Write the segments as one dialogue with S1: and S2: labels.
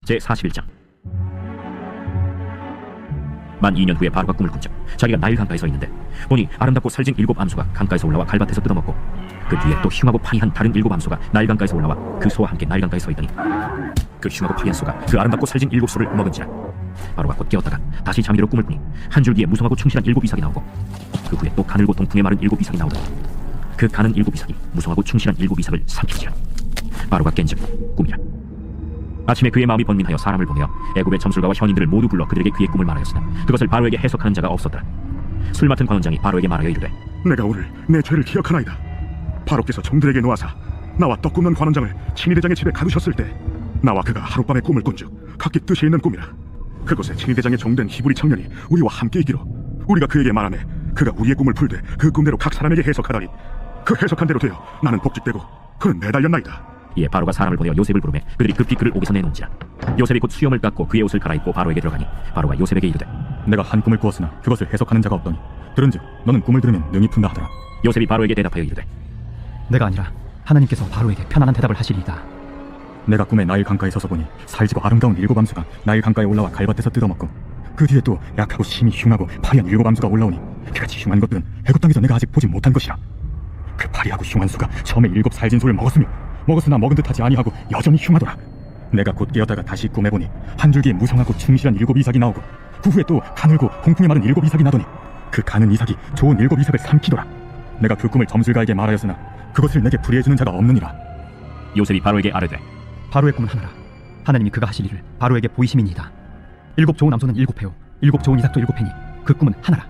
S1: 제41장. 만 2년 후에 바로가 꿈을 꾼즉 자기가 나일 강가에 서 있는데 보니 아름답고 살진 7 암소가 강가에서 올라와 갈밭에서 뜯어먹고 그 뒤에 또 흉하고 파리한 다른 7 암소가 나일 강가에서 올라와 그 소와 함께 나일 강가에 서 있더니 그 흉하고 파리한 소가 그 아름답고 살진 7 소를 먹은지라. 바로가 곧 깨었다가 다시 잠기로 꿈을 꾸니 한 줄기에 무성하고 충실한 7 이삭이 나오고 그 후에 또 가늘고 동풍에 마른 7 이삭이 나오더니 그 가는 7 이삭이 무성하고 충실한 7 이삭을 삼키지라. 바로가 깬즉 꿈이라. 아침에 그의 마음이 번민하여 사람을 보내어 애굽의 점술가와 현인들을 모두 불러 그들에게 그의 꿈을 말하였으나 그것을 바로에게 해석하는 자가 없었더라. 술 맡은 관원장이 바로에게 말하여 이르되
S2: 내가 오늘 내 죄를 기억하나이다. 바로께서 종들에게 놓아사 나와 떡 굽는 관원장을 친위대장의 집에 가두셨을 때 나와 그가 하룻밤에 꿈을 꾼즉 각기 뜻이 있는 꿈이라. 그곳에 친위대장의 종된 히브리 청년이 우리와 함께 있기로 우리가 그에게 말하매 그가 우리의 꿈을 풀되 그 꿈대로 각 사람에게 해석하다니 그 해석한 대로 되어 나는 복직되고 그는 매달렸나이다.
S1: 이에 바로가 사람을 보내어 요셉을 부르매 그들이 급히 그를 옥에서 내놓은지라. 요셉이 곧 수염을 깎고 그의 옷을 갈아입고 바로에게 들어가니 바로가 요셉에게 이르되
S3: 내가 한 꿈을 꾸었으나 그것을 해석하는 자가 없더니 들은즉 너는 꿈을 들으면 능히 푼다 하더라.
S1: 요셉이 바로에게 대답하여 이르되
S4: 내가 아니라 하나님께서 바로에게 편안한 대답을 하시리이다.
S3: 내가 꿈에 나일 강가에 서서 보니 살지고 아름다운 7 암소가 나일 강가에 올라와 갈밭에서 뜯어먹고 그 뒤에 또 약하고 심히 흉하고 파리한 7 암소가 올라오니 그같이 흉한 것들은 애굽 땅에서 내가 아직 보지 못한 것이라. 그 파리하고 흉한 수가 처음에 7 살진 소를 먹었으나 먹은 듯하지 아니하고 여전히 흉하더라. 내가 곧 깨었다가 다시 꿈에 보니 한 줄기에 무성하고 충실한 7 이삭이 나오고 그 후에 또 가늘고 공풍에 마른 7 이삭이 나더니 그 가는 이삭이 좋은 7 이삭을 삼키더라. 내가 그 꿈을 점술가에게 말하였으나 그것을 내게 풀이해주는 자가 없느니라.
S1: 요셉이 바로에게 아뢰되
S4: 바로의 꿈을 하느라 하나님이 그가 하실 일을 바로에게 보이심이니이다. 7 좋은 암소는 7회요 7 좋은 이삭도 7회니 그 꿈은 하나라.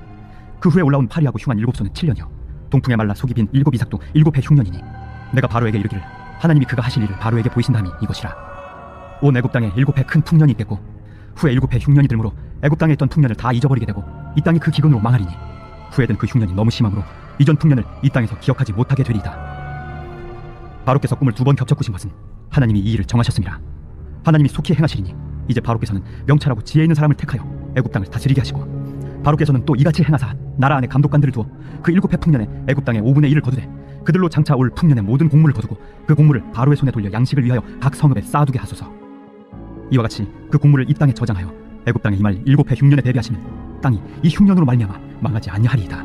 S4: 그 후에 올라온 파리하고 흉한 7 소는 7년이요 동풍에 말라 속이 빈 7 이삭도 7회 흉년이니 내가 바로에게 이르기를 하나님이 그가 하실 일을 바로에게 보이신다함이 이것이라. 온 애굽 땅에 7회 큰 풍년이 있겠고 후에 7회 흉년이 들므로 애굽 땅에 있던 풍년을 다 잊어버리게 되고 이 땅이 그 기근으로 망하리니 후에된 그 흉년이 너무 심함으로 이전 풍년을 이 땅에서 기억하지 못하게 되리이다. 바로께서 꿈을 2번 겹쳐 꾸신 것은 하나님이 이 일을 정하셨습니다. 하나님이 속히 행하시리니 이제 바로께서는 명철하고 지혜 있는 사람을 택하여 애굽 땅을 다스리게 하시고 바로께서는 또 이같이 행하사 나라 안에 감독관들을 두어 그 7회 풍년에 애굽 땅의 5분의 1을 거두되 그들로 장차 올 풍년의 모든 곡물을 거두고 그 곡물을 바로의 손에 돌려 양식을 위하여 각 성읍에 쌓아두게 하소서. 이와 같이 그 곡물을 이 땅에 저장하여 애굽 땅에 임할 7회 흉년에 대비하시면 땅이 이 흉년으로 말미암아 망하지 아니하리이다.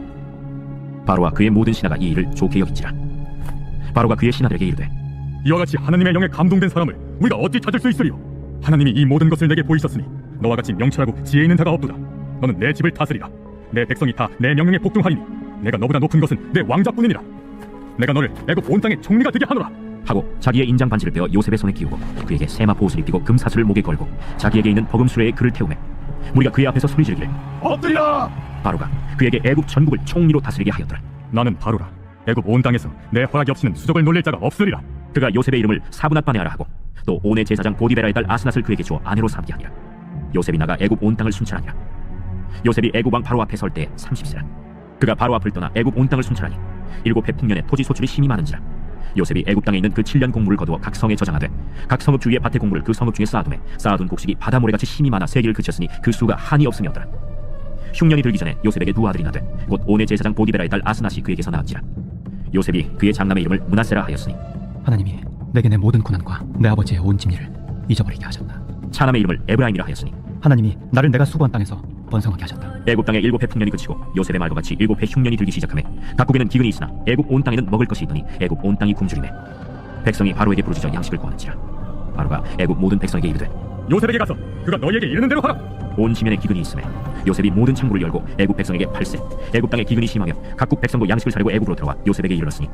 S1: 바로와 그의 모든 신하가 이 일을 좋게 여긴지라. 바로가 그의 신하들에게 이르되
S3: 이와 같이 하나님의 영에 감동된 사람을 우리가 어찌 찾을 수 있으리요. 하나님이 이 모든 것을 내게 보이셨으니 너와 같이 명철하고 지혜 있는 자가 없도다. 너는 내 집을 다스리라. 내 백성이 다 내 명령에 복종하리니 내가 너보다 높은 것은 내 왕자뿐이니라. 내가 너를 애굽 온 땅의 총리가 되게 하노라.
S1: 하고 자기의 인장 반지를 빼어 요셉의 손에 끼우고 그에게 세마포 옷을 입히고 금사슬을 목에 걸고 자기에게 있는 버금수레에 그를 태우매 무리가 그의 앞에서 소리 지르기를
S3: 엎드리라.
S1: 바로가 그에게 애굽 전국을 총리로 다스리게 하였더라.
S3: 나는 바로라. 애굽 온 땅에서 내 허락이 없이는 수족을 놀릴 자가 없으리라.
S1: 그가 요셉의 이름을 사브낫바네아라 하고 또 온의 제사장 보디베라의 딸 아스낫을 그에게 주어 아내로 삼게 하니라. 요셉이 나가 애굽 온 땅을 순찰하니라. 요셉이 애굽 왕 바로 앞에 설 때에 30세라. 그가 바로 앞을 떠나 애굽 온 땅을 순찰하니 7회 풍년에 토지 소출이 심히 많은지라. 요셉이 애굽 땅에 있는 그 7년 곡물을 거두어 각 성에 저장하되 각 성읍 주위의 밭의 곡물을 그 성읍 중에 쌓아두매 쌓아둔 곡식이 바다 모래같이 심히 많아 세기를 그쳤으니 그 수가 한이 없음이었더라. 흉년이 들기 전에 요셉에게 두 아들이 나되 곧 온의 제사장 보디베라의 딸 아스낫이 그에게서 낳았지라. 요셉이 그의 장남의 이름을 므낫세라 하였으니
S4: 하나님이 내게 내 모든 고난과 내 아버지의 온 진리를 잊어버리게 하셨다.
S1: 차남의 이름을 에브라임이라 하였으니
S4: 하나님이 나를 내가 수고한 땅에서 번성하게 하셨다.
S1: 애굽 땅에 7회 풍년이 그치고 요셉의 말과 같이 7회 흉년이 들기 시작하매 각국에는 기근이 있으나 애굽 온 땅에는 먹을 것이 있더니 애굽 온 땅이 굶주리매 백성이 바로에게 부르짖어 양식을 구하는지라. 바로가 애굽 모든 백성에게 이르되
S3: 요셉에게 가서 그가 너희에게 이르는 대로 하라.
S1: 온 지면에 기근이 있음에 요셉이 모든 창구를 열고 애굽 백성에게 팔세 애굽 땅에 기근이 심하며 각국 백성도 양식을 사려고 애굽으로 들어와 요셉에게 이르렀으니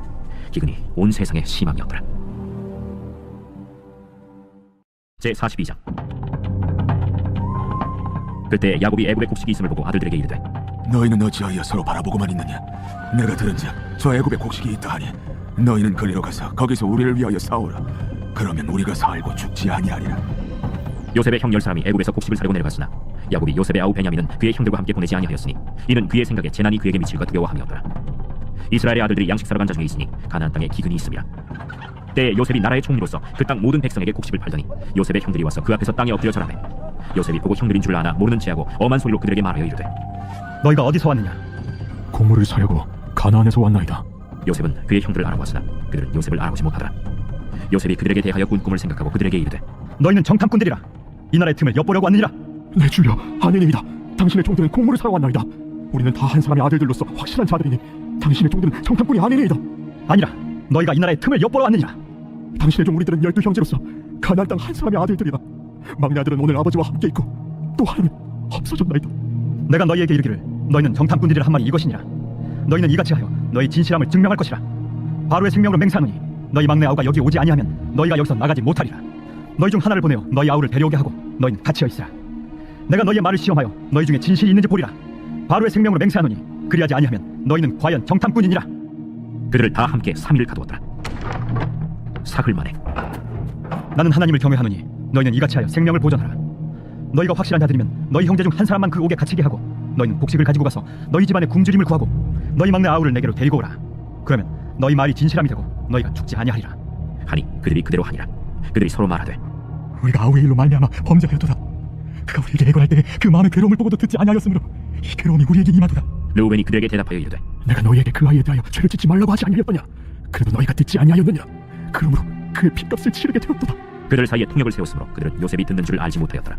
S1: 기근이 온 세상에 심함이었더라. 제42장. 그때 야곱이 애굽에 곡식이 있음을 보고 아들들에게 이르되
S5: 너희는 어찌하여 서로 바라보고만 있느냐. 내가 들은즉 저 애굽에 곡식이 있다 하니 너희는 그리로 가서 거기서 우리를 위하여 싸우라. 그러면 우리가 살고 죽지 아니하리라.
S1: 요셉의 형 10사람이 애굽에서 곡식을 사려고 내려갔으나 야곱이 요셉의 아우 베냐민은 그의 형들과 함께 보내지 아니하였으니 이는 그의 생각에 재난이 그에게 미칠까 두려워함이었더라. 이스라엘의 아들들이 양식 사러 간 자 중에 있으니 가나안 땅에 기근이 있음이라. 때에 요셉이 나라의 총리로서 그 땅 모든 백성에게 곡식을 팔더니 요셉의 형들이 와서 그 앞에서 땅에 엎드려 절하매 요셉이 보고 형들인 줄 아나 모르는 체하고 엄한 소리로 그들에게 말하여 이르되
S4: 너희가 어디서 왔느냐?
S3: 곡물을 사려고 가나안에서 왔나이다.
S1: 요셉은 그의 형들을 알아보았으나 그들은 요셉을 알아보지 못하더라. 요셉이 그들에게 대하여 꾼 꿈을 생각하고 그들에게 이르되
S4: 너희는 정탐꾼들이라. 이 나라의 틈을 엿보려고 왔느니라.
S3: 내 주여, 아니니이다. 당신의 종들은 공물을 사러 왔나이다. 우리는 다 한 사람의 아들들로서 확실한 자들이니 당신의 종들은 정탐꾼이 아니니이다.
S4: 아니라 너희가 이 나라의 틈을 엿보러 왔느니라.
S3: 당신의 종 우리들은 12형제로서 가나안 땅 한 사람의 아들들이다. 막내 아들은 오늘 아버지와 함께 있고 또 하나는 없어졌나이다.
S4: 내가 너희에게 이르기를 너희는 정탐꾼들이라 한 말이 이것이니라. 너희는 이같이 하여 너희 진실함을 증명할 것이라. 바로의 생명으로 맹세하노니 너희 막내 아우가 여기 오지 아니하면 너희가 여기서 나가지 못하리라. 너희 중 하나를 보내어 너희 아우를 데려오게 하고 너희는 갇혀 있으라. 내가 너희의 말을 시험하여 너희 중에 진실이 있는지 보리라. 바로의 생명으로 맹세하노니 그리하지 아니하면 너희는 과연 정탐꾼이니라.
S1: 그들을 다 함께 3일을 가두었더라. 사흘 만에
S4: 나는 하나님을 경외하노니 너희는 이같이 하여 생명을 보존하라. 너희가 확실한 자들이면 너희 형제 중 한 사람만 그 옥에 갇히게 하고 너희는 곡식을 가지고 가서 너희 집안의 굶주림을 구하고 너희 막내 아우를 내게로 데리고 오라. 그러면 너희 말이 진실함이 되고 너희가 죽지 아니하리라.
S1: 하니 그들이 그대로 하니라. 그들이 서로 말하되
S3: 우리가 아우의 일로 말미암아 범죄하였도다. 그가 우리에게 애걸할 때 그 많은 괴로움을 보고도 듣지 아니하였으므로 이 괴로움이 우리에게 임하도다.
S1: 르우벤이 그들에게 대답하여 이르되
S3: 내가 너희에게 그 아이에 대하여 죄를 짓지 말라고 하지 아니하였더냐. 그래도 너희가 듣지 아니하였느냐. 그러므로 그의 핏값을 치르게 되었도다.
S1: 그들 사이에 통역을 세웠으므로 그들은 요셉이 듣는 줄을 알지 못하였더라.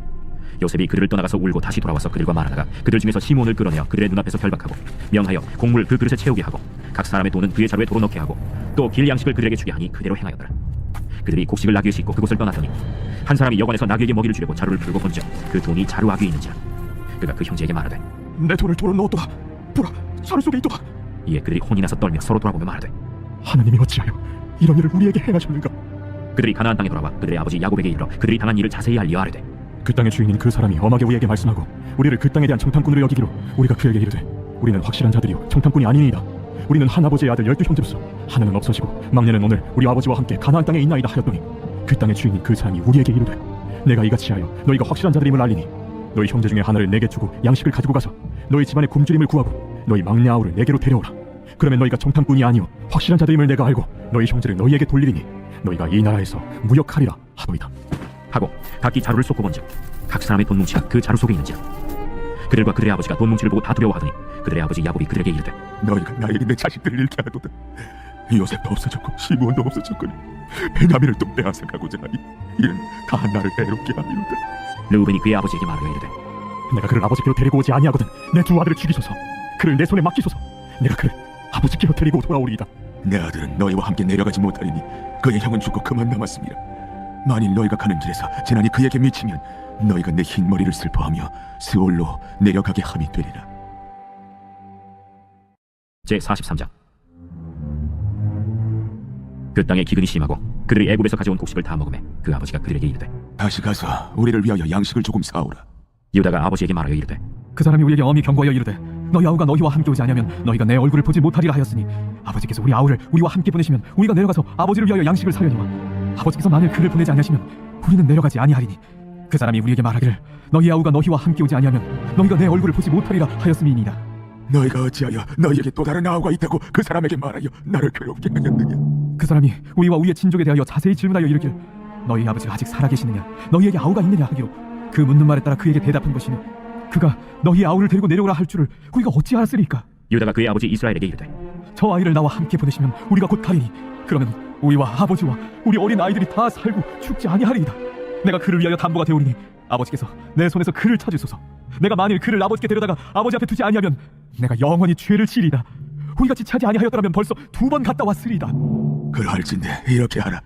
S1: 요셉이 그들을 떠나가서 울고 다시 돌아와서 그들과 말하다가 그들 중에서 시몬을 끌어내어 그들의 눈앞에서 결박하고 명하여 곡물 그 그릇에 채우게 하고 각 사람의 돈은 그의 자루에 도로 넣게 하고 또 길 양식을 그들에게 주게 하니 그대로 행하였더라. 그들이 곡식을 나귀에 싣고 그곳을 떠났더니 한 사람이 여관에서 나귀에게 먹이를 주려고 자루를 풀고 본즉 그 돈이 자루 아귀에 있는지라. 그가 그 형제에게 말하되
S3: 내 돈을 도로 넣었도다. 보라, 자루 속에 있도다.
S1: 이에 그들이 혼이 나서 떨며 서로 돌아보며 말하되
S3: 하나님이 어찌하여 이런 일을 우리에게 행하셨는가.
S1: 그들이 가나안 땅에 돌아와 그들의 아버지 야곱에게 이르러 그들이 당한 일을 자세히 알리어 아뢰되
S3: 그 땅의 주인인 그 사람이 엄하게 우리에게 말씀하고 우리를 그 땅에 대한 정탐꾼으로 여기기로 우리가 그에게 이르되 우리는 확실한 자들이요 정탐꾼이 아니니이다. 우리는 한 아버지의 아들 12형제로서 하나는 없어지고 막내는 오늘 우리 아버지와 함께 가나안 땅에 있나이다 하였더니 그 땅의 주인인 그 사람이 우리에게 이르되 내가 이같이 하여 너희가 확실한 자들임을 알리니 너희 형제 중에 하나를 내게 주고 양식을 가지고 가서 너희 집안의 굶주림을 구하고 너희 막내 아우를 내게로 데려오라. 그러면 너희가 정탐꾼이 아니요 확실한 자들임을 내가 알고 너희 형제를 너희에게 돌리리니 너희가 이 나라에서 무역하리라 하더이다.
S1: 하고 각기 자루를 쏟고 본즉 각 사람의 돈 뭉치가 그 자루 속에 있는지라. 그들과 그들의 아버지가 돈 뭉치를 보고 다 두려워하더니 그들의 아버지 야곱이 그들에게 이르되
S5: 너희가 나에게 내 자식들을 잃게 하도다. 요셉도 없어졌고 시므온도 없어졌거니 베냐민을 또 빼앗아가고자 하니 이는 다 나를 애롭게 하리로다.
S1: 르우벤이 그의 아버지에게 말하여 이르되
S3: 내가 그를 아버지께로 데리고 오지 아니하거든 내 두 아들을 죽이소서. 그를 내 손에 맡기소서. 내가 그를 아버지께로 데리고 돌아오리이다.
S5: 내 아들은 너희와 함께 내려가지 못하리니 그의 형은 죽고 그만 남았습니다. 만일 너희가 가는 길에서 재난이 그에게 미치면 너희가 내 흰 머리를 슬퍼하며 스올로 내려가게 함이 되리라.
S1: 제43장. 그 땅에 기근이 심하고 그들이 애굽에서 가져온 곡식을 다 먹으매 그 아버지가 그들에게 이르되
S5: 다시 가서 우리를 위하여 양식을 조금 사오라.
S1: 유다가 아버지에게 말하여 이르되
S4: 그 사람이 우리에게 엄히 경고하여 이르되 너희 아우가 너희와 함께 오지 아니하면 너희가 내 얼굴을 보지 못하리라 하였으니 아버지께서 우리 아우를 우리와 함께 보내시면 우리가 내려가서 아버지를 위하여 양식을 사려니와 아버지께서 만일 그를 보내지 아니하시면 우리는 내려가지 아니하리니 그 사람이 우리에게 말하기를 너희 아우가 너희와 함께 오지 아니하면 너희가 내 얼굴을 보지 못하리라 하였음이니이다.
S5: 너희가 어찌하여 너희에게 또 다른 아우가 있다고 그 사람에게 말하여 나를 괴롭게 하였느냐.
S4: 그 사람이 우리와 우리의 친족에 대하여 자세히 질문하여 이르길 너희 아버지가 아직 살아계시느냐 너희에게 아우가 있느냐 하기로 그 묻는 말에 따라 그에게 대답한 것이니 그가 너희 아우를 데리고 내려오라 할 줄을 우리가 어찌 알았으리까.
S1: 유다가 그의 아버지 이스라엘에게 이르되
S4: 저 아이를 나와 함께 보내시면 우리가 곧 가리니 그러면 우리와 아버지와 우리 어린 아이들이 다 살고 죽지 아니하리이다. 내가 그를 위하여 담보가 되오리니 아버지께서 내 손에서 그를 찾으소서. 내가 만일 그를 아버지께 데려다가 아버지 앞에 두지 아니하면 내가 영원히 죄를 지리이다. 우리같이 차지 아니하였더라면 벌써 2번 갔다 왔으리이다.
S5: 그러할진대 이렇게 하라.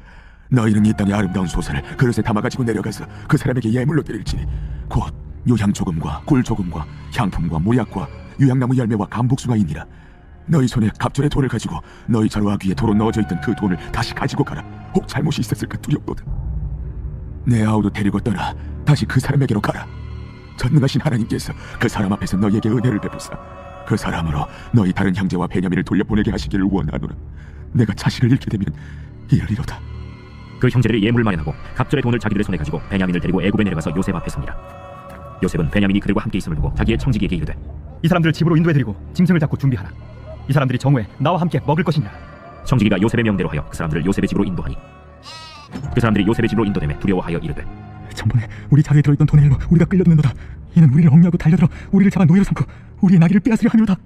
S5: 너희는 이 땅의 아름다운 소사를 그릇에 담아가지고 내려가서 그 사람에게 예물로 드릴지니 곧 요향 조금과 꿀 조금과 향품과 모약과 유향나무 열매와 감복숭아이니라. 너희 손에 갑절의 돈을 가지고 너희 자루와 귀에 도로 넣어져 있던 그 돈을 다시 가지고 가라. 혹 잘못이 있었을까 두렵도다. 내 아우도 데리고 떠나 다시 그 사람에게로 가라. 전능하신 하나님께서 그 사람 앞에서 너희에게 은혜를 베푸사 그 사람으로 너희 다른 형제와 베냐민을 돌려보내게 하시기를 원하노라. 내가 자식을 잃게 되면 이러리로다.
S1: 그 형제들이 예물을 마련하고 갑절의 돈을 자기들의 손에 가지고 베냐민을 데리고 애굽에 내려가서 요셉 앞에 섭니다. 요셉은 베냐민이 그들과 함께 있음을 보고 자기의 청지기에게 이르되
S4: 이 사람들을 집으로 인도해드리고 짐승을 잡고 준비하라. 이 사람들이 정오에 나와 함께 먹을 것이니라.
S1: 청지기가 요셉의 명대로 하여 그 사람들을 요셉의 집으로 인도하니 그 사람들이 요셉의 집으로 인도되매 두려워하여 이르되
S3: 전번에 우리 자리에 들어있던 돈의 일로 우리가 끌려드는도다. 이는 우리를 억류하고 달려들어 우리를 잡아 노예로 삼고 우리의 나귀를 빼앗으려 하느로다.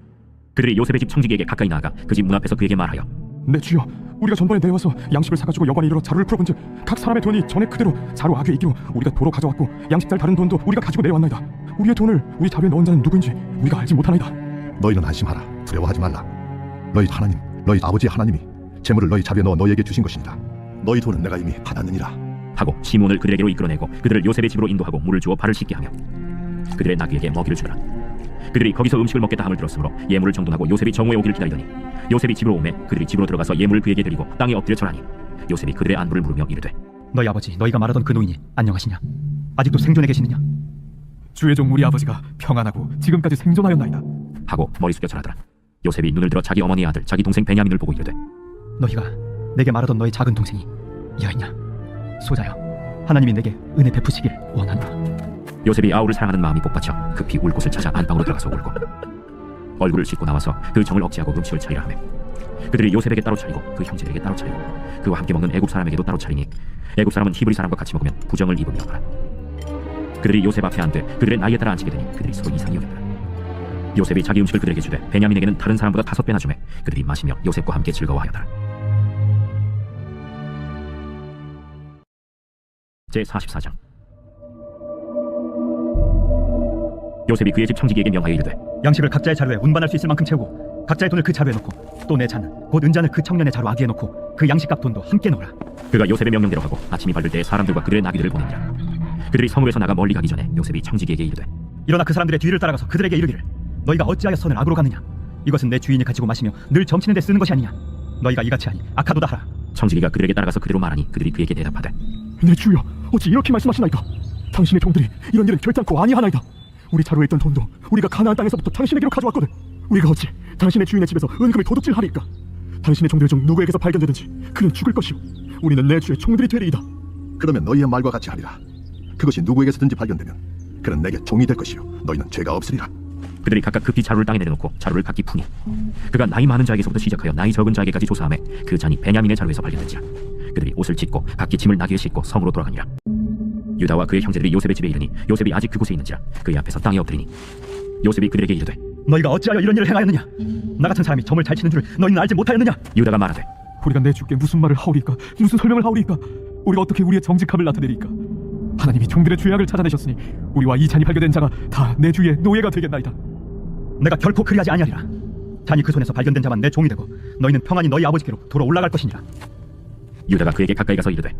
S1: 그들이 요셉의 집 청지기에게 가까이 나아가 그 집 문 앞에서 그에게 말하여
S3: 내 주여, 우리가 전번에 내려와서 양식을 사가지고 여관에 이르러 자루를 풀어본즉 각 사람의 돈이 전에 그대로 자루 악에 있기로 우리가 도로 가져왔고 양식 살 다른 돈도 우리가 가지고 내려왔나이다. 우리의 돈을 우리 자루에 넣은 자는 누구인지 우리가 알지 못하나이다.
S6: 너희는 안심하라. 두려워하지 말라. 너희 하나님, 너희 아버지 하나님이 재물을 너희 자루에 넣어 너희에게 주신 것입니다. 너희 돈은 내가 이미 받았느니라.
S1: 하고 시몬을 그들에게로 이끌어내고 그들을 요셉의 집으로 인도하고 물을 주어 발을 씻게 하며 그들의 나귀에게 먹이를 주더라. 그들이 거기서 음식을 먹겠다 함을 들었으므로 예물을 정돈하고 요셉이 정오에 오기를 기다리더니 요셉이 집으로 오매 그들이 집으로 들어가서 예물을 그에게 드리고 땅에 엎드려 절하니 요셉이 그들의 안부를 물으며 이르되
S4: 너희 아버지 너희가 말하던 그 노인이 안녕하시냐? 아직도 생존해 계시느냐?
S3: 주의 종 우리 아버지가 평안하고 지금까지 생존하였나이다.
S1: 하고 머리 숙여 절하더라. 요셉이 눈을 들어 자기 어머니의 아들 자기 동생 베냐민을 보고 이르되
S4: 너희가 내게 말하던 너희 작은 동생이 여있냐? 소자여, 하나님이 내게 은혜 베푸시길 원하노라.
S1: 요셉이 아우를 사랑하는 마음이 복받쳐 급히 울 곳을 찾아 안방으로 들어가서 울고 얼굴을 씻고 나와서 그 정을 억제하고 음식을 차리라 하매 그들이 요셉에게 따로 차리고 그 형제들에게 따로 차리고 그와 함께 먹는 애굽 사람에게도 따로 차리니 애굽 사람은 히브리 사람과 같이 먹으면 부정을 입으며 하라. 그들이 요셉 앞에 앉되 그들의 나이에 따라 앉히게 되니 그들이 서로 이상히 여겼더라. 요셉이 자기 음식을 그들에게 주되 베냐민에게는 다른 사람보다 5배나 주매 그들이 마시며 요셉과 함께 즐거워하였더라. 제44장. 요셉이 그의 집 청지기에게 명하여 이르되
S4: 양식을 각자의 자루에 운반할 수 있을 만큼 채우고 각자의 돈을 그 자루에 넣고 또 내 잔을 곧 은잔을 그 청년의 자루 아기에 넣고 그 양식값 돈도 함께 넣으라.
S1: 그가 요셉의 명령대로 하고 아침이 밝을 때 사람들과 그들의 나귀들을 보내니라. 그들이 성읍에서 나가 멀리 가기 전에 요셉이 청지기에게 이르되
S4: 일어나 그 사람들의 뒤를 따라가서 그들에게 이르기를 너희가 어찌하여 선을 악으로 가느냐? 이것은 내 주인이 가지고 마시며 늘 점치는 데 쓰는 것이 아니냐? 너희가 이같이 하니 악하도다 하라.
S1: 청지기가 그들에게 따라가서 그대로 말하니 그들이 그에게 대답하되
S3: 내 주여, 어찌 이렇게 말씀하시나이까? 당신의 종들이 이런 일은 결단코 아니하나이다. 우리 자루에 있던 돈도 우리가 가나안 땅에서부터 당신에게로 가져왔거든. 우리가 어찌 당신의 주인의 집에서 은금을 도둑질하리이까? 당신의 종들 중 누구에게서 발견되든지 그는 죽을 것이오. 우리는 내 주의 종들이 되리이다.
S6: 그러면 너희의 말과 같이 하리라. 그것이 누구에게서든지 발견되면 그는 내게 종이 될 것이요 너희는 죄가 없으리라.
S1: 그들이 각각 급히 자루를 땅에 내려놓고 자루를 각기 푸니 그가 나이 많은 자에게서부터 시작하여 나이 적은 자에게까지 조사하매 그 잔이 베냐민의 자루에서 발견된지라. 그들이 옷을 찢고 각기 짐을 나귀에 싣고 성으로 돌아가니라. 유다와 그의 형제들이 요셉의 집에 이르니 요셉이 아직 그곳에 있는지라 그의 앞에서 땅에 엎드리니 요셉이 그들에게 이르되
S4: 너희가 어찌하여 이런 일을 행하였느냐? 나 같은 사람이 점을 잘 치는 줄을 너희는 알지 못하였느냐?
S1: 유다가 말하되
S3: 우리가 내 주께 무슨 말을 하오리까? 무슨 설명을 하오리까? 우리가 어떻게 우리의 정직함을 나타내리까? 하나님이 종들의 죄악을 찾아내셨으니 우리와 이 잔이 발견된 자가 다 내 주의 노예가 되겠나이다.
S4: 내가 결코 그리하지 아니하리라. 잔이 그 손에서 발견된 자만 내 종이 되고 너희는 평안히 너희 아버지께로 돌아 올라갈 것이니라.
S1: 유다가 그에게 가까이 가서 이르되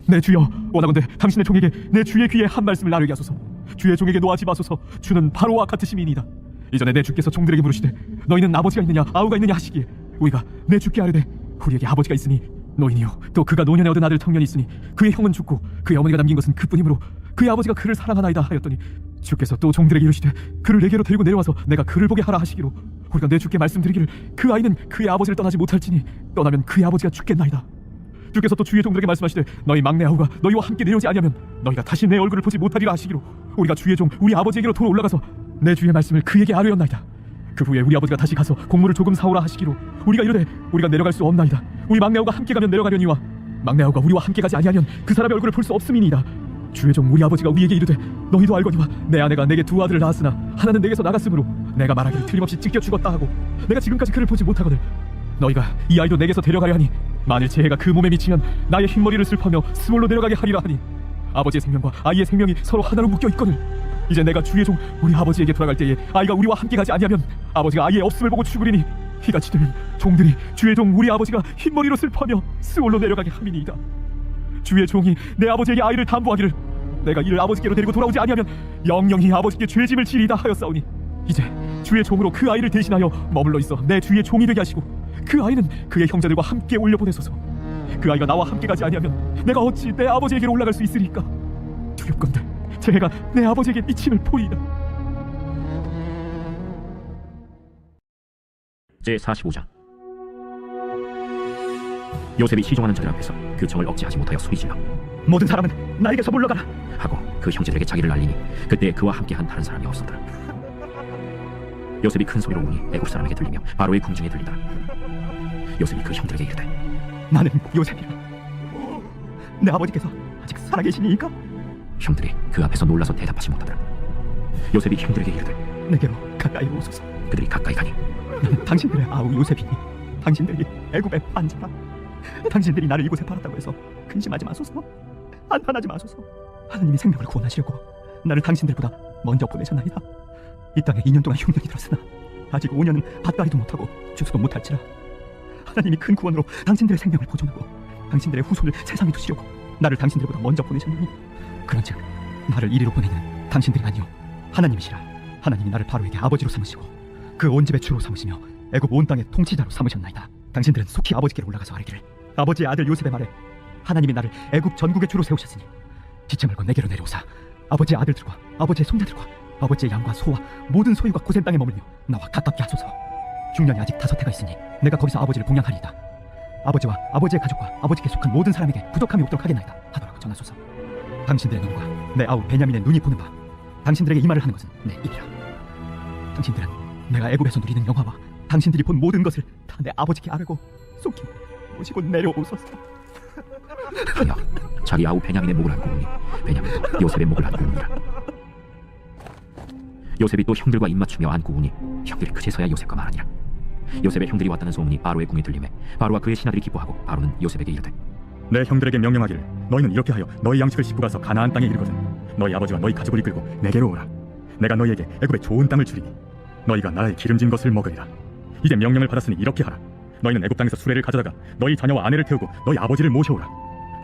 S3: 내 주여, 원하건대 당신의 종에게 내 주의 귀에 한 말씀을 나누게 하소서. 주의 종에게 노하지 마소서. 주는 바로와 같으심이니이다. 이전에 내 주께서 종들에게 물으시되 너희는 아버지가 있느냐 아우가 있느냐 하시기에 우리가 내 주께 아뢰되 우리에게 아버지가 있으니 노인이요 또 그가 노년에 얻은 아들 청년이 있으니 그의 형은 죽고 그의 어머니가 남긴 것은 그뿐이므로 그의 아버지가 그를 사랑하나이다 하였더니 주께서 또 종들에게 이르시되 그를 내게로 데리고 내려와서 내가 그를 보게 하라 하시기로 우리가 내 주께 말씀드리기를 그 아이는 그의 아버지를 떠나지 못할지니 떠나면 그의 아버지가 죽겠나이다. 주께서 또 주의 종들에게 말씀하시되 너희 막내 아우가 너희와 함께 내려오지 아니하면 너희가 다시 내 얼굴을 보지 못하리라 하시기로 우리가 주의 종 우리 아버지에게로 돌아 올라가서 내 주의 말씀을 그에게 아뢰었나이다. 그 후에 우리 아버지가 다시 가서 곡물을 조금 사오라 하시기로 우리가 이르되 우리가 내려갈 수 없나이다. 우리 막내 아우가 함께 가면 내려가려니와 막내 아우가 우리와 함께 가지 아니하면 그 사람의 얼굴을 볼 수 없음이니이다. 주의 종 우리 아버지가 우리에게 이르되 너희도 알거니와 내 아내가 내게 두 아들을 낳았으나 하나는 내게서 나갔으므로 내가 말하기를 틀림없이 찢겨 죽었다 하고 내가 지금까지 그를 보지 못하거늘 너희가 이 아이도 내게서 데려가려 하니 만일 재해가 그 몸에 미치면 나의 흰머리를 슬퍼하며 스몰로 내려가게 하리라 하니 아버지의 생명과 아이의 생명이 서로 하나로 묶여 있거늘 이제 내가 주의 종 우리 아버지에게 돌아갈 때에 아이가 우리와 함께 가지 아니하면 아버지가 아이의 없음을 보고 죽으리니 이같이 되면 종들이 주의 종 우리 아버지가 흰머리로 슬퍼하며 스몰로 내려가게 함이니이다. 주의 종이 내 아버지에게 아이를 담보하기를 내가 이를 아버지께로 데리고 돌아오지 아니하면 영영이 아버지께 죄짐을 지리다 하였사오니 이제 주의 종으로 그 아이를 대신하여 머물러 있어 내 주의 종이 되게 하시고 그 아이는 그의 형제들과 함께 올려보내소서. 그 아이가 나와 함께 가지 아니하면 내가 어찌 내 아버지에게로 올라갈 수 있으리까? 두렵건대 재해가 내 아버지에게 미침을 보이다.
S1: 제45장. 요셉이 시종하는 자들 앞에서 그 정을 억제하지 못하여 소리질러
S4: 모든 사람은 나에게서 물러가라
S1: 하고 그 형제들에게 자기를 알리니 그때 그와 함께한 다른 사람이 없었더라. 요셉이 큰 소리로 우니 애굽 사람에게 들리며 바로의 궁중에 들리더라. 요셉이 그 형들에게 이르되
S4: 나는 요셉이라. 내 아버지께서 아직 살아계시니이까?
S1: 형들이 그 앞에서 놀라서 대답하지 못하더라. 요셉이 형들에게 이르되
S4: 내게로 가까이 오소서.
S1: 그들이 가까이 가니
S4: 나는 당신들의 아우 요셉이니 당신들이 애굽의 반자라. 당신들이 나를 이곳에 팔았다고 해서 근심하지 마소서. 한탄하지 마소서. 하나님이 생명을 구원하시려고 나를 당신들보다 먼저 보내셨나이다. 이 땅에 2년 동안 흉년이 들었으나 아직 5년은 밭갈이도 못하고 추수도 못할지라. 하나님이 큰 구원으로 당신들의 생명을 보존하고 당신들의 후손을 세상에 두시려고 나를 당신들보다 먼저 보내셨나니, 그런즉 나를 이리로 보내는 당신들이 아니요 하나님이시라. 하나님이 나를 바로에게 아버지로 삼으시고 그 온 집의 주로 삼으시며 애굽 온 땅의 통치자로 삼으셨나이다. 당신들은 속히 아버지께로 올라가서 아뢰기를, 아버지의 아들 요셉의 말에 하나님이 나를 애굽 전국의 주로 세우셨으니 지체 말고 내게로 내려오사 아버지의 아들들과 아버지의 손자들과 아버지의 양과 소와 모든 소유가 고센 땅에 머물며 나와 가깝게 하소서. 흉년이 아직 5해가 있으니 내가 거기서 아버지를 봉양하리이다. 아버지와 아버지의 가족과 아버지께 속한 모든 사람에게 부족함이 없도록 하겠나이다 하더라고 전하소서. 당신들의 눈과 내 아우 베냐민의 눈이 보는 바 당신들에게 이 말을 하는 것은 내 입이라. 당신들은 내가 애굽에서 누리는 영화와 당신들이 본 모든 것을 다 내 아버지께 아뢰고 속히 모시고 내려오소서.
S1: 하여 자기 아우 베냐민의 목을 안고 오니 베냐민도 요셉의 목을 안고 오니라. 요셉이 또 형들과 입맞추며 안고 오니 형들이 그제서야 요셉과 말하니라. 요셉의 형들이 왔다는 소문이 바로의 궁에 들리매 바로와 그의 신하들이 기뻐하고 바로는 요셉에게 이르되,
S3: 내 형들에게 명령하기를 너희는 이렇게 하여 너희 양식을 싣고 가서 가나안 땅에 이르거든 너희 아버지와 너희 가족을 이끌고 내게로 오라. 내가 너희에게 애굽의 좋은 땅을 주리니 너희가 나라의 기름진 것을 먹으리라. 이제 명령을 받았으니 이렇게 하라. 너희는 애굽 땅에서 수레를 가져다가 너희 자녀와 아내를 태우고 너희 아버지를 모셔오라.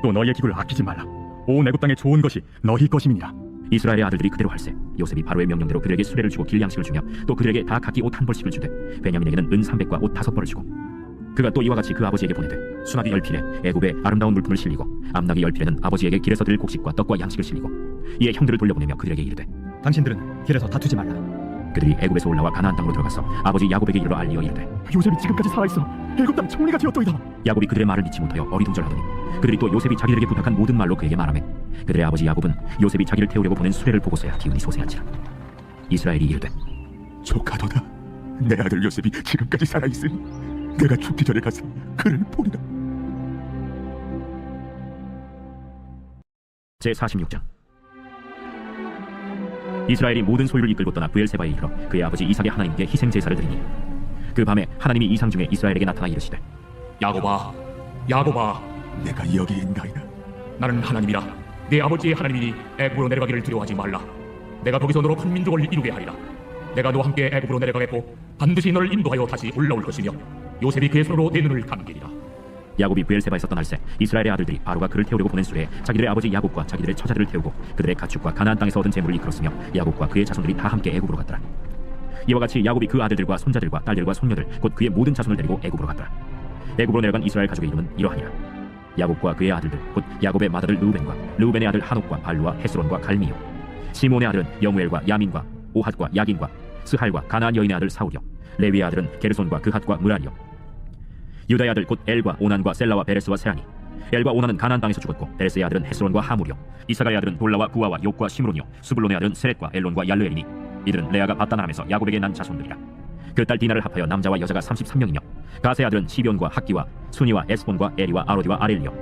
S3: 또 너희의 기구를 아끼지 말라. 온 애굽 땅의 좋은 것이 너희 것임이니라.
S1: 이스라엘의 아들들이 그대로 할세. 요셉이 바로의 명령대로 그들에게 수레를 주고 길 양식을 주며 또 그들에게 다 각기 옷 1벌씩을 주되 베냐민에게는 은 300과 옷 5벌을 주고, 그가 또 이와 같이 그 아버지에게 보내되 수납이 10필에 애굽의 아름다운 물품을 실리고 암낙이 10필에는 아버지에게 길에서 드릴 곡식과 떡과 양식을 실리고, 이에 형들을 돌려보내며 그들에게 이르되,
S4: 당신들은 길에서 다투지 말라.
S1: 그들이 애굽에서 올라와 가나안 땅으로 들어가서 아버지 야곱에게 이르러 알리어 이르되,
S2: 요셉이 지금까지 살아있어 애굽 땅 총리가 되었도이다.
S1: 야곱이 그들의 말을 믿지 못하여 어리둥절하더니 그들이 또 요셉이 자기들에게 부탁한 모든 말로 그에게 말하매 그들의 아버지 야곱은 요셉이 자기를 태우려고 보낸 수레를 보고서야 기운이 소생한지라. 이스라엘이 이르되,
S5: 조카도다. 내 아들 요셉이 지금까지 살아있으니 내가 죽기 전에 가서 그를 보리라.
S1: 제46장. 이스라엘이 모든 소유를 이끌고 떠나 브엘세바에 이르러 그의 아버지 이삭의 하나님께 희생 제사를 드리니, 그 밤에 하나님이 이상 중에 이스라엘에게 나타나 이르시되,
S7: 야곱아, 야곱아,
S5: 내가 여기 있나이다.
S7: 나는 하나님이라. 내 아버지의 하나님이니 애굽으로 내려가기를 두려워하지 말라. 내가 거기서 너로 큰 민족을 이루게 하리라. 내가 너와 함께 애굽으로 내려가겠고 반드시 너를 인도하여 다시 올라올 것이며 요셉이 그의 손으로 내 눈을 감기리라.
S1: 야곱이 브엘세바에서 떠날새 이스라엘의 아들들이 바로가 그를 태우려고 보낸 수레에 자기들의 아버지 야곱과 자기들의 처자들을 태우고 그들의 가축과 가나안 땅에서 얻은 재물을 이끌었으며 야곱과 그의 자손들이 다 함께 애굽으로 갔더라. 이와 같이 야곱이 그 아들들과 손자들과 딸들과 손녀들 곧 그의 모든 자손을 데리고 애굽으로 갔더라. 애굽으로 내려간 이스라엘 가족의 이름은 이러하니라. 야곱과 그의 아들들 곧 야곱의 맏아들 르우벤과 르우벤의 아들 한옥과 발루와 헤스론과 갈미요, 시몬의 아들은 여무엘과 야민과 오핫과 야긴과 스할과 가나안 여인의 아들 사울이요, 레위의 아들은 게르손과 그핫과 무라리요, 유다의 아들 곧 엘과 오난과 셀라와 베레스와 세라니. 엘과 오난은 가나안 땅에서 죽었고 베레스의 아들은 헤스론과 하물이요, 이사가의 아들은 돌라와 구아와 욕과 시므론이요, 스불론의 아들은 세렛과 엘론과 얄르엘이니. 이들은 레아가 밧단아람에서 야곱에게 난 자손들이라. 그 딸 디나를 합하여 남자와 여자가 33명이며 가세의 아들은 시변과 학기와 순이와 에스본과 에리와 아로디와 아렐리요,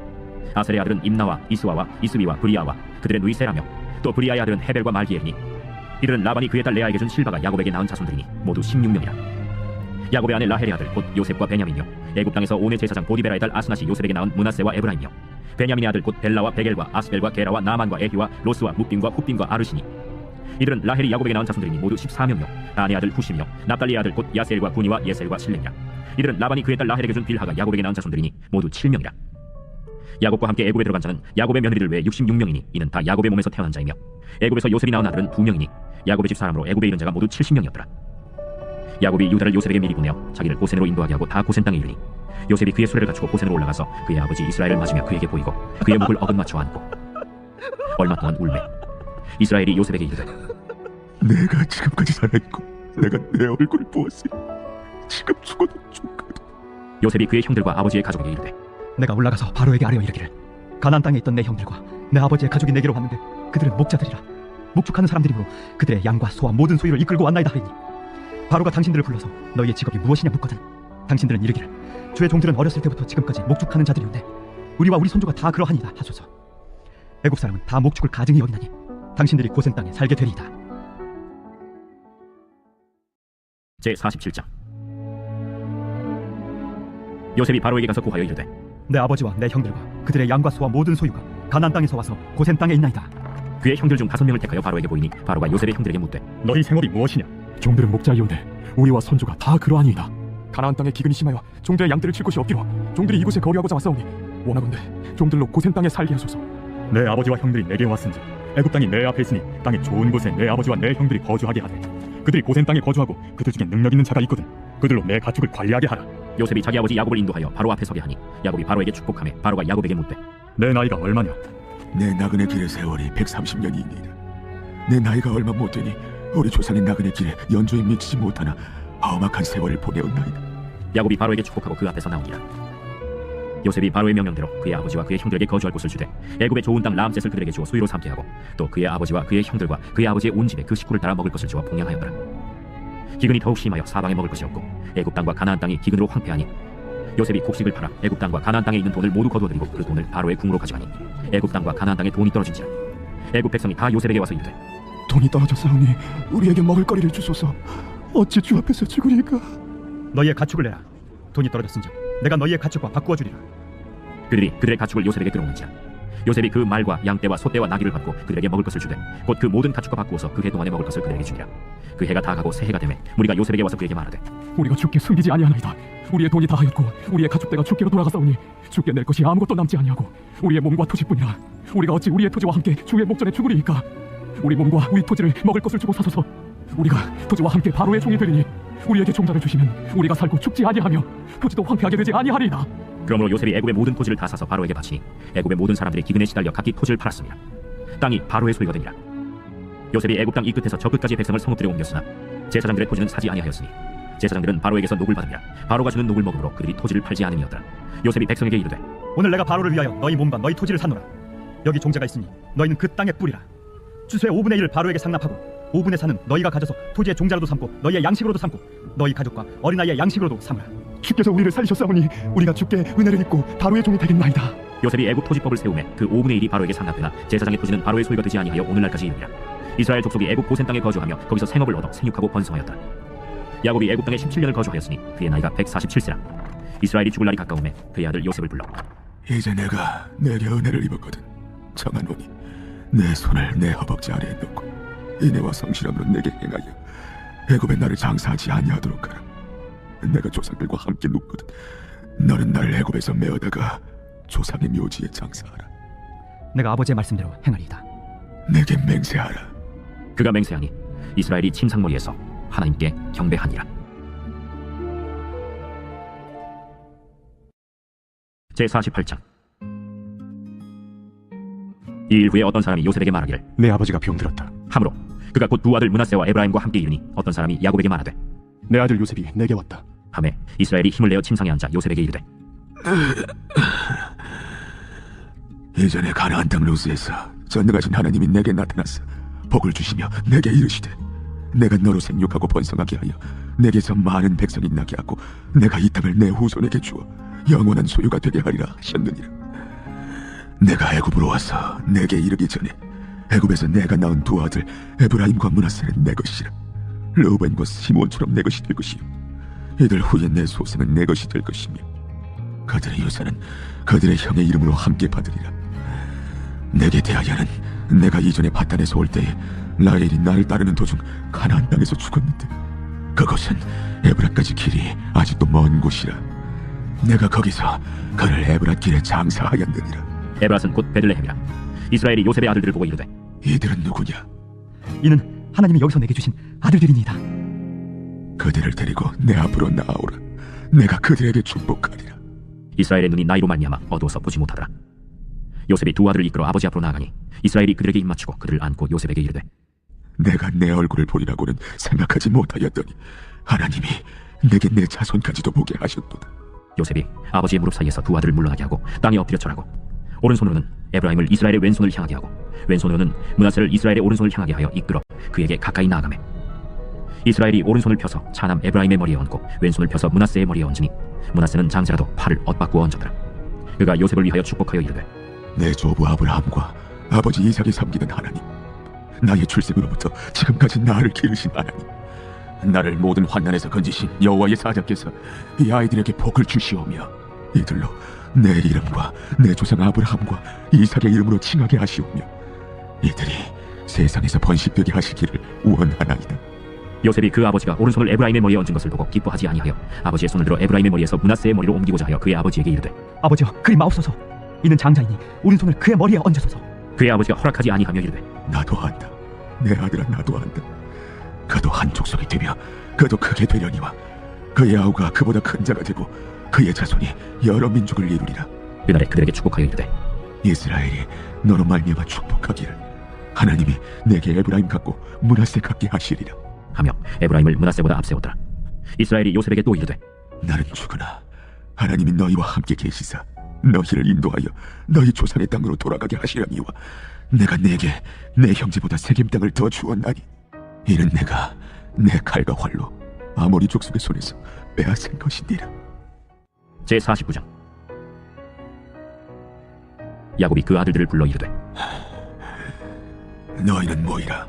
S1: 아셀의 아들은 임나와 이스와와 이스위와 브리아와 그들의 누이 세라며 또 브리아의 아들은 헤벨과 말기엘이니. 이들은 라반이 그의 딸 레아에게 준 실바가 야곱에게 낳은 자손들이니 모두 16명이라. 야곱의 아내 라헬의 아들 곧 요셉과 베냐민이요, 애굽 땅에서 온의 제사장 보디베라의 딸 아스낫이 요셉에게 낳은 문하세와 에브라임이요, 베냐민의 아들 곧 벨라와 베겔과 아스벨과 게라와 나만과 에히와 로스와 묵빈과 훗빈과 아르시니. 이들은 라헬이 야곱에게 낳은 자손들이니 모두 14명이요, 아내 아들 후심이요, 납달리의 아들 곧 야셀과 구니와 예셀과 실렘이라. 이들은 라반이 그의 딸 라헬에게 준 빌하가 야곱에게 낳은 자손들이니 모두 7명이라. 야곱과 함께 애굽에 들어간 자는 야곱의 며느리들 외에 66명이니 이는 다 야곱의 몸에서 태어난 자이며 애굽에서 요셉이 낳은 아들은 2명이니 야곱의 집 사람으로 애굽에 이른 자가 모두 70명이었더라. 야곱이 유다를 요셉에게 미리 보내어 자기를 고센으로 인도하게 하고 다 고센 땅에 이르니 요셉이 그의 수레를 갖추고 고센으로 올라가서 그의 아버지 이스라엘을 맞으며 그에게 보이고 그의 목을 어긋맞춰 안고 얼마 동안 울매 이스라엘이 요셉에게 이르되,
S5: 내가 지금까지 살아있고 내가 내 얼굴을 보았으니 지금 죽어도 조카도.
S1: 요셉이 그의 형들과 아버지의 가족에게 이르되,
S4: 내가 올라가서 바로에게 아뢰어 이르기를, 가나안 땅에 있던 내 형들과 내 아버지의 가족이 내게로 왔는데 그들은 목자들이라. 목축하는 사람들이므로 그들의 양과 소와 모든 소유를 이끌고 왔나이다 하리니, 바로가 당신들을 불러서 너희의 직업이 무엇이냐 묻거든 당신들은 이르기를, 주의 종들은 어렸을 때부터 지금까지 목축하는 자들이온데 우리와 우리 손주가 다 그러하니이다 하소서. 애굽 사람은 다 목축을 가증히 여기나니 당신들이 고센 땅에 살게 되리이다.
S1: 제47장. 요셉이 바로에게 가서 구하여 이르되
S4: 내 아버지와 내 형들과 그들의 양과 소와 모든 소유가 가나안 땅에서 와서 고센 땅에 있나이다.
S1: 그의 형들 중 5명을 택하여 바로에게 보이니 바로가 요셉의 형들에게 묻되
S3: 너희 생업이 무엇이냐?
S8: 종들은 목자이온데 우리와 선조가 다 그러하니이다. 가나안 땅에 기근이 심하여 종들의 양떼를 칠 곳이 없기로 종들이 이곳에 거류하고자 왔사오니 원하건대 종들로 고센 땅에 살게 하소서.
S3: 내 아버지와 형들이 내게 왔은지 애굽 땅이 내 앞에 있으니 땅의 좋은 곳에 내 아버지와 내 형들이 거주하게 하되 그들이 고센 땅에 거주하고 그들 중에 능력 있는 자가 있거든 그들로 내 가축을 관리하게 하라.
S1: 요셉이 자기 아버지 야곱을 인도하여 바로 앞에 서게 하니 야곱이 바로에게 축복하며 바로가 야곱에게 묻되
S3: 내 나이가 얼마냐?
S5: 내 나그네 길의 세월이 130년이니이다. 내 나이가 얼마 못 되니 우리 조상의 나그네 길에 연조에 미치지 못하나 험악한 세월을 보내었나이다.
S1: 야곱이 바로에게 축복하고 그 앞에서 나오니라. 요셉이 바로의 명령대로 그의 아버지와 그의 형들에게 거주할 곳을 주되 애굽의 좋은 땅 라암셋을 그들에게 주어 수위로 삼게 하고 또 그의 아버지와 그의 형들과 그의 아버지의 온 집에 그 식구를 따라 먹을 것을 주어 봉양하였더라. 기근이 더욱 심하여 사방에 먹을 것이 없고 애굽 땅과 가나안 땅이 기근으로 황폐하니 요셉이 곡식을 팔아 애굽 땅과 가나안 땅에 있는 돈을 모두 거두어들이고 그 돈을 바로의 궁으로 가져가니 애굽 땅과 가나안 땅에 돈이 떨어진지라. 애굽 백성이 다 요셉에게 와서 이르되
S8: 돈이 떨어졌사오니 우리에게 먹을 거리를 주소서. 어찌 주 앞에서 죽으리까?
S4: 너희의 가축을 내라. 돈이 떨어졌은즉 내가 너희의 가축과 바꾸어 주리라.
S1: 그들이 그들의 가축을 요셉에게 끌어오는지라. 요셉이 그 말과 양떼와 소떼와 나귀를 받고 그들에게 먹을 것을 주되 곧 그 모든 가축과 바꾸어서 그 해 동안에 먹을 것을 그들에게 주니라. 그 해가 다 가고 새 해가 되매 무리가 요셉에게 와서 그에게 말하되
S8: 우리가 주께 숨기지 아니하나이다. 우리의 돈이 다 하였고 우리의 가축대가 주께로 돌아가사오니 주께 낼 것이 아무것도 남지 아니하고 우리의 몸과 토지뿐이라. 우리가 어찌 우리의 토지와 함께 주의 목전에 죽으리이까? 우리 몸과 우리 토지를 먹을 것을 주고 사소서. 우리가 토지와 함께 바로의 종이 되리니 우리에게 종자를 주시면 우리가 살고 죽지 아니하며 토지도 황폐하게 되지 아니하리이다.
S1: 그러므로 요셉이 애굽의 모든 토지를 다 사서 바로에게 바치니 애굽의 모든 사람들이 기근에 시달려 각기 토지를 팔았습니다. 땅이 바로의 소유가 되니라. 요셉이 애굽 땅 이 끝에서 저 끝까지 백성을 성읍들에 옮겼으나 제사장들의 토지는 사지 아니하였으니 제사장들은 바로에게서 녹을 받으니라. 바로가 주는 녹을 먹으므로 그들이 토지를 팔지 않음이었더라. 요셉이 백성에게 이르되
S4: 오늘 내가 바로를 위하여 너희 몸과 너희 토지를 샀노라. 여기 종자가 있으니 너희는 그 땅의 뿔이라. 추수의 5분의 1을 바로에게 상납하고 5분의 4는 너희가 가져서 토지의 종자로도 삼고 너희의 양식으로도 삼고 너희 가족과 어린아이의 양식으로도 삼으라.
S8: 주께서 우리를 살리셨사오니 우리가 주께 은혜를 입고 바로의 종이 되겠나이다.
S1: 요셉이 애굽 토지법을 세우매 그 5분의 1이 바로에게 상납되나 제사장의 토지는 바로의 소유가 되지 아니하여 오늘날까지 이르니라. 이스라엘 족속이 애굽 고센 땅에 거주하며 거기서 생업을 얻어 생육하고 번성하였다. 야곱이 애굽 땅에 17년을 거주하였으니 그의 나이가 147세라. 이스라엘이 죽을 날이 가까우매 그의 아들 요셉을 불러
S5: 이제 내가 내게 은혜를 입었거든. 청하노니 내 손을 내 허벅지 아래에 넣고 인애와 성실함으로 내게 행하여 애굽에 나를 장사하지 아니하도록 하라. 내가 조상들과 함께 눕거든. 너는 나를 애굽에서 메어다가 조상의 묘지에 장사하라.
S4: 내가 아버지의 말씀대로 행하리이다.
S5: 내게 맹세하라.
S1: 그가 맹세하니 이스라엘이 침상머리에서 하나님께 경배하니라. 제48장. 이 일 후에 어떤 사람이 요셉에게 말하기를
S3: 내 아버지가 병들었다.
S1: 하므로 그가 곧 두 아들 므낫세와 에브라임과 함께 이르니 어떤 사람이 야곱에게 말하되
S3: 내 아들 요셉이 내게 왔다.
S1: 하매 이스라엘이 힘을 내어 침상에 앉아 요셉에게 이르되
S5: 예전에 가나안 땅 루스에서 전능하신 하나님이 내게 나타나서 복을 주시며 내게 이르시되 내가 너로 생육하고 번성하게 하여 내게서 많은 백성이 나게 하고 내가 이 땅을 내 후손에게 주어 영원한 소유가 되게 하리라 하셨느니라. 내가 애굽으로 와서 내게 이르기 전에 애굽에서 내가 낳은 두 아들 에브라임과 므낫세는 내 것이라. 르우벤과 시몬처럼 내 것이 될 것이요 이들 후에 내 소생은 내 것이 될 것이며 그들의 유산은 그들의 형의 이름으로 함께 받으리라. 내게 대하여는 내가 이전에 바단에서 올 때에 라헬이 나를 따르는 도중 가나안 땅에서 죽었는데 그곳은 에브라까지 길이 아직도 먼 곳이라. 내가 거기서 그를 에브라 길에 장사하였느니라.
S1: 에브라스는 곧 베들레헴이라. 이스라엘이 요셉의 아들들을 보고 이르되
S5: 이들은 누구냐?
S4: 이는 하나님이 여기서 내게 주신 아들들이니이다.
S5: 그들을 데리고 내 앞으로 나아오라. 내가 그들에게 축복하리라.
S1: 이스라엘의 눈이 나이로 말미암아 어두워서 보지 못하더라. 요셉이 두 아들을 이끌어 아버지 앞으로 나아가니 이스라엘이 그들에게 입맞추고 그들을 안고 요셉에게 이르되
S5: 내가 내 얼굴을 보리라고는 생각하지 못하였더니 하나님이 내게 내 자손까지도 보게 하셨도다.
S1: 요셉이 아버지의 무릎 사이에서 두 아들을 물러나게 하고 땅에 엎드려 절하고 오른손으로는 에브라임을 이스라엘의 왼손을 향하게 하고 왼손으로는 므낫세를 이스라엘의 오른손을 향하게 하여 이끌어 그에게 가까이 나아가매 이스라엘이 오른손을 펴서 차남 에브라임의 머리에 얹고 왼손을 펴서 므낫세의 머리에 얹으니 므낫세는 장자라도 팔을 엇바꾸어 얹었더라. 그가 요셉을 위하여 축복하여 이르되
S5: 내 조부 아브라함과 아버지 이삭이 섬기는 하나님, 나의 출생으로부터 지금까지 나를 기르신 하나님, 나를 모든 환난에서 건지신 여호와의 사자께서 이 아이들에게 복을 주시오며 이들로 내 이름과 내 조상 아브라함과 이삭의 이름으로 칭하게 하시오며 이들이 세상에서 번식되게 하시기를 원하나이다.
S1: 요셉이 그 아버지가 오른손을 에브라임의 머리에 얹은 것을 보고 기뻐하지 아니하여 아버지의 손을 들어 에브라임의 머리에서 므낫세의 머리로 옮기고자 하여 그의 아버지에게 이르되
S4: 아버지여 그리 마옵소서. 이는 장자이니 오른손을 그의 머리에 얹으소서.
S1: 그의 아버지가 허락하지 아니하며 이르되
S5: 나도 안다. 내 아들아 나도 안다. 그도 한 족속이 되며 그도 크게 되려니와 그의 아우가 그보다 큰 자가 되고 그의 자손이 여러 민족을 이루리라.
S1: 그날에 그들에게 축복하여 이르되
S5: 이스라엘이 너로 말미암아 축복하기를 하나님이 내게 에브라임 같고 므낫세 같게 하시리라.
S1: 하며 에브라임을 므낫세보다 앞세웠더라. 이스라엘이 요셉에게 또 이르되
S5: 나는 죽으나 하나님이 너희와 함께 계시사 너희를 인도하여 너희 조상의 땅으로 돌아가게 하시려니와 내가 내게 내 형제보다 세겜 땅을 더 주었나니 이는 내가 내 칼과 활로 아모리 족속의 손에서 빼앗은 것이니라.
S1: 제49장. 야곱이 그 아들들을 불러 이르되
S5: 너희는 모이라.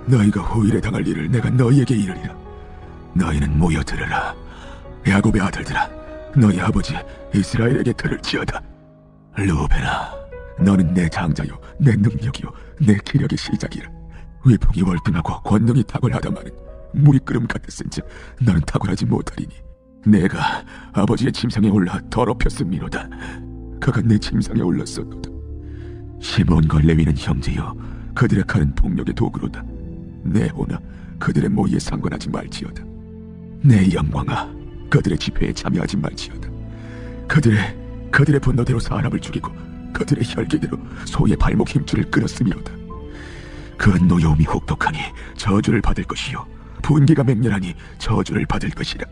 S5: 너희가 후일에 당할 일을 내가 너희에게 이르리라. 너희는 모여 들으라. 야곱의 아들들아, 너희 아버지 이스라엘에게 들을지어다. 르우벤아, 너는 내 장자요 내 능력이요 내 기력의 시작이라. 위풍이 월등하고 권능이 탁월하다마는 물이 끓음 같았은즉 너는 탁월하지 못하리니 내가 아버지의 침상에 올라 더럽혔음이로다. 그가 내 침상에 올랐었도다. 시몬과 레위는 형제요 그들의 칼은 폭력의 도구로다. 내 호나 그들의 모의에 상관하지 말지어다. 내 영광아, 그들의 집회에 참여하지 말지어다. 그들의 분노대로 사람을 죽이고 그들의 혈기대로 소의 발목 힘줄을 끊었음이로다. 그 노여움이 혹독하니 저주를 받을 것이요 분기가 맹렬하니 저주를 받을 것이라.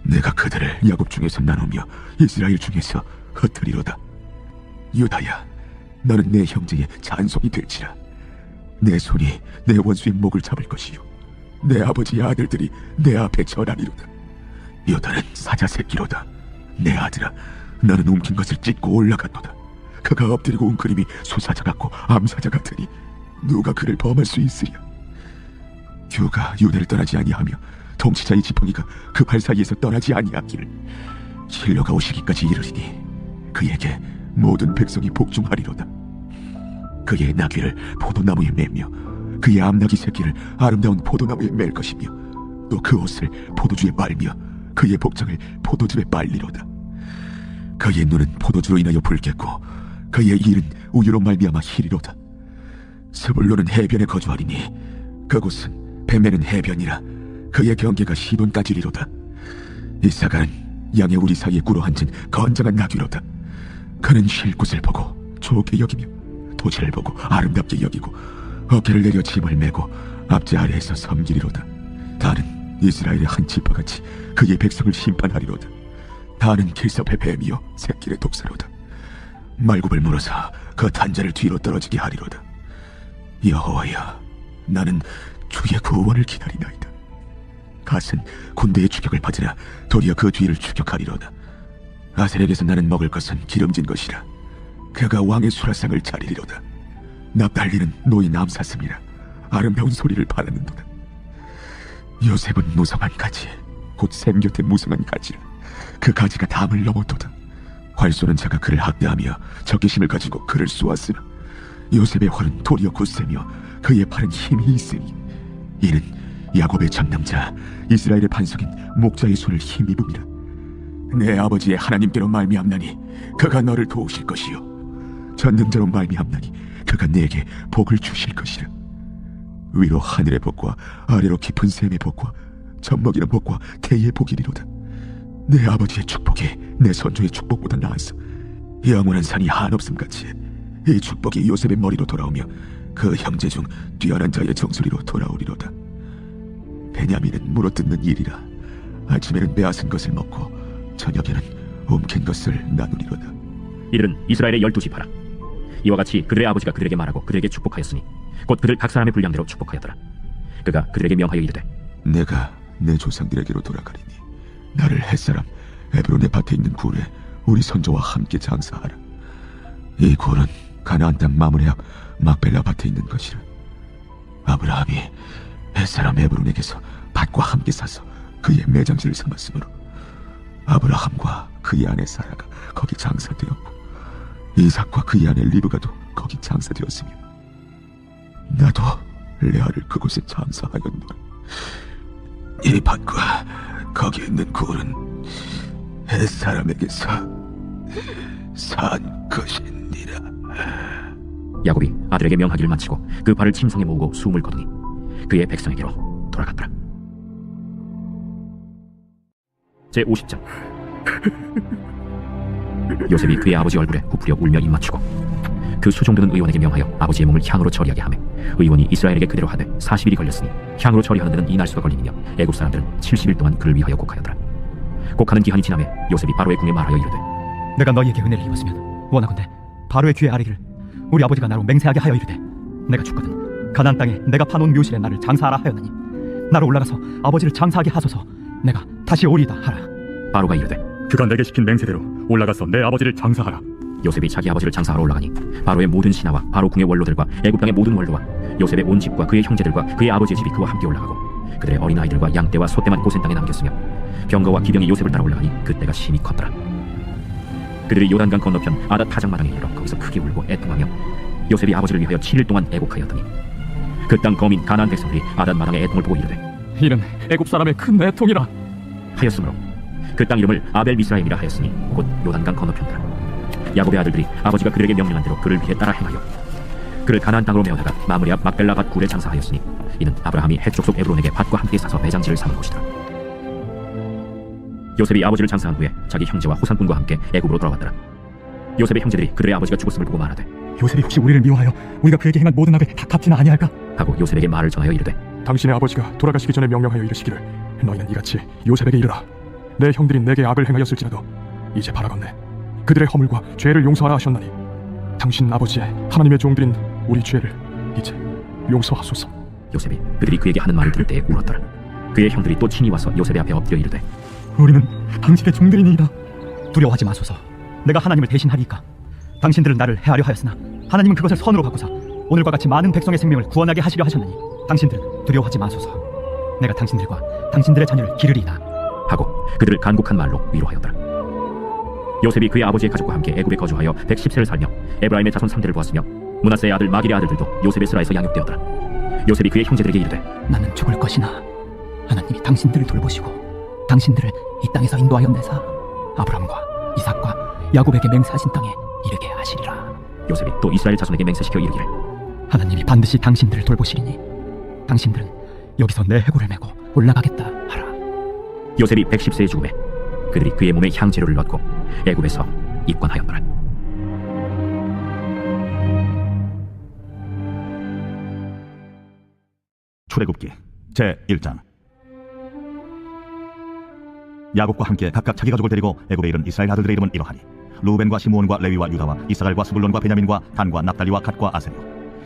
S5: 내가 그들을 야곱 중에서 나누며 이스라엘 중에서 흩으리로다. 유다야, 너는 내 형제의 잔송이 될지라. 내 손이 내 원수의 목을 잡을 것이요 내 아버지의 아들들이 내 앞에 절하리로다. 유다는 사자 새끼로다. 내 아들아, 너는 움킨 것을 찢고 올라갔도다. 그가 엎드리고 웅크림이 수사자 같고 암사자 같으니 누가 그를 범할 수 있으랴. 규가 유다를 떠나지 아니하며 통치자의 지팡이가 그 발 사이에서 떠나지 아니하기를 실로가 오시기까지 이르리니 그에게 모든 백성이 복종하리로다. 그의 나귀를 포도나무에 매며 그의 암나귀 새끼를 아름다운 포도나무에 맬 것이며 또 그 옷을 포도주에 말며 그의 복장을 포도즙에 빨리로다. 그의 눈은 포도주로 인하여 붉겠고 그의 일은 우유로 말미암아 희리로다. 스불론은 해변에 거주하리니 그곳은 뱀에는 해변이라 그의 경계가 시돈까지리로다. 이사갈은 양의 우리 사이에 꿇어 앉은 건장한 나귀로다. 그는 쉴 곳을 보고 좋게 여기며 도시를 보고 아름답게 여기고 어깨를 내려 짐을 메고 앞제 아래에서 섬기리로다. 다는 이스라엘의 한 지파같이 그의 백성을 심판하리로다. 다는 길섭의 뱀이요 새끼의 독사로다. 말굽을 물어서 그 단자를 뒤로 떨어지게 하리로다. 여호와여, 나는 주의 구원을 기다리나이다. 갓은 군대의 추격을 받으나 도리어 그 뒤를 추격하리로다. 아셀에게서 나는 먹을 것은 기름진 것이라. 그가 왕의 수라상을 차리리로다. 납달리는 노인 암사슴이라 아름다운 소리를 바라는도다. 요셉은 무성한 가지, 곧 샘 곁에 무성한 가지라. 그 가지가 담을 넘었도다. 활 쏘는 자가 그를 학대하며 적개심을 가지고 그를 쏘았으나 요셉의 활은 도리어 굳세며 그의 팔은 힘이 있으니 이는 야곱의 장남자 이스라엘의 반석인 목자의 손을 힘입음이라. 내 아버지의 하나님께로 말미암나니 그가 너를 도우실 것이요 전능자로 말미암나니 그가 내게 복을 주실 것이라. 위로 하늘의 복과 아래로 깊은 샘의 복과 젖먹이는 복과 태의 복이리로다. 내 아버지의 축복이 내 선조의 축복보다 나아서 영원한 산이 한없음같이 이 축복이 요셉의 머리로 돌아오며 그 형제 중 뛰어난 자의 정수리로 돌아오리로다. 베냐민은 물어뜯는 일이라. 아침에는 빼앗은 것을 먹고 저녁에는 움킨 것을 나누리로다.
S1: 이들은 이스라엘의 12지파라. 이와 같이 그들의 아버지가 그들에게 말하고 그들에게 축복하였으니 곧 그들 각 사람의 분량대로 축복하였더라. 그가 그들에게 명하여 이르되
S5: 내가 내 조상들에게로 돌아가리니 나를 햇사람 에브론의 밭에 있는 굴에 우리 선조와 함께 장사하라. 이 굴은 가나안 땅 마므레 앞 막벨라 밭에 있는 것이라. 아브라함이 햇사람 에브론에게서 밭과 함께 사서 그의 매장지를 삼았으므로 아브라함과 그의 아내 사라가 거기 장사되었고 이삭과 그의 아내 리브가도 거기 장사되었으며 나도 레아를 그곳에 장사하였노라. 이 밭과 거기 있는 굴은 햇사람에게서 산 것이니라.
S1: 야곱이 아들에게 명하기를 마치고 그 발을 침상에 모으고 숨을 거두니 그의 백성에게로 돌아갔더라. 제50장. 요셉이 그의 아버지 얼굴에 굽으려 울며 입맞추고 그 수종드는 의원에게 명하여 아버지의 몸을 향으로 처리하게 하매 의원이 이스라엘에게 그대로 하되 40일이 걸렸으니 향으로 처리하는 데는 이날수가 걸리니며 애굽 사람들은 70일 동안 그를 위하여 곡하였더라. 곡하는 기한이 지나매 요셉이 바로의 궁에 말하여 이르되
S4: 내가 너희에게 은혜를 입었으면 원하건대 바로의 귀에 아뢰기를 우리 아버지가 나로 맹세하게 하여 이르되 내가 죽거든 가나안 땅에 내가 파놓은 묘실에 나를 장사하라 하였나니 나로 올라가서 아버지를 장사하게 하소서 내가 다시 오리이다 하라.
S1: 바로가 이르되
S3: 그가 내게 시킨 맹세대로 올라가서 내 아버지를 장사하라.
S1: 요셉이 자기 아버지를 장사하러 올라가니 바로의 모든 신하와 바로 궁의 원로들과 애굽 땅의 모든 원로와 요셉의 온 집과 그의 형제들과 그의 아버지의 집이 그와 함께 올라가고 그들의 어린아이들과 양떼와 소떼만 고센 땅에 남겼으며 병거와 기병이 요셉을 따라 올라가니 그때가 심히 컸더라. 그들이 요단강 건너편 아닷 타작마당에 이르러 거기서 크게 울고 애통하며 요셉이 아버지를 위하여 7일 동안 애곡하였더니 그 땅 거민 가나안 백성들이 아닷 마당의 애통을 보고 이르되
S8: 이는 애굽 사람의 큰 애통이라
S1: 하였으므로 그 땅 이름을 아벨 미스라임이라 하였으니 곧 요단강 건너편이라. 야곱의 아들들이 아버지가 그들에게 명령한 대로 그를 위해 따라 행하여 그를 가나안 땅으로 메어다가 마므리아 막벨라 밭 굴에 장사하였으니 이는 아브라함이 헷족속 에브론에게 밭과 함께 사서 매장지를 삼은 곳이더라. 요셉이 아버지를 장사한 후에 자기 형제와 호상꾼과 함께 애굽으로 돌아왔더라. 요셉의 형제들이 그들의 아버지가 죽었음을 보고 말하되
S3: 요셉이 혹시 우리를 미워하여 우리가 그에게 행한 모든 악을 다 갚지는 아니할까?
S1: 하고 요셉에게 말을 전하여 이르되
S8: 당신의 아버지가 돌아가시기 전에 명령하여 이르시기를 너희는 이같이 요셉에게 이르라. 내 형들이 내게 악을 행하였을지라도 이제 바라건대 그들의 허물과 죄를 용서하라 하셨나니 당신 아버지의 하나님의 종들인 우리 죄를 이제 용서하소서.
S1: 요셉이 그들이 그에게 하는 말을 들을 때에 울었더라. 그의 형들이 또 친히 와서 요셉의 앞에 엎드려 이르되
S3: 우리는 당신의 종들이니이다.
S4: 두려워하지 마소서. 내가 하나님을 대신하리이까. 당신들은 나를 해하려 하였으나 하나님은 그것을 선으로 바꾸사 오늘과 같이 많은 백성의 생명을 구원하게 하시려 하셨나니 당신들은 두려워하지 마소서. 내가 당신들과 당신들의 자녀를 기르리이다
S1: 하고 그들을 간곡한 말로 위로하였더라. 요셉이 그의 아버지의 가족과 함께 애굽에 거주하여 110세를 살며 에브라임의 자손 3대를 보았으며 므낫세의 아들 마길의 아들들도 요셉의 스라에서 양육되었더라. 요셉이 그의 형제들에게 이르되
S4: 나는 죽을 것이나 하나님이 당신들을 돌보시고 당신들을 이 땅에서 인도하였네사 아브람과 이삭과 야곱에게 맹세하신 땅에 이르게 하시리라.
S1: 요셉이 또 이스라엘 자손에게 맹세시켜 이르기를
S4: 하나님이 반드시 당신들을 돌보시리니 당신들은 여기서 내 해골을 메고 올라가겠다 하라.
S1: 요셉이 110세에 죽음에 그들이 그의 몸에 향재료를 넣고 애굽에서 입관하였더라.
S9: 출애굽기 제1장. 야곱과 함께 각각 자기 가족을 데리고 애굽에 이른 이스라엘 아들들의 이름은 이러하니 루벤과 시므온과 레위와 유다와 이사갈과 스불론과 베냐민과 단과 납달리와 갓과 아세며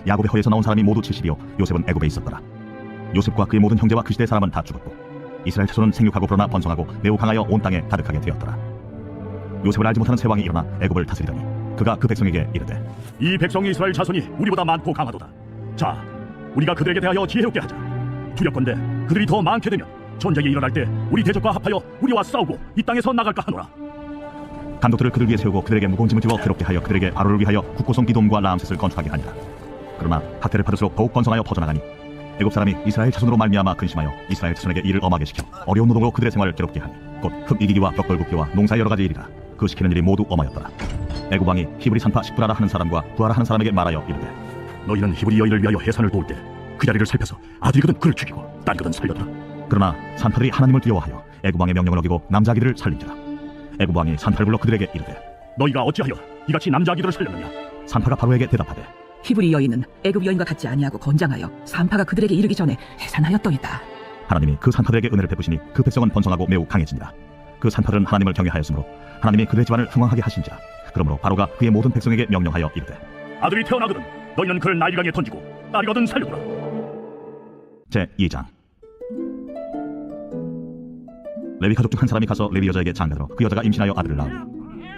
S9: 야곱의 허에서 나온 사람이 모두 70이요 요셉은 애굽에 있었더라. 요셉과 그의 모든 형제와 그 시대 사람은 다 죽었고 이스라엘 자손은 생육하고 불어나 번성하고 매우 강하여 온 땅에 가득하게 되었더라. 요셉을 알지 못하는 새 왕이 일어나 애굽을 다스리더니 그가 그 백성에게 이르되
S2: 이 백성 이스라엘 자손이 우리보다 많고 강하도다. 자, 우리가 그들에게 대하여 지혜롭게 하자. 두렵건대 그들이 더 많게 되면 전쟁이 일어날 때 우리 대적과 합하여 우리와 싸우고 이 땅에서 나갈까 하노라.
S9: 감독들을 그들 위에 세우고 그들에게 무거운 짐을 지워 괴롭게 하여 그들에게 바로를 위하여 국고성 기돔과 라암셋을 건축하게 하니라. 그러나 학대를 받을수록 더욱 번성하여 퍼져나가니 애굽 사람이 이스라엘 자손으로 말미암아 근심하여 이스라엘 자손에게 일을 엄하게 시켜 어려운 노동으로 그들의 생활을 괴롭게 하니 곧 흙 이기기와 벽돌 굽기와 농사의 여러 가지 일이라. 그 시키는 일이 모두 엄하였더라. 애굽 왕이 히브리 산파 식부라라 하는 사람과 부하라 하는 사람에게 말하여 이르되
S2: 너희는 히브리 여인을 위하여 해산을 도울 때 그 자리를 살펴서 아들이거든 그를 죽이고 딸이거든 살려두라.
S9: 그러나 산파들이 하나님을 두려워하여 애굽 왕의 명령을 어기고 남자아기들을 살린지라. 애굽 왕이 산파를 불러 그들에게 이르되
S2: 너희가 어찌하여 이같이 남자아기들을 살렸느냐.
S9: 산파가 바로에게 대답하되
S10: 히브리 여인은 애굽 여인과 같지 아니하고 건장하여 산파가 그들에게 이르기 전에 해산하였더이다.
S9: 하나님이 그 산파들에게 은혜를 베푸시니 그 백성은 번성하고 매우 강해지니라. 그 산파들은 하나님을 경외하였으므로 하나님이 그들의 집안을 흥왕하게 하신지라. 그러므로 바로가 그의 모든 백성에게 명령하여 이르되
S2: 아들이 태어나거든 너희는 그를 나일강에 던지고 딸이거든 살려두라.
S9: 제2장. 레위 가족 중 한 사람이 가서 레위 여자에게 장가들어 그 여자가 임신하여 아들을 낳으니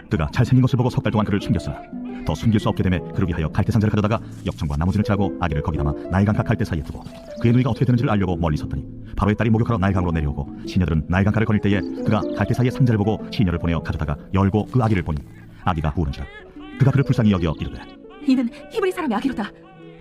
S9: 그가 잘생긴 것을 보고 석 달 동안 그를 숨겼으나 더 숨길 수 없게 되매 그를 위하여 갈대 상자를 가져다가 역청과 나무진을 칠하고 아기를 거기 담아 나일강가 갈대 사이에 두고 그의 누이가 어떻게 되는지를 알려고 멀리 섰더니 바로의 딸이 목욕하러 나일강으로 내려오고 시녀들은 나일강가를 거닐 때에 그가 갈대 사이에 상자를 보고 시녀를 보내어 가져다가 열고 그 아기를 보니 아기가 우는지라 그가 그를 불쌍히 여겨 이르되
S10: 이는 히브리 사람의 아기로다.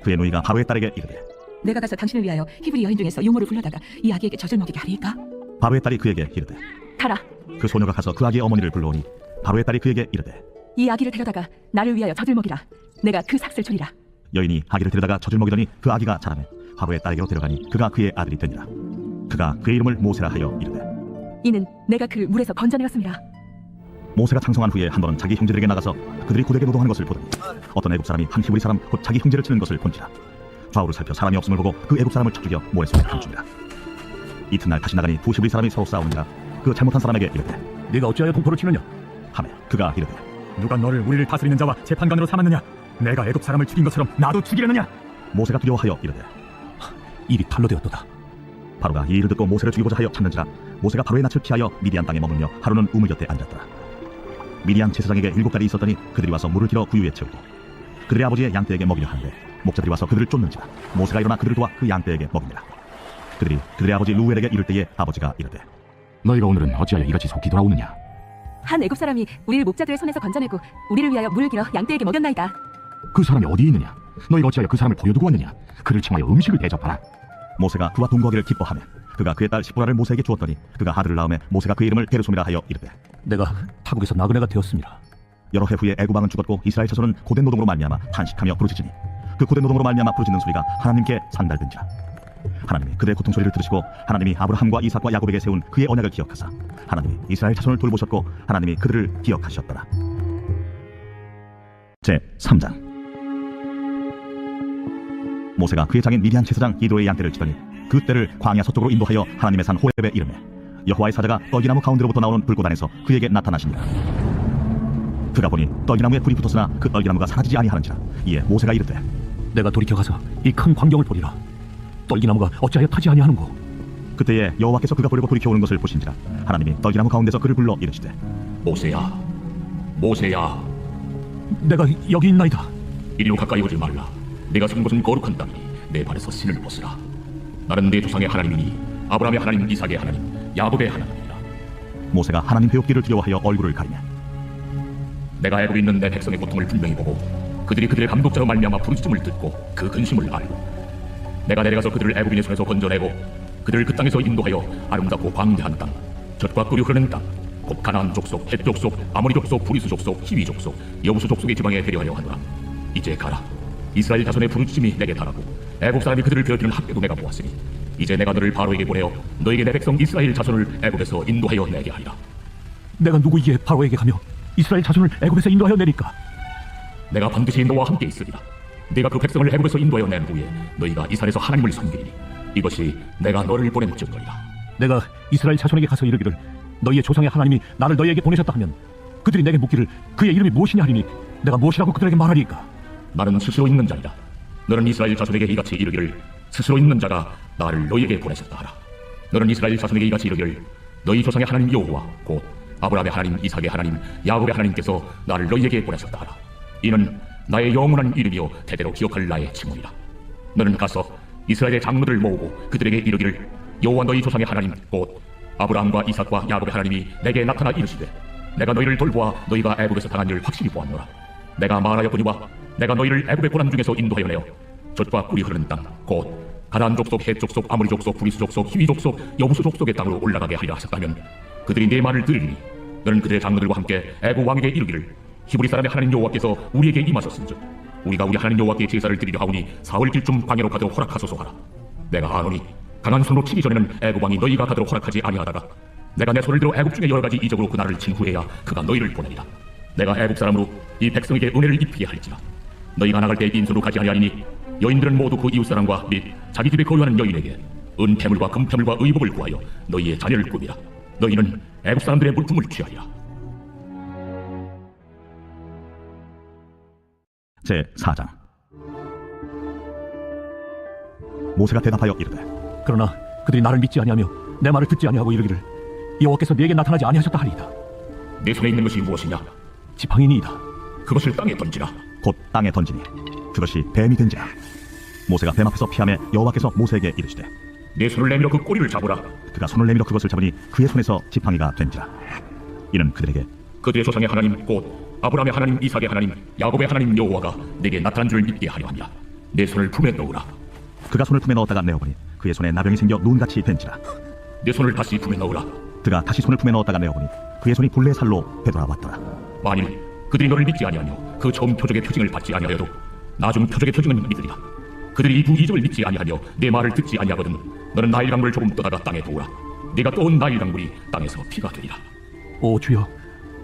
S9: 그의 누이가 바로의 딸에게 이르되
S10: 내가 가서 당신을 위하여 히브리 여인 중에서 유모를 불러다가 이 아기에게 젖을 먹이게 하리이까?
S9: 바로의 딸이 그에게 이르되
S10: 가라.
S9: 그 소녀가 가서 그 아기의 어머니를 불러오니 바로의 딸이 그에게 이르되
S10: 이 아기를 데려다가 나를 위하여 젖을 먹이라. 내가 그 삭슬 주리라.
S9: 여인이 아기를 데려다가 젖을 먹이더니 그 아기가 자라매 바로의 딸에게로 데려가니 그가 그의 아들이 되니라. 그가 그의 이름을 모세라 하여 이르되
S10: 이는 내가 그를 물에서 건져내었음이라.
S9: 모세가 장성한 후에 한 번은 자기 형제들에게 나가서 그들이 고되게 노동하는 것을 보더니 어떤 애굽 사람이 한 히브리 사람 곧 자기 형제를 치는 것을 본지라. 좌우를 살펴 사람이 없음을 보고 그 애굽 사람을 쳐 죽여 모래 속에 감춥니다. 이튿날 다시 나가니 두 히브리 사람이 서로 싸우니라. 그 잘못한 사람에게 이르되
S3: 네가 어찌하여 동포를 치느냐?
S9: 하매 그가 이르되
S3: 누가 너를 우리를 다스리는 자와 재판관으로 삼았느냐? 내가 애굽 사람을 죽인 것처럼 나도 죽이려느냐?
S9: 모세가 두려워하여 이르되
S3: 일이 탈로 되었도다.
S9: 바로가 이 일을 듣고 모세를 죽이고자 하여 찾는지라. 모세가 바로의 낯을 피하여 미디안 땅에 머물며 하루는 우물 곁에 앉았더라. 미디안 제사장에게 7달이 있었더니 그들이 와서 물을 길어 구유에 채우고 그들의 아버지의 양떼에게 먹이려 하는데 목자들이 와서 그들을 쫓는지라. 모세가 일어나 그들을 도와 그 양떼에게 먹이니라. 그들이 그들의 아버지 루엘에게 이를 때에 아버지가 이르되
S8: 너희가 오늘은 어찌하여 이같이 속히 돌아오느냐?
S10: 한 애굽 사람이 우리를 목자들의 손에서 건져내고 우리를 위하여 물을 길어 양떼에게 먹였나이다.
S8: 그 사람이 어디 있느냐? 너희가 어찌하여 그 사람을 보여두고 왔느냐? 그를 청하여 음식을 대접하라.
S9: 모세가 그와 동거하기를 기뻐하며 그가 그의 딸 시보라를 모세에게 주었더니 그가 아들을 낳음에 모세가 그의 이름을 게르솜이라 하여 이르되
S8: 내가 타국에서 나그네가 되었습니다.
S9: 여러 해 후에 애굽 왕은 죽었고 이스라엘 자손은 고된 노동으로 말미암아 탄식하며 부르짖으니 그 고된 노동으로 말미암아 부르짖는 소리가 하나님께 산달된지라. 하나님이 그들의 고통 소리를 들으시고 하나님이 아브라함과 이삭과 야곱에게 세운 그의 언약을 기억하사 하나님이 이스라엘 자손을 돌보셨고 하나님이 그들을 기억하셨더라. 제 3장. 모세가 그의 장인 미디안 제사장 이도의 양떼를 치더니 그 떼를 광야 서쪽으로 인도하여 하나님의 산 호렙에 이르매 여호와의 사자가 떡이나무 가운데로부터 나오는 불꽃 안에서 그에게 나타나시니라. 그가 보니 떡이나무에 불이 붙었으나 그 떡이나무가 사라지지 아니하는지라. 이에 모세가 이르되
S8: 내가 돌이켜 가서 이 큰 광경을 보리라. 떨기나무가 어찌하여 타지 아니하는고?
S9: 그때에 여호와께서 그가 보려고 돌이켜오는 것을 보신지라. 하나님이 떡이나무 가운데서 그를 불러 이르시되
S7: 모세야, 모세야,
S8: 내가 여기 있나이다.
S7: 이리로 가까이 오지 말라. 내가 선 곳은 거룩한 땅이니 내 발에서 신을 벗으라. 나는 내 조상의 하나님이니 아브라함의 하나님, 이삭의 하나님, 야곱의 하나님이라.
S9: 모세가 하나님 배우기를 두려워하여 얼굴을 가리며
S7: 내가 애굽에 있는 내 백성의 고통을 분명히 보고 그들이 그들의 감독자로 말미암아 부르짖음을 듣고 그 근심을 알고 내가 내려가서 그들을 애굽인의 손에서 건져내고 그들을 그 땅에서 인도하여 아름답고 광대한 땅, 젖과 꿀이 흐르는 땅, 곧 가나안 족속, 헷 족속, 아모리 족속, 브리스 족속, 히위 족속, 여부수 족속의 지방에 데려가려 하노라. 이제 가라. 이스라엘 자손의 부르짖음이 내게 달하고 애굽 사람이 그들을 괴롭히는 학대도 내가 보았으니 이제 내가 너를 바로에게 보내어 너에게 내 백성 이스라엘 자손을 애굽에서 인도하여 내게 하리라.
S8: 내가 누구이기에 바로에게 가며 이스라엘 자손을 애굽에서 인도하여 내릴까?
S7: 내가 반드시 너와 함께 있으리라. 네가 그 백성을 애굽에서 인도하여 낸 후에 너희가 이 산에서 하나님을 섬기리니 이것이 내가 너를 보낸 증거리라.
S8: 내가 이스라엘 자손에게 가서 이르기를 너희의 조상의 하나님이 나를 너희에게 보내셨다 하면 그들이 내게 묻기를 그의 이름이 무엇이냐 하리니 내가 무엇이라고 그들에게 말하리까?
S7: 나는 스스로 있는 자이다. 너는 이스라엘 자손에게 이같이 이르기를 스스로 있는 자가 나를 너희에게 보내셨다 하라. 너는 이스라엘 자손에게 이같이 이르기를 너희 조상의 하나님 여호와 곧 아브라함의 하나님, 이삭의 하나님, 야곱의 하나님께서 나를 너희에게 보내셨다 하라. 이는 나의 영원한 이름이요 대대로 기억할 나의 징후이라. 너는 가서 이스라엘의 장로들을 모으고 그들에게 이르기를 여호와 너희 조상의 하나님 곧 아브라함과 이삭과 야곱의 하나님이 내게 나타나 이르시되 내가 너희를 돌보아 너희가 애굽에서 당한 일을 확실히 보았노라. 내가 말하였거니와 내가 너희를 애굽의 고난 중에서 인도하여 내어 젖과 꿀이 흐르는 땅 곧 가나안 족속, 헷 족속, 아모리 족속, 브리스 족속, 히위 족속, 여부수 족속의 땅으로 올라가게 하리라 하셨다면 그들이 내 말을 들으리니 너는 그들의 장로들과 함께 애굽 왕에게 이르기를 히브리 사람의 하나님 여호와께서 우리에게 임하셨은즉 우리가 우리 하나님 여호와께 제사를 드리려 하오니 사흘 길쯤 광야로 가도록 허락하소서 하라. 내가 아노니 강한 손으로 치기 전에는 애굽 왕이 너희가 가도록 허락하지 아니하다가 내가 내 손을 들어 애굽 중에 여러 가지 이적으로 그 나라를 친 후에야 그가 너희를 보내리라. 내가 애굽 사람으로 이 백성에게 은혜를 입히게 할지라. 너희가 나갈 때 빈손으로 가지 아니하리니 여인들은 모두 그 이웃 사람과 및 자기 집에 거류하는 여인에게 은폐물과 금폐물과 의복을 구하여 너희의 자녀를 꾸미라. 너희는 애굽 사람들의 물품을 취하리라.
S9: 제 4장. 모세가 대답하여 이르되
S8: 그러나 그들이 나를 믿지 아니하며 내 말을 듣지 아니하고 이르기를 여호와께서 네게 나타나지 아니하셨다 하리이다.
S7: 내 손에 있는 것이 무엇이냐?
S8: 지팡이니이다.
S7: 그것을 땅에 던지라.
S9: 곧 땅에 던지니 그것이 뱀이 된지라. 모세가 뱀 앞에서 피하며 여호와께서 모세에게 이르시되
S7: 내 손을 내밀어 그 꼬리를 잡으라.
S9: 그가 손을 내밀어 그것을 잡으니 그의 손에서 지팡이가 된지라. 이는 그들에게
S7: 그들의 조상의 하나님 곧 아브라함의 하나님, 이삭의 하나님, 야곱의 하나님 여호와가 내게 나타난 줄 믿게 하려 함이라. 내 손을 품에 넣으라.
S9: 그가 손을 품에 넣었다가 내어보니 그의 손에 나병이 생겨 눈같이 된지라.
S7: 내 손을 다시 품에 넣으라.
S9: 그가 다시 손을 품에 넣었다가 내어보니 그의 손이 본래 살로 되돌아왔더라.
S7: 만일 그들이 너를 믿지 아니하며 그 처음 표적의 표징을 받지 아니하여도 나중 표적의 표징은 믿으리라. 그들이 이 두 이적을 믿지 아니하며 내 말을 듣지 아니하거든 너는 나일 강물을 조금 떠다가 땅에 부으라. 네가 떠온 나일 강물이 땅에서 피가 되리라.
S8: 오 주여,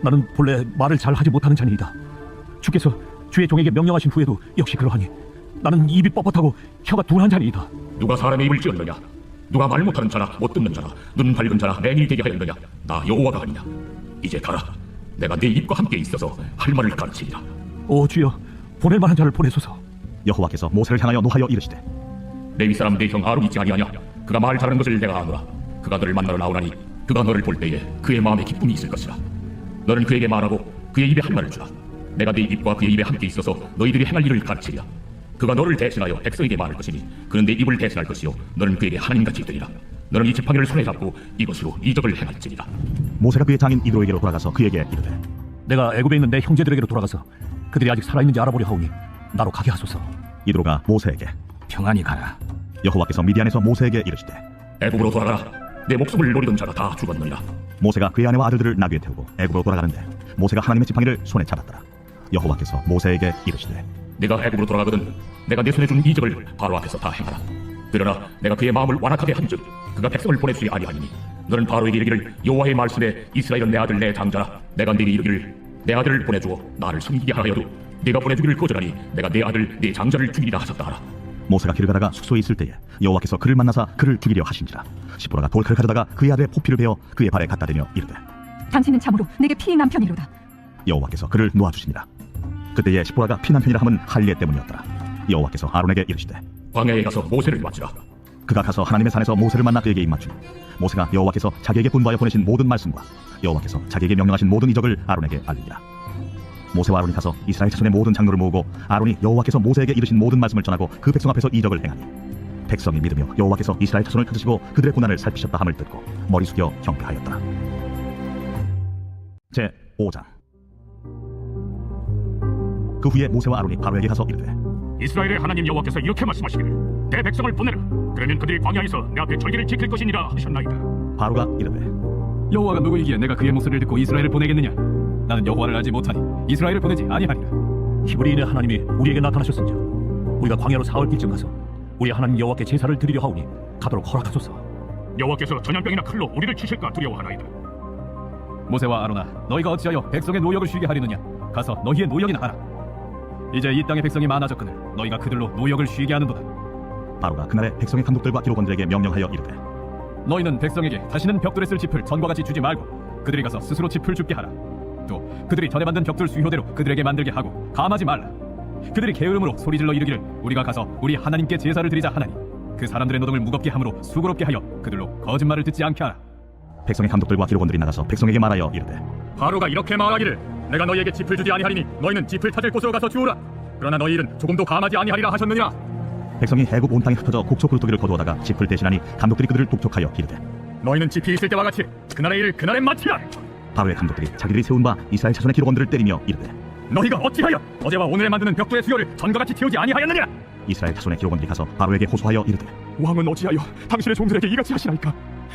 S8: 나는 본래 말을 잘 하지 못하는 자니이다. 주께서 주의 종에게 명령하신 후에도 역시 그러하니 나는 입이 뻣뻣하고 혀가 둔한 자니이다.
S7: 누가 사람의 입을 찌었느냐? 누가 말 못하는 자나 못 듣는 자나 눈 밝은 자나 맹인이 되게 하였느냐? 나 여호와가 아니냐? 이제 가라. 내가 네 입과 함께 있어서 할 말을 가르치리라.
S8: 오 주여, 보낼 만한 자를 보내소서.
S9: 여호와께서 모세를 향하여 노하여 이르시되
S7: 레위 사람 내 형 아론 있지 아니하냐? 그가 말 잘하는 것을 내가 아노라. 그가 너를 만나러 나오나니 그가 너를 볼 때에 그의 마음에 기쁨이 있을 것이라. 너는 그에게 말하고 그의 입에 할 말을 주라. 내가 네 입과 그의 입에 함께 있어서 너희들이 행할 일을 가르치리라. 그가 너를 대신하여 백성에게 말할 것이니 그는 내 입을 대신할 것이요 너는 그에게 하나님같이 되리라. 너는 이 지팡이를 손에 잡고 이것으로 이적을 행할지니라.
S9: 모세가 그의 장인 이드로에게로 돌아가서 그에게 이르되
S8: 내가 애굽에 있는 내 형제들에게로 돌아가서 그들이 아직 살아있는지 알아보려 하오니 나로 가게 하소서.
S9: 이드로가 모세에게
S8: 평안히 가라.
S9: 여호와께서 미디안에서 모세에게 이르시되
S7: 애굽으로 돌아가라. 내 목숨을 노리던 자가 다 죽었느니라.
S9: 모세가 그의 아내와 아들들을 나귀에 태우고 애굽으로 돌아가는데 모세가 하나님의 지팡이를 손에 잡았더라. 여호와께서 모세에게 이르시되
S7: 내가 애굽으로 돌아가거든 내가 내 손에 준 이적을 바로 앞에서 다 행하라. 그러나 내가 그의 마음을 완악하게 한즉 그가 백성을 보내주지 아니하니니 너는 바로에게 이르기를 여호와의 말씀에 이스라엘은 내 아들 내 장자라. 내가 네게 이르기를 내 아들을 보내주어 나를 섬기게 하여도 네가 보내주기를 거절하니 내가 내 아들 내 장자를 죽이리라 하셨다 하라.
S9: 모세가 길을 가다가 숙소에 있을 때에 여호와께서 그를 만나사 그를 죽이려 하신지라. 시보라가 돌칼을 가져다가 그의 아들의 포피를 베어 그의 발에 갖다 대며 이르되
S11: 당신은 참으로 내게 피의 남편이로다.
S9: 여호와께서 그를 놓아주시니라. 그때에 시보라가 피남편이라 함은 할례 때문이었더라. 여호와께서 아론에게 이르시되
S7: 광야에 가서 모세를 맞으라.
S9: 그가 가서 하나님의 산에서 모세를 만나 그에게 입맞추니 모세가 여호와께서 자기에게 분부하여 보내신 모든 말씀과 여호와께서 자기에게 명령하신 모든 이적을 아론에게 알리니라. 모세와 아론이 가서 이스라엘 자손의 모든 장로를 모으고 아론이 여호와께서 모세에게 이르신 모든 말씀을 전하고 그 백성 앞에서 이적을 행하니 백성이 믿으며 여호와께서 이스라엘 자손을 찾으시고 그들의 고난을 살피셨다 함을 듣고 머리 숙여 경배하였더라. 제 5장. 그 후에 모세와 아론이 바로에게 가서 이르되
S7: 이스라엘의 하나님 여호와께서 이렇게 말씀하시기를 내 백성을 보내라. 그러면 그들이 광야에서 내 앞에 절기를 지킬 것이니라 하셨나이다.
S9: 바로가 이르되
S8: 여호와가 누구이기에 내가 그의 목소리를 듣고 이스라엘을 보내겠느냐? 나는 여호와를 알지 못하니 이스라엘을 보내지 아니하리라. 히브리인의 하나님이 우리에게 나타나셨은즉 우리가 광야로 사흘길쯤 가서 우리 하나님 여호와께 제사를 드리려 하오니 가도록 허락하소서.
S7: 여호와께서 전염병이나 칼로 우리를 치실까 두려워하나이다.
S8: 모세와 아론아, 너희가 어찌하여 백성의 노역을 쉬게 하려느냐? 가서 너희의 노역이나 하라. 이제 이 땅의 백성이 많아졌거늘 너희가 그들로 노역을 쉬게 하는도다.
S9: 바로가 그날에 백성의 감독들과 기록원들에게 명령하여 이르되
S8: 너희는 백성에게 다시는 벽돌에 쓸 짚을 전과 같이 주지 말고 그들이 가서 스스로 짚을 줍게 하라. 또 그들이 전에 만든 벽돌 수효대로 그들에게 만들게 하고 감하지 말라. 그들이 게으름으로 소리질러 이르기를 우리가 가서 우리 하나님께 제사를 드리자 하나니 그 사람들의 노동을 무겁게 함으로 수고롭게 하여 그들로 거짓말을 듣지 않게 하라.
S9: 백성의 감독들과 기록원들이 나가서 백성에게 말하여 이르되
S8: 바로가 이렇게 말하기를 내가 너희에게 짚을 주지 아니하리니 너희는 짚을 찾을 곳으로 가서 주우라. 그러나 너희 일은 조금도 감하지 아니하리라 하셨느니라.
S9: 백성이 애굽 온 땅에 흩어져 곡초 굴뚝이를 거두어다가 짚을 대신하니 감독들이 그들을 독촉하여 이르되
S8: 너희는 짚이 있을 때와 같이 그날의 일을 그날에 마치라.
S9: 바로의 감독들이 자기들이 세운 바 이스라엘 자손의 기록원들을 때리며 이르되
S8: 너희가 어찌하여 어제와 오늘에 만드는 벽돌의 수요를 전과 같이 태우지 아니하였느냐?
S9: 이스라엘 자손의 기록원들이 가서 바로에게 호소하여 이르되
S2: 왕은 어찌하여 당신의 종들에게 이같이 하시나이까?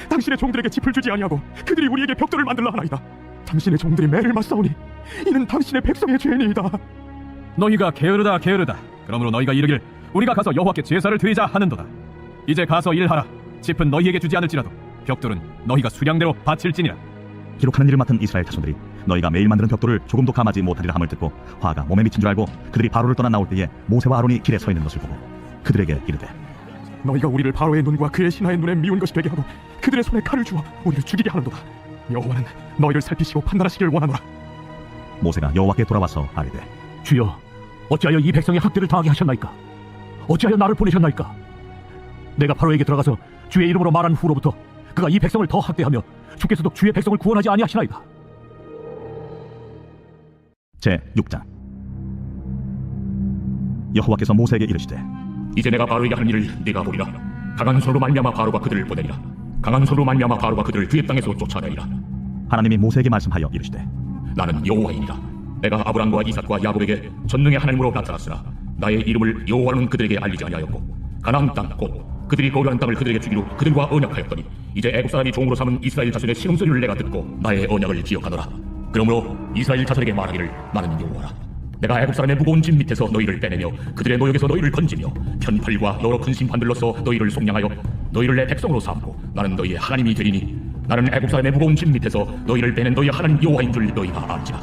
S2: 당신의 종들에게 짚을 주지 아니하고 그들이 우리에게 벽돌을 만들라 하나이다. 당신의 종들이 매를 맞사오니 이는 당신의 백성의 죄니이다.
S8: 너희가 게으르다 게으르다. 그러므로 너희가 이르길 우리가 가서 여호와께 제사를 드리자 하는도다. 이제 가서 일하라. 짚은 너희에게 주지 않을지라도 벽돌은 너희가 수량대로 바칠지니라.
S9: 기록하는 일을 맡은 이스라엘 자손들이 너희가 매일 만드는 벽돌을 조금도 감하지 못하리라 함을 듣고 화가 몸에 미친 줄 알고 그들이 바로를 떠나 나올 때에 모세와 아론이 길에 서 있는 것을 보고 그들에게 이르되
S2: 너희가 우리를 바로의 눈과 그의 신하의 눈에 미운 것이 되게 하고 그들의 손에 칼을 주어 우리를 죽이게 하는도다. 여호와는 너희를 살피시고 판단하시기를 원하노라.
S9: 모세가 여호와께 돌아와서 아뢰되
S8: 주여, 어찌하여 이 백성의 학대를 당하게 하셨나이까? 어찌하여 나를 보내셨나이까? 내가 바로에게 들어가서 주의 이름으로 말한 후로부터 그가 이 백성을 더 학대하며 주께서도 주의 백성을 구원하지 아니하시나이다.
S9: 제6장. 여호와께서 모세에게 이르시되
S7: 이제 내가 바로에게 하는 일을 네가 보리라. 강한 손으로 말미암아 바로가 그들을 보내리라. 강한 손으로 말미암아 바로가 그들을 그의 땅에서 쫓아내리라.
S9: 하나님이 모세에게 말씀하여 이르시되
S7: 나는 여호와이니라. 내가 아브람과 이삭과 야곱에게 전능의 하나님으로 나타났으나 나의 이름을 여호와는 그들에게 알리지 아니하였고 가나안 땅 곧 그들이 거류한 땅을 그들에게 주기로 그들과 언약하였더니 이제 애굽 사람이 종으로 삼은 이스라엘 자손의 신음소리를 내가 듣고 나의 언약을 기억하노라. 그러므로 이스라엘 자손에게 말하기를 나는 여호와라. 내가 애굽 사람의 무거운 짐 밑에서 너희를 빼내며 그들의 노역에서 너희를 건지며 편팔과 여러 큰 심판들로서 너희를 속량하여 너희를 내 백성으로 삼고 나는 너희의 하나님이 되리니 나는 애굽 사람의 무거운 짐 밑에서 너희를 빼낸 너희의 하나님 여호와인 줄 너희가 알지라.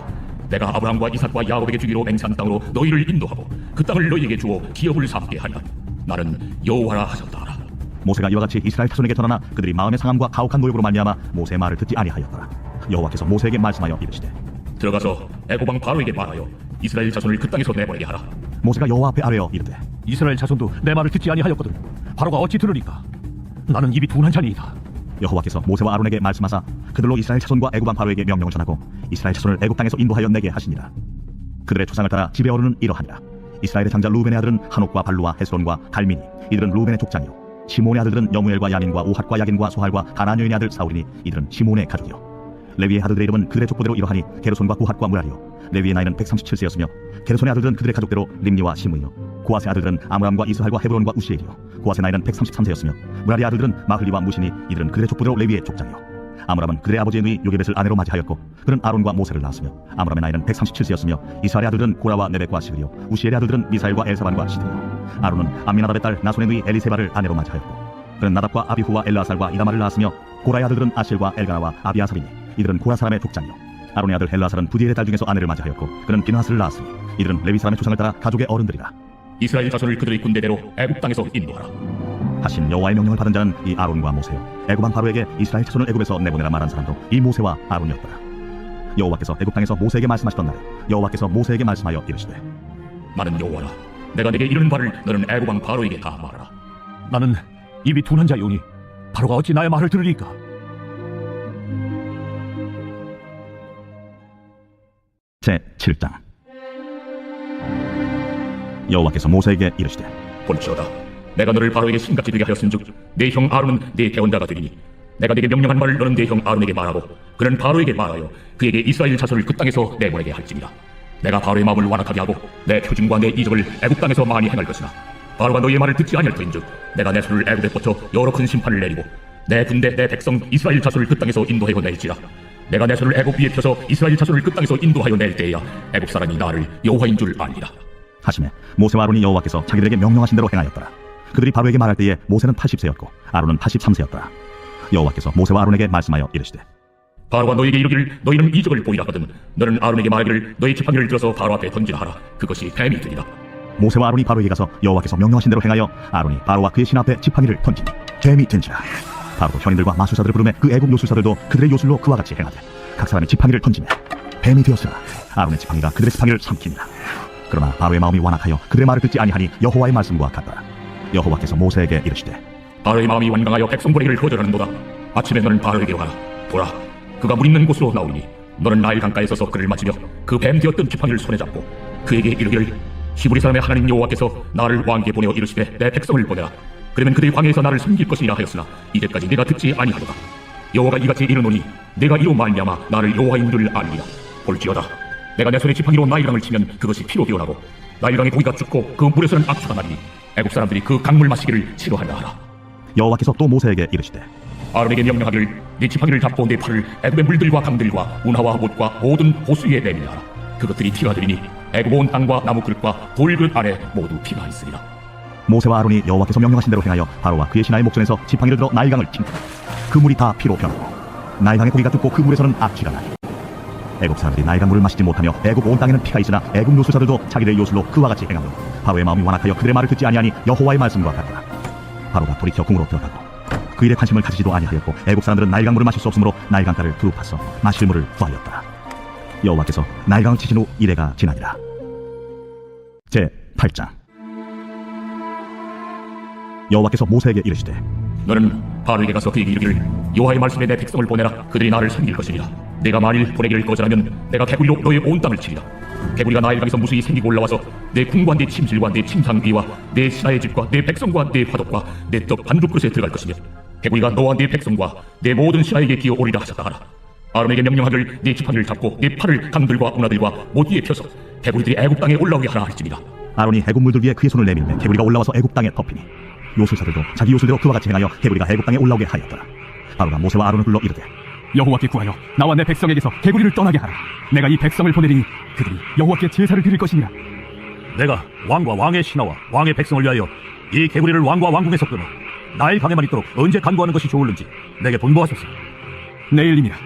S7: 내가 아브람과 이삭과 야곱에게 주기로 맹세한 땅으로 너희를 인도하고 그 땅을 너희에게 주어 기업을 삼게 하리라. 나는 여호와라 하셨다 하라.
S9: 모세가 이와 같이 이스라엘 자손에게 전하나 그들이 마음의 상함과 가혹한 노역으로 말미암아 모세의 말을 듣지 아니하였더라. 여호와께서 모세에게 말씀하여 이르시되
S7: 들어가서 애굽 왕 바로에게 말하여 이스라엘 자손을 그 땅에서 내보내게 하라.
S9: 모세가 여호와 앞에 아뢰어 이르되
S8: 이스라엘 자손도 내 말을 듣지 아니하였거든 바로가 어찌 들으리까? 나는 입이 둔한 자니이다.
S9: 여호와께서 모세와 아론에게 말씀하사 그들로 이스라엘 자손과 애굽 왕 바로에게 명령을 전하고 이스라엘 자손을 애굽 땅에서 인도하여 내게 하시니라. 그들의 조상을 따라 집에 오르는 이러하니라. 이스라엘의 장자 루벤의 아들은 한옥과 발루와 헤스론과 갈미니 이들은 루벤의 족장이요 시몬의 아들들은 여무엘과 야민과 오핫과 야긴과 소할과 가나안 여인의 아들 사울이니 이들은 시몬의 가족이요 레위의 아들들의 이름은 그들의 족보대로 이러하니 게르손과 고핫과 무라리요 레위의 나이는 137세였으며 게르손의 아들들은 그들의 가족대로 림니와 시므이요 고핫의 아들들은 아므람과 이스할과 헤브론과 우시엘이요 고핫의 나이는 133세였으며 무라리의 아들들은 마흘리와 무시니 이들은 그들의 족보대로 레위의 족장이요 아므람은 그들의 아버지의 누이 요게벳을 아내로 맞이하였고 그는 아론과 모세를 낳았으며 아므람의 나이는 137세였으며 이스할의 아들들은 고라와 네벡과 시그리요 우시엘의 아들들은 미사엘과 엘사반과 시드요 아론은 암미나답의 딸 나손의 누이 엘리세바를 아내로 맞이하였고 그는 나답과 아비후와 엘라살과 이다말을 낳았으며 고라의 아들들은 아실과 엘가나와 아비아삽이니 이들은 고라 사람의 족장이요 아론의 아들 엘라살은 부디엘의 딸 중에서 아내를 맞이하였고 그는 비느하스를 낳았으니 이들은 레위 사람의 조상을 따라 가족의 어른들이라.
S7: 이스라엘 자손을 그들의 군대대로 애굽 땅에서 인도하라.
S9: 하신 여호와의 명령을 받은 자는 이 아론과 모세요 애굽 왕 바로에게 이스라엘 자손을 애굽에서 내보내라 말한 사람도 이 모세와 아론이었더라. 여호와께서 애굽 땅에서 모세에게 말씀하시던 날에 여호와께서 모세에게 말씀하여 이르시되
S7: 나는 여호와라. 내가 네게 이르는 바를 너는 애굽 왕 바로에게 다 말하라.
S8: 나는 입이 둔한 자이오니 바로가 어찌 나의 말을 들으리까?
S9: 제7장. 여호와께서 모세에게 이르시되
S7: 볼지어다 내가 너를 바로에게 신같이 되게 하였은즉 네 형 아론은 네 대언자가 되리니 내가 네게 명령한 말을 너는 네 형 아론에게 말하고 그는 바로에게 말하여 그에게 이스라엘 자손을 그 땅에서 내보내게 할지니라. 내가 바로의 마음을 완악하게 하고 내 표징과 내 이적을 애굽 땅에서 많이 행할 것이나 바로가 너희의 말을 듣지 아니할 터인즉 내가 내 손을 애굽에 뻗쳐 여러 큰 심판을 내리고 내 군대 내 백성 이스라엘 자손을 그 땅에서 인도하여 낼지라. 내가 내 손을 애굽 위에 펴서 이스라엘 자손을 그 땅에서 인도하여 낼 때에야 애굽 사람이 나를 여호와인 줄 알리라.
S9: 하시매 모세와 아론이 여호와께서 자기들에게 명령하신 대로 행하였더라. 그들이 바로에게 말할 때에 모세는 80세였고 아론은 83세였더라. 여호와께서 모세와 아론에게 말씀하여 이르시되
S7: 바로가 너희에게 이르기를 너희는 이적을 보이라 하거든 너는 아론에게 말하기를 너희 지팡이를 들어서 바로 앞에 던지라 하라. 그것이 뱀이 되리라.
S9: 모세와 아론이 바로에게 가서 여호와께서 명령하신 대로 행하여 아론이 바로와 그의 신 앞에 지팡이를 던지니 뱀이 된지라. 바로도 현인들과 마술사들을 부르매 그 애국 요술사들도 그들의 요술로 그와 같이 행하되 각 사람의 지팡이를 던지매 뱀이 되었으나 아론의 지팡이가 그들의 지팡이를 삼키니라. 그러나 바로의 마음이 완악하여 그들의 말을 듣지 아니하니 여호와의 말씀과 같더라. 여호와께서 모세에게 이르시되
S7: 바로의 마음이 완강하여 백성 보내기를 거절하는도다. 아침에 너는 바로에게 와라. 보라 그가 물 있는 곳으로 나오니 너는 나일 강가에 서서 그를 맞으며 그 뱀 되었던 지팡이를 손에 잡고 그에게 이르기를 히브리 사람의 하나님 여호와께서 나를 왕에게 보내어 이르시되 내 백성을 보내라. 그러면 그들이 광야에서 나를 섬길 것이니라 하였으나 이제까지 내가 듣지 아니하도다. 여호와가 이같이 이르노니 내가 이로 말미암아 나를 여호와인 줄 알리라. 볼지어다 내가 내 손에 지팡이로 나일강을 치면 그것이 피로 변하고 나일강의 고기가 죽고 그 물에서는 악취가 나리니 애국 사람들이 그 강물 마시기를 싫어한다 하라.
S9: 여호와께서 또 모세에게 이르시되
S7: 아론에게 명령하기를 네 지팡이를 잡고 내 팔을 애굽의 물들과 강들과 운하와 못과 모든 호수에 내밀라 하라. 그것들이 피가 되리니 애굽 온 땅과 나무 그릇과 돌 그릇 안에 모두 피가 있으리라.
S9: 모세와 아론이 여호와께서 명령하신 대로 행하여 바로와 그의 신하의 목전에서 지팡이를 들어 나일강을 친 그 물이 다 피로 변하고 나일강의 고기가 죽고 그 물에서는 악취가 나니 애굽 사람들이 나일강 물을 마시지 못하며 애굽 온 땅에는 피가 있으나 애굽 요술사들도 자기들의 요술로 그와 같이 행하며 바로의 마음이 완악하여 그들의 말을 듣지 아니하니 여호와의 말씀과 같더라. 바로가 돌이켜 궁으로 들어가고 그 일에 관심을 가지지도 아니하였고 애굽 사람들은 나일강 물을 마실 수 없으므로 나일강가를 두루 파서 마실 물을 구하였더라. 여호와께서 나일강을 치신 후 이래가 지나니라. 제8장. 여호와께서 모세에게 이르시되
S7: 너는 바로에게 가서 그에게 이르기를 여호와의 말씀에 내 백성을 보내라. 그들이 나를 섬길 것이니라. 내가 만일 보내기를 거절하면 내가 개구리로 너의 온 땅을 치리라. 개구리가 나일 강에서 무수히 생기고 올라와서 내 궁과 내 침실과 내 침상위와 내 신하의 집과 내 백성과 내 화덕과 내 떡 반죽 그릇에 들어갈 것이며 개구리가 너와 내 백성과 내 모든 신하에게 기어 오리라 하셨다 하라. 아론에게 명령하길 네 지팡이를 잡고 네 팔을 강들과 운하들과 모기에 펴서 개구리들이 애굽 땅에 올라오게 하라 할지니라.
S9: 아론이 애굽 물들 위에 그의 손을 내밀매 개구리가 올라와서 애굽 땅에 덮이니 요술사들도 자기 요술대로 그와 같이 행하여 개구리가 애굽 땅에 올라오게 하였더라. 바로가 모세와 아론을 불러 이르되
S8: 여호와께 구하여 나와 내 백성에게서 개구리를 떠나게 하라. 내가 이 백성을 보내리니 그들이 여호와께 제사를 드릴 것이니라.
S12: 내가 왕과 왕의 신하와 왕의 백성을 위하여 이 개구리를 왕과 왕궁에서 끊어 나일 강에만 있도록 언제 간구하는 것이 좋을는지 내게 분부하소서.
S8: 내일님이라.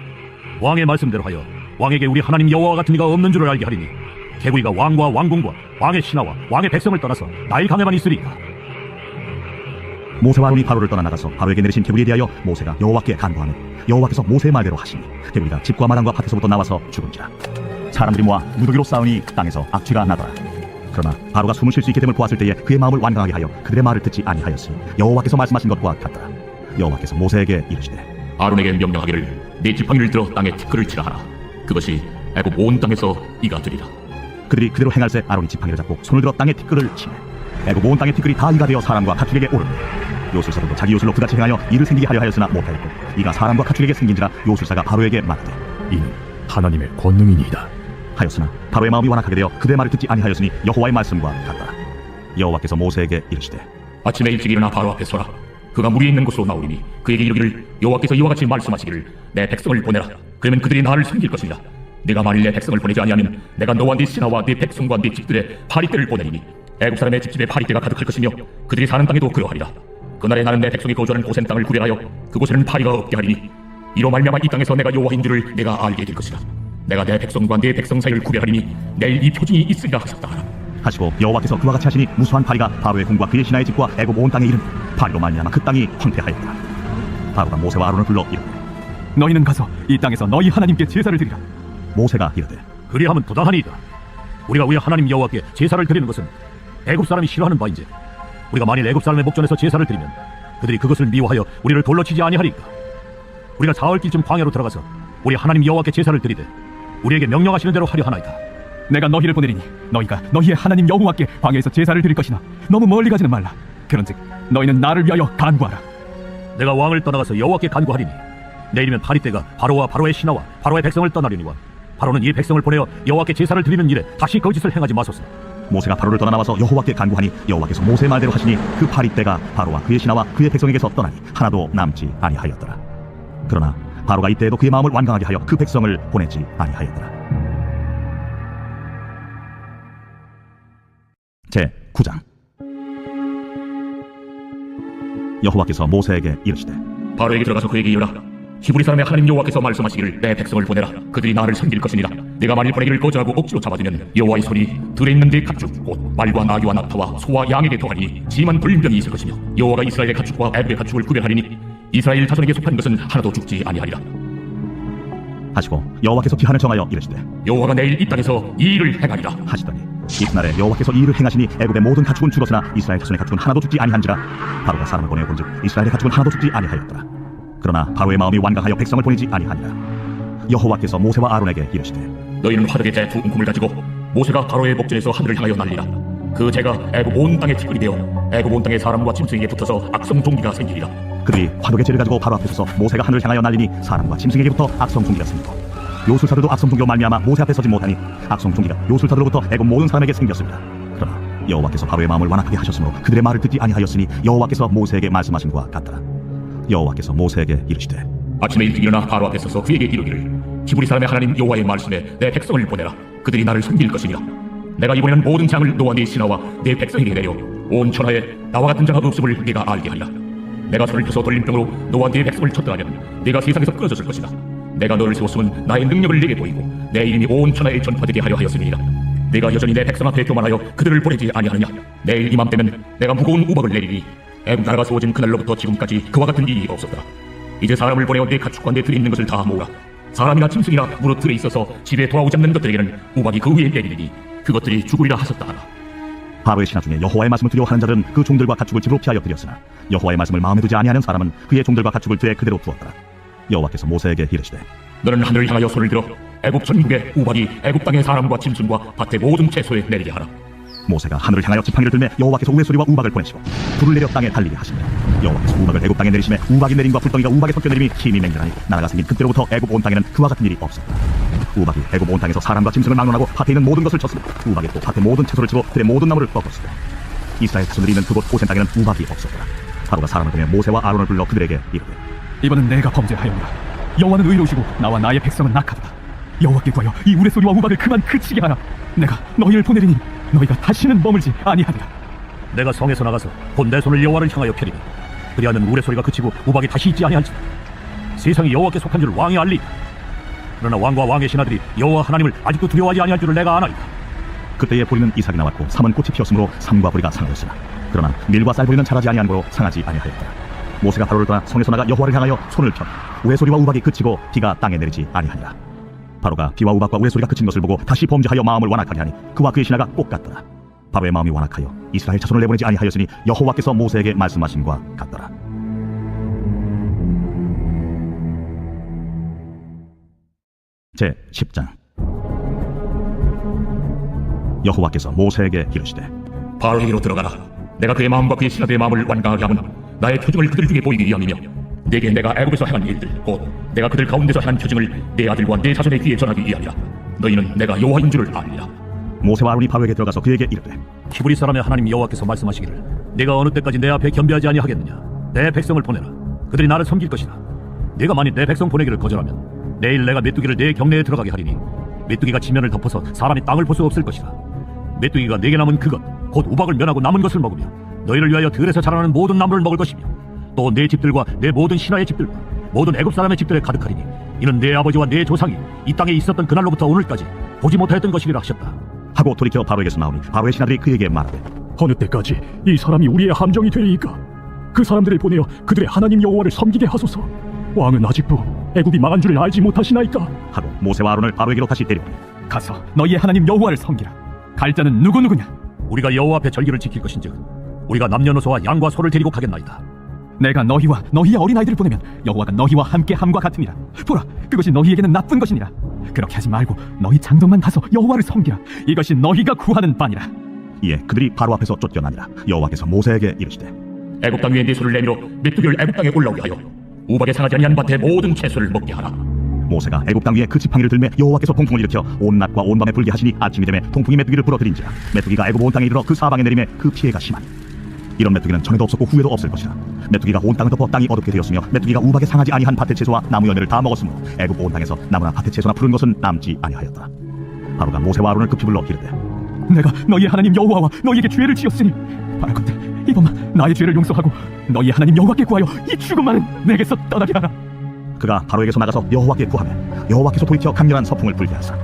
S12: 왕의 말씀대로 하여 왕에게 우리 하나님 여호와 같은 이가 없는 줄을 알게 하리니 개구리가 왕과 왕궁과 왕의 신하와 왕의 백성을 떠나서 나일 강에만 있으리까.
S9: 모세와 아론이 바로를 떠나 나가서 바로에게 내리신 개구리에 대하여 모세가 여호와께 간구하며 여호와께서 모세의 말대로 하시니 개구리가 집과 마당과 밭에서부터 나와서 죽은지라. 사람들이 모아 무더기로 싸우니 땅에서 악취가 나더라. 그러나 바로가 숨을 쉴 수 있게 됨을 보았을 때에 그의 마음을 완강하게 하여 그들의 말을 듣지 아니하였으니 여호와께서 말씀하신 것과 같더라. 여호와께서 모세에게 이르시되
S7: 아론에게 명령하기를 네 지팡이를 들어 땅에 티끌을 치라 하라. 그것이 애굽 온 땅에서 이가 되리라.
S9: 그들이 그대로 행할새 아론이 지팡이를 잡고 손을 들어 땅에 티끌을 치매 애굽 온 땅의 티끌이 다 이가 되어 사람과 가축에게 오르니 요술사들도 자기 요술로 그같이 행하여 이를 생기게 하려 하였으나 못하였고 이가 사람과 가축에게 생긴지라 요술사가 바로에게 말하되
S3: 이는 하나님의 권능이니이다
S9: 하였으나 바로의 마음이 완악하게 되어 그들의 말을 듣지 아니하였으니 여호와의 말씀과 같더라. 여호와께서 모세에게 이르시되
S7: 아침에 일찍 일어나 바로 앞에 서라. 그가 물이 있는 곳으로 나오리니 그에게 이르기를 여호와께서 이와 같이 말씀하시기를 내 백성을 보내라. 그러면 그들이 나를 섬길 것이라. 네가 만일 내 백성을 보내지 아니하면 내가 너와 네 신하와 네 백성과 네 집들의 파리떼를 보내리니 애굽 사람의 집집에 파리떼가 가득할 것이며 그들이 사는 땅에도 그러하리라. 그날에 나는 내 백성이 거주하는 고센 땅을 구별하여 그곳에는 파리가 없게 하리니 이로 말미암아 이 땅에서 내가 여호와인 줄을 내가 알게 될 것이라. 내가 내 백성과 네 백성 사이를 구별하리니 내일 이 표징이 있으리라 하셨다 하라.
S9: 하시고 여호와께서 그와 같이 하시니 무수한 파리가 바로의 궁과 그의 신하의 집과 애굽 온 땅에 이르니 파리로 말미암아 그 땅이 황폐하였더라. 바로가 모세와 아론을 불러 이르되
S8: 너희는 가서 이 땅에서 너희 하나님께 제사를 드리라.
S9: 모세가 이르되
S12: 그리하면 부당하니이다. 우리가 우리 하나님 여호와께 제사를 드리는 것은 애굽 사람이 싫어하는 바인지 우리가 만일 애굽 사람의 목전에서 제사를 드리면 그들이 그것을 미워하여 우리를 돌로 치지 아니하리까. 우리가 사흘길쯤 광야로 들어가서 우리 하나님 여호와께 제사를 드리되 우리에게 명령하시는 대로 하려 하나이다.
S8: 내가 너희를 보내리니 너희가 너희의 하나님 여호와께 광야에서 제사를 드릴 것이나 너무 멀리 가지는 말라. 그런즉 너희는 나를 위하여 간구하라.
S12: 내가 왕을 떠나가서 여호와께 간구하리니 내일이면 파리떼가 바로와 바로의 신하와 바로의 백성을 떠나리니와 바로는 이 백성을 보내어 여호와께 제사를 드리는 일에 다시 거짓을 행하지 마소서.
S9: 모세가 바로를 떠나 나와서 여호와께 간구하니 여호와께서 모세의 말대로 하시니 그 파리떼가 바로와 그의 신하와 그의 백성에게서 떠나니 하나도 남지 아니하였더라. 그러나 바로가 이때에도 그의 마음을 완강하게 하여 그 백성을 보내지 아니하였더라. 제 9장. 여호와께서 모세에게 이르시되
S7: 바로에게 들어가서 그에게 이르라. 히브리 사람의 하나님 여호와께서 말씀하시기를 내 백성을 보내라. 그들이 나를 섬길 것이니라. 내가 만일 보내기를 거절하고 억지로 잡아두면 여호와의 손이 들에 있는 네 가축 곧 말과 나귀와 낙타와 소와 양에게 더하니 심한 불병이 있을 것이며 여호와가 이스라엘의 가축과 애굽의 가축을 구별하리니 이스라엘 자손에게 속한 것은 하나도 죽지 아니하리라.
S9: 하시고 여호와께서 기한을 정하여 이르시되
S7: 여호와가 내일 이 땅에서 이 일을 행하리라
S9: 하시더니 이튿날에 여호와께서 이 일을 행하시니 애굽의 모든 가축은 죽었으나 이스라엘 자손의 가축은 하나도 죽지 아니한지라. 바로가 사람을 보내어 본즉 이스라엘의 가축은 하나도 죽지 아니하였더라. 그러나 바로의 마음이 완강하여 백성을 보내지 아니하니라. 여호와께서 모세와 아론에게 이르시되
S7: 너희는 화덕의 재 두 움큼을 가지고 모세가 바로의 목전에서 하늘을 향하여 날리라. 그 재가 애굽 온 땅에 티끌이 되어 애굽 온 땅의 사람과 짐승에게 붙어서 악성 종기가 생기리라.
S9: 그들이 화덕의 재를 가지고 바로 앞에 서서 모세가 하늘을 향하여 날리니 사람과 짐승에게부터 악성 종기가 생기고 요술사들도 악성 종기로 말미암아 모세 앞에 서지 못하니 악성 종기가 요술사들로부터 애굽 모든 사람에게 생겼습니다. 그러나 여호와께서 바로의 마음을 완악하게 하셨으므로 그들의 말을 듣지 아니하였으니 여호와께서 모세에게 말씀하신 것과 같더라. 여호와께서 모세에게 이르시되
S7: 아침에 일찍 일어나 바로 앞에 서서 그에게 이르기를 히브리 사람의 하나님 여호와의 말씀에 내 백성을 보내라. 그들이 나를 섬길 것이니라. 내가 이번에는 모든 장을 너와 네 신하와 네 백성에게 내려 온 천하에 나와 같은 자가 없음을 네가 알게 하리라. 내가 손을 펴서 돌림병으로 너와 네 백성을 쳤더라면 네가 세상에서 끊어졌을 것이다. 내가 너를 세웠으면 나의 능력을 네게 보이고 내 이름이 온 천하에 전파되게 하려 하였음이니라. 내가 여전히 내 백성 앞에 교만하여 그들을 보내지 아니하느냐. 내일 이맘때면 내가 무거운 우박을 내리니 애굽 나라가 세워진 그날로부터 지금까지 그와 같은 일이 없었더라. 이제 사람을 보내어 내 가축과 내 들에 있는 것을 다 모으라. 사람이나 짐승이나 무릇 들에 있어서 집에 돌아오지 않는 것들에게는 우박이 그 위에 내리니 그것들이 죽으리라 하셨다 하라.
S9: 바로의 신하 중에 여호와의 말씀을 두려워하는 자들은 그 종들과 가축을 집으로 피하여 드렸으나 여호와의 말씀을 마음에 두지 아니하는 사람은 그의 종들과 가축을 들에 그대로 두었더라. 여호와께서 모세에게 이르시되
S7: 너는 하늘을 향하여 손을 들어 애굽 전국에 우박이 애굽 땅의 사람과 짐승과 밭의 모든 채소에 내리게 하라.
S9: 모세가 하늘을 향하여 지팡이를 들매 여호와께서 우레소리와 우박을 보내시고 불을 내려 땅에 달리게 하시며 여호와께서 우박을 애굽 땅에 내리심에 우박이 내림과 불덩이가 우박에 섞여 내림이 힘이 맹렬하니 나라가 생긴 그때로부터 애굽 온 땅에는 그와 같은 일이 없었다. 우박이 애굽 온 땅에서 사람과 짐승을 막론하고 밭에 있는 모든 것을 쳤으며 우박이 또 밭의 모든 채소를 치고 들의 모든 나무를 꺾었으며 이스라엘 자손들이 있는 그곳 고센 땅에는 우박이 없었더라. 바로가 사람을 보내 모세와 아론을 불러 그들에게 이르되
S8: 이번은 내가 범죄하였노라. 여호와는 의로우시고 나와 나의 백성은 악하도다. 여호와께 구하여 이 우레소리와 우박을 그만 그치게 하라. 내가 너희를 보내리니 너희가 다시는 머물지 아니하리라.
S12: 내가 성에서 나가서 곧 내 손을 여호와를 향하여 펴리니 그리하면 우레소리가 그치고 우박이 다시 있지 아니한지라. 세상이 여호와께 속한 줄 왕이 알리라. 그러나 왕과 왕의 신하들이 여호와 하나님을 아직도 두려워하지 아니할 줄을 내가 아나이다.
S9: 그때에 보리는 이삭이 나왔고 삼은 꽃이 피었으므로 삼과 보리가 상하였으나 그러나 밀과 쌀보리는 자라지 아니하므로 상하지 아니하였더라. 모세가 바로를 떠나 성에서 나가 여호와를 향하여 손을 펴 우레소리와 우박이 그치고 비가 땅에 내리지 아니하니라. 바로가 비와 우박과 우레소리가 그친 것을 보고 다시 범죄하여 마음을 완악하게 하니 그와 그의 신하가 똑같더라. 바로의 마음이 완악하여 이스라엘 자손을 내보내지 아니하였으니 여호와께서 모세에게 말씀하신과 같더라. 제 10장. 여호와께서 모세에게 이르시되
S7: 바로에게로 들어가라. 내가 그의 마음과 그의 신하들의 마음을 완강하게 하면 나의 표징을 그들 중에 보이기 위함이며 내게 내가 애굽에서 행한 일들 곧 내가 그들 가운데서 행한 표징을 내 아들과 내 자손의 귀에 전하기 위함이라. 너희는 내가 여호와인 줄을 알리라.
S9: 모세와 아론이 바로에게 들어가서 그에게 이르되
S12: 히브리 사람의 하나님 여호와께서 말씀하시기를 내가 어느 때까지 내 앞에 겸비하지 아니하겠느냐. 내 백성을 보내라. 그들이 나를 섬길 것이다. 네가 만일 내 백성 보내기를 거절하면 내일 내가 메뚜기를 내 경내에 들어가게 하리니 메뚜기가 지면을 덮어서 사람이 땅을 볼 수 없을 것이다. 메뚜기가 내게 남은 그것 곧 우박을 면하고 남은 것을 먹으며 너희를 위하여 들에서 자라는 모든 나무를 먹을 것이며 또 내 집들과 내 모든 신하의 집들과 모든 애굽 사람의 집들에 가득하리니 이는 내 아버지와 내 조상이 이 땅에 있었던 그날로부터 오늘까지 보지 못하였던 것이리라 하셨다.
S9: 하고 돌이켜 바로에게서 나오니 바로의 신하들이 그에게 말하되
S8: 어느 때까지 이 사람이 우리의 함정이 되리이까? 그 사람들을 보내어 그들의 하나님 여호와를 섬기게 하소서. 왕은 아직도 애굽이 망한 줄을 알지 못하시나이까?
S9: 하고 모세와 아론을 바로에게로 다시 데려오니
S8: 가서 너희의 하나님 여호와를 섬기라. 갈 자는 누구누구냐?
S12: 우리가 여호와 앞에 절기를 지킬 것인즉 우리가 남녀노소와 양과 소를 데리고 가겠나이다.
S8: 내가 너희와 너희의 어린아이들을 보내면 여호와가 너희와 함께 함과 같으니라. 보라, 그것이 너희에게는 나쁜 것이니라. 그렇게 하지 말고 너희 장정만 가서 여호와를 섬기라. 이것이 너희가 구하는 바니라.
S9: 이에 그들이 바로 앞에서 쫓겨나니라. 여호와께서 모세에게 이르시되
S7: 애굽 땅 위에 네 손을 내밀어 메뚜기를 애굽 땅에 올라오게 하여 우박에 상하지 아니한 밭의 모든 채소를 먹게 하라.
S9: 모세가 애굽 땅 위에 그 지팡이를 들매 여호와께서 통풍을 일으켜 온 낮과 온 밤에 불게 하시니 아침이 되매 통풍이 메뚜기를 불어들인지라. 메뚜기가 애굽 온 땅에 이르러 그 사방에 내림에 그 피해가 심하니 이런 메뚜기는 전에도 없었고 후에도 없을 것이라. 메뚜기가 온 땅을 덮어 땅이 어둡게 되었으며 메뚜기가 우박에 상하지 아니한 밭의 채소와 나무 열매를 다 먹었으므로 애굽 온 땅에서 나무나 밭의 채소나 푸른 것은 남지 아니하였더라. 바로가 모세와 아론을 급히 불러 이르되
S8: 내가 너희의 하나님 여호와와 너희에게 죄를 지었으니 바라건대 이번만 나의 죄를 용서하고 너희의 하나님 여호와께 구하여 이 죽음만은 내게서 떠나게 하라.
S9: 그가 바로에게서 나가서 여호와께 구하며 여호와께서 돌이켜 강렬한 서풍을 불게 하사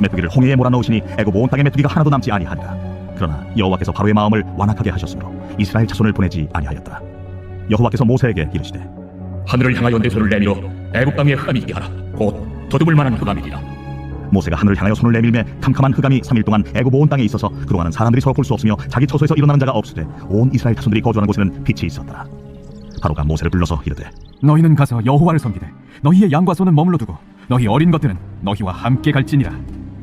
S9: 메뚜기를 홍해에 몰아넣으시니 애굽 온 땅에 메뚜기가 하나도 남지 아니하니라. 그러나 여호와께서 바로의 마음을 완악하게 하셨으므로 이스라엘 자손을 보내지 아니하였더라. 여호와께서 모세에게 이르시되
S7: 하늘을 향하여 내 손을 내밀어 애굽 땅에 흑암이 있게 하라. 곧 더듬을 만한 흑암이리라.
S9: 모세가 하늘을 향하여 손을 내밀매 캄캄한 흑암이 3일 동안 애굽 온 땅에 있어서 그동안은 사람들이 서로 볼 수 없으며 자기 처소에서 일어나는 자가 없으되 온 이스라엘 자손들이 거주하는 곳에는 빛이 있었더라. 바로가 모세를 불러서 이르되
S8: 너희는 가서 여호와를 섬기되 너희의 양과 소는 머물러 두고 너희 어린 것들은 너희와 함께 갈지니라.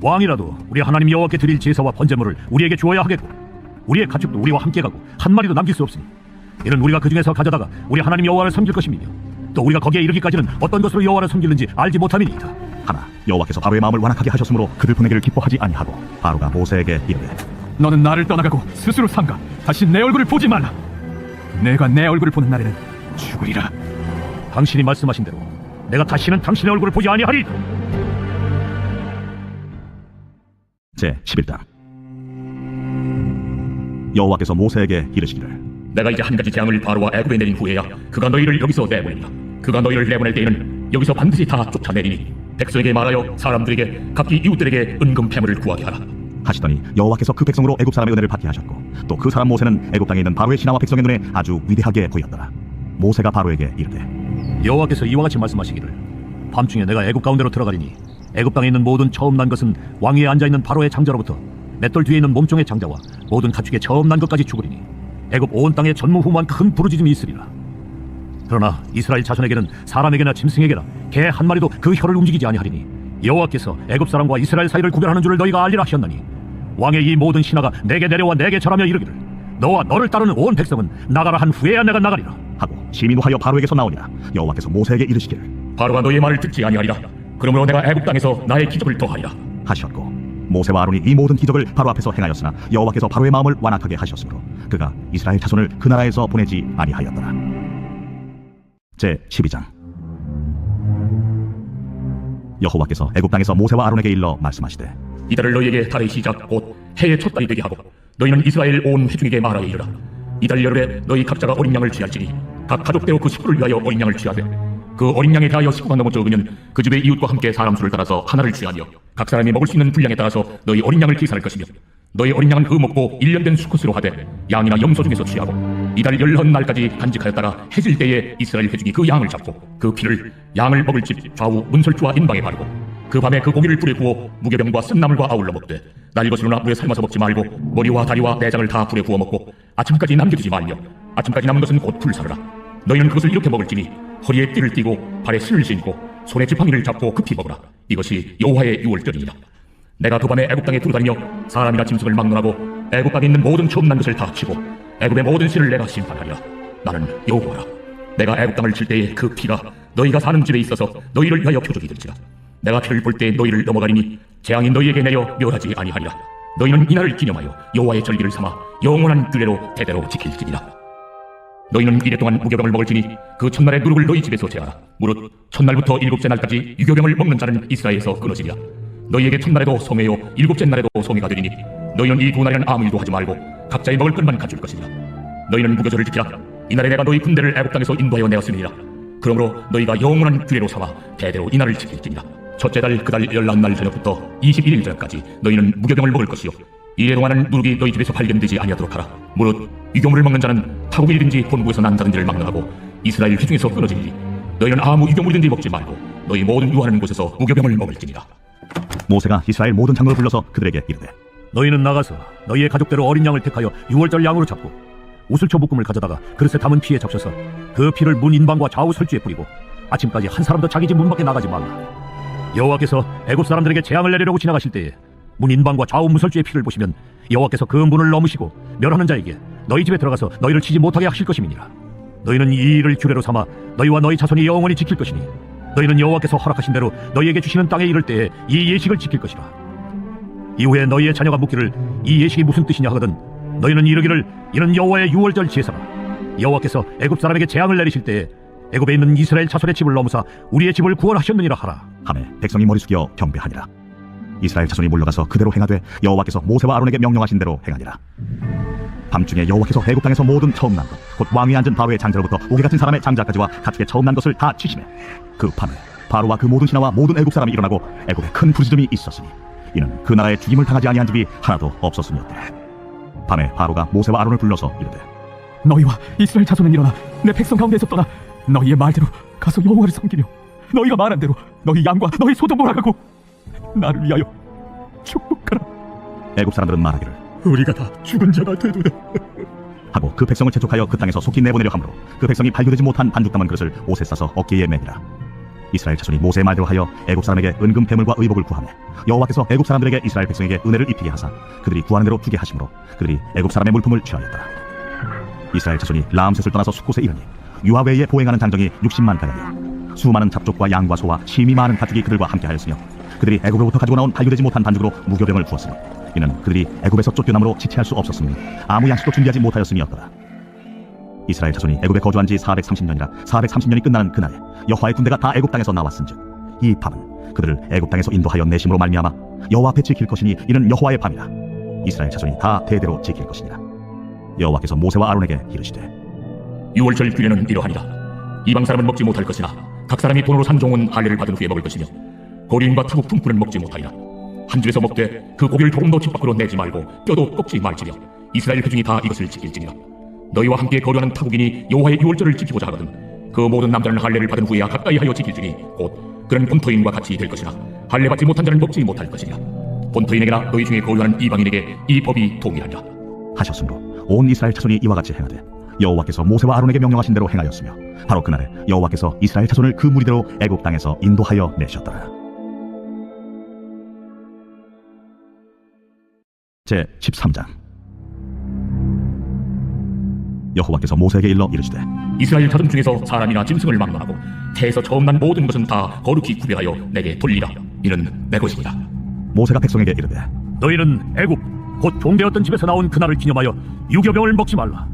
S12: 왕이라도 우리 하나님 여호와께 드릴 제사와 번제물을 우리에게 주어야 하겠고 우리의 가축도 우리와 함께 가고 한 마리도 남길 수 없으니 이는 우리가 그 중에서 가져다가 우리 하나님 여호와를 섬길 것임이며 또 우리가 거기에 이르기까지는 어떤 것으로 여호와를 섬기는지 알지 못함이니이다.
S9: 하나 여호와께서 바로의 마음을 완악하게 하셨으므로 그들 보내기를 기뻐하지 아니하고 바로가 모세에게 이르되
S8: 너는 나를 떠나가고 스스로 삼가 다시 내 얼굴을 보지 말라. 내가 내 얼굴을 보는 날에는 죽으리라.
S12: 당신이 말씀하신 대로 내가 다시는 당신의 얼굴을 보지 아니하리이다.
S9: 제 11장. 여호와께서 모세에게 이르시기를
S7: 내가 이제 한 가지 재앙을 바로와 애굽에 내린 후에야 그가 너희를 여기서 내보내리라. 그가 너희를 내보낼 때에는 여기서 반드시 다 쫓아내리니 백성에게 말하여 사람들에게 각기 이웃들에게 은금 패물을 구하게 하라.
S9: 하시더니 여호와께서 그 백성으로 애굽 사람의 은혜를 받게 하셨고 또 그 사람 모세는 애굽 땅에 있는 바로의 신하와 백성의 눈에 아주 위대하게 보였더라. 모세가 바로에게 이르되
S12: 여호와께서 이와 같이 말씀하시기를 밤중에 내가 애굽 가운데로 들어가리니 애굽 땅에 있는 모든 처음 난 것은 왕 위에 앉아있는 바로의 장자로부터 맷돌 뒤에 있는 몸종의 장자와 모든 가축의 처음 난 것까지 죽으리니 애굽 온 땅에 전무후무한 큰 부르짖음이 있으리라. 그러나 이스라엘 자손에게는 사람에게나 짐승에게나 개 한 마리도 그 혀를 움직이지 아니하리니 여호와께서 애굽 사람과 이스라엘 사이를 구별하는 줄을 너희가 알리라 하셨나니 왕의 이 모든 신하가 내게 내려와 내게 절하며 이르기를 너와 너를 따르는 온 백성은 나가라 한 후에야 내가 나가리라
S9: 하고 심히 노하여 바로에게서 나오니라. 여호와께서 모세에게 이르시기를
S7: 바로가 너의 말을 듣지 아니하리라. 그러므로 내가 애굽 땅에서 나의 기적을 더하리라
S9: 하셨고 모세와 아론이 이 모든 기적을 바로 앞에서 행하였으나 여호와께서 바로의 마음을 완악하게 하셨으므로 그가 이스라엘 자손을 그 나라에서 보내지 아니하였더라. 제 12장. 여호와께서 애굽 땅에서 모세와 아론에게 일러 말씀하시되
S7: 이달을 너희에게 달의 시작 곧 해의 첫 달이 되게 하고 너희는 이스라엘 온 회중에게 말하여 이르라. 이달 열흘에 너희 각자가 어린 양을 취할지니 각 가족대로 그 식구를 위하여 어린 양을 취하되 그 어린 양에 대하여 식구가 너무 적으면 그 집의 이웃과 함께 사람 수를 따라서 하나를 취하며 각 사람이 먹을 수 있는 분량에 따라서 너희 어린 양을 계산할 것이며 너희 어린 양은 그 먹고 1년 된 수컷으로 하되 양이나 염소 중에서 취하고 이달 열흔 날까지 간직하였다가 해질 때에 이스라엘 회중이 그 양을 잡고 그 피를 양을 먹을 집 좌우 문설주와 인방에 바르고 그 밤에 그 고기를 불에 구워 무교병과 쓴나물과 아울러 먹되 날 것으로나 물에 삶아서 먹지 말고 머리와 다리와 내장을 다 불에 구워 먹고 아침까지 남겨두지 말며 아침까지 남은 것은 곧 불사르라. 너희는 그것을 이렇게 먹을지니 허리에 띠를 띠고 발에 실을 신고 손에 지팡이를 잡고 급히 먹으라. 이것이 여호와의 유월절이니라. 내가 그 밤에 애굽 땅에 두루다니며 사람이나 짐승을 막론하고 애굽 땅에 있는 모든 처음 난 것을 다 치고 애굽의 모든 씨를 내가 심판하리라. 나는 여호와라. 내가 애굽 땅을 칠 때에 그 피가 너희가 사는 집에 있어서 너희를 위하여 표적이 될지라. 내가 피를 볼 때 너희를 넘어가리니 재앙이 너희에게 내려 멸하지 아니하리라. 너희는 이날을 기념하여 여호와의 절기를 삼아 영원한 규례로 대대로 지킬지니라. 너희는 이래 동안 무교병을 먹을지니 그 첫날의 누룩을 너희 집에서 제하라. 무릇 첫날부터 일곱째 날까지 유교병을 먹는 자는 이스라엘에서 끊어지리라. 너희에게 첫날에도 소매요 일곱째 날에도 소매가 되리니 너희는 이 두 날에는 아무 일도 하지 말고 각자의 먹을 것만 갖출 것이니라. 너희는 무교절을 지키라. 이날에 내가 너희 군대를 애굽 땅에서 인도하여 내었음이니라. 그러므로 너희가 영원한 규례로 삼아 대대로 이날을 지킬지니라. 첫째 달 그 달 11날 저녁부터 21일 저녁까지 너희는 무교병을 먹을 것이요 이래 동안은 누룩이 너희 집에서 발견되지 아니하도록 하라. 무릇 유교물을 먹는 자는 타국일이든지 본국에서 난 자든지를 막론하고 이스라엘 회중에서 끊어지리니 너희는 아무 유교물이든지 먹지 말고 너희 모든 유하는 곳에서 무교병을 먹을지니라.
S9: 모세가 이스라엘 모든 장로를 불러서 그들에게 이르되
S12: 너희는 나가서 너희의 가족대로 어린 양을 택하여 유월절 양으로 잡고 우슬초 볶음을 가져다가 그릇에 담은 피에 적셔서 그 피를 문 인방과 좌우 설주에 뿌리고 아침까지 한 사람도 자기 집 문 밖에 나가지 말라. 여호와께서 애굽 사람들에게 재앙을 내리려고 지나가실 때에 문 인방과 좌우 문설주의 피를 보시면 여호와께서 그 문을 넘으시고 멸하는 자에게 너희 집에 들어가서 너희를 치지 못하게 하실 것임이니라. 너희는 이 일을 규례로 삼아 너희와 너희 자손이 영원히 지킬 것이니 너희는 여호와께서 허락하신 대로 너희에게 주시는 땅에 이를 때에 이 예식을 지킬 것이라. 이후에 너희의 자녀가 묻기를 이 예식이 무슨 뜻이냐 하거든 너희는 이르기를 이는 여호와의 유월절 제사라. 여호와께서 애굽 사람에게 재앙을 내리실 때에 애굽에 있는 이스라엘 자손의 집을 넘으사 우리의 집을 구원하셨느니라 하라.
S9: 하매 백성이 머리 숙여 경배하니라. 이스라엘 자손이 물러가서 그대로 행하되 여호와께서 모세와 아론에게 명령하신 대로 행하니라. 밤중에 여호와께서 애굽 땅에서 모든 처음 난 것 곧 왕위에 앉은 바로의 장자로부터 우리 같은 사람의 장자까지와 가축의 처음 난 것을 다 치시매 그 밤에 바로와 그 모든 신하와 모든 애굽 사람이 일어나고 애굽에 큰 부르짖음이 있었으니 이는 그 나라에 죽임을 당하지 아니한 집이 하나도 없었음이었더라. 밤에 바로가 모세와 아론을 불러서 이르되
S8: 너희와 이스라엘 자손은 일어나 내 백성 가운데서 떠나 너희의 말대로 가서 여호와를 섬기며 너희가 말한 대로 너희 양과 너희 소도 몰아가고 나를 위하여 축복하라.
S9: 애굽 사람들은 말하기를
S3: 우리가 다 죽은 자가 되도다
S9: 하고 그 백성을 재촉하여 그 땅에서 속히 내보내려 하므로 그 백성이 발교되지 못한 반죽 담은 그릇을 옷에 싸서 어깨에 매니라. 이스라엘 자손이 모세의 말대로 하여 애굽 사람에게 은금 배물과 의복을 구하며 여호와께서 애굽 사람들에게 이스라엘 백성에게 은혜를 입히게 하사 그들이 구하는 대로 주게 하심으로 그들이 애굽 사람의 물품을 취하였더라. 이스라엘 자손이 라암셋을 떠나서 숫곳에 이르니 유아 외에 보행하는 장정이 60만 가량이요 수많은 잡족과 양과 소와 심히 많은 가축이 그들과 함께하였으며 그들이 애굽으로부터 가지고 나온 발교되지 못한 반죽으로 무교병을 구웠으니 이는 그들이 애굽에서 쫓겨남으로 지체할 수 없었으니 아무 양식도 준비하지 못하였음이었더라. 이스라엘 자손이 애굽에 거주한 지 430년이라 430년이 끝나는 그날에 여호와의 군대가 다 애굽 땅에서 나왔은즉 이 밤은 그들을 애굽 땅에서 인도하여 내심으로 말미암아 여호와 앞에 지킬 것이니 이는 여호와의 밤이라. 이스라엘 자손이 다 대대로 지킬 것이니라. 여호와께서 모세와 아론에게 이르시되
S7: 유월절 규례는 이러하니라. 이방 사람은 먹지 못할 것이나 각 사람이 돈으로 산 종은 할례를 받은 후에 먹을 것이며 고리인과 타국 품꾼은 먹지 못하리라. 한 집에서 먹되 그 고기를 조금도 집 밖으로 내지 말고 뼈도 꺾지 말지며 이스라엘 회중이 다 이것을 지킬지니라. 너희와 함께 거류하는 타국인이 여호와의 유월절을 지키고자 하거든 그 모든 남자는 할례를 받은 후에야 가까이 하여 지킬지니 곧 그는 본토인과 같이 될 것이나 할례 받지 못한 자는 먹지 못할 것이니라. 본토인에게나 너희 중에 거류하는 이방인에게 이 법이 동일하니라
S9: 하셨으므로 온 이스라엘 자손이 이와 같이 행하되 여호와께서 모세와 아론에게 명령하신 대로 행하였으며 바로 그날에 여호와께서 이스라엘 자손을 그 무리대로 애굽 땅에서 인도하여 내셨더라. 제 13장. 여호와께서 모세에게 일러 이르시되
S7: 이스라엘 자손 중에서 사람이나 짐승을 막론하고 태에서 처음 난 모든 것은 다 거룩히 구별하여 내게 돌리라. 이는 내 것이니라.
S9: 모세가 백성에게 이르되
S12: 너희는 애굽 곧 종되었던 집에서 나온 그날을 기념하여 유교병을 먹지 말라.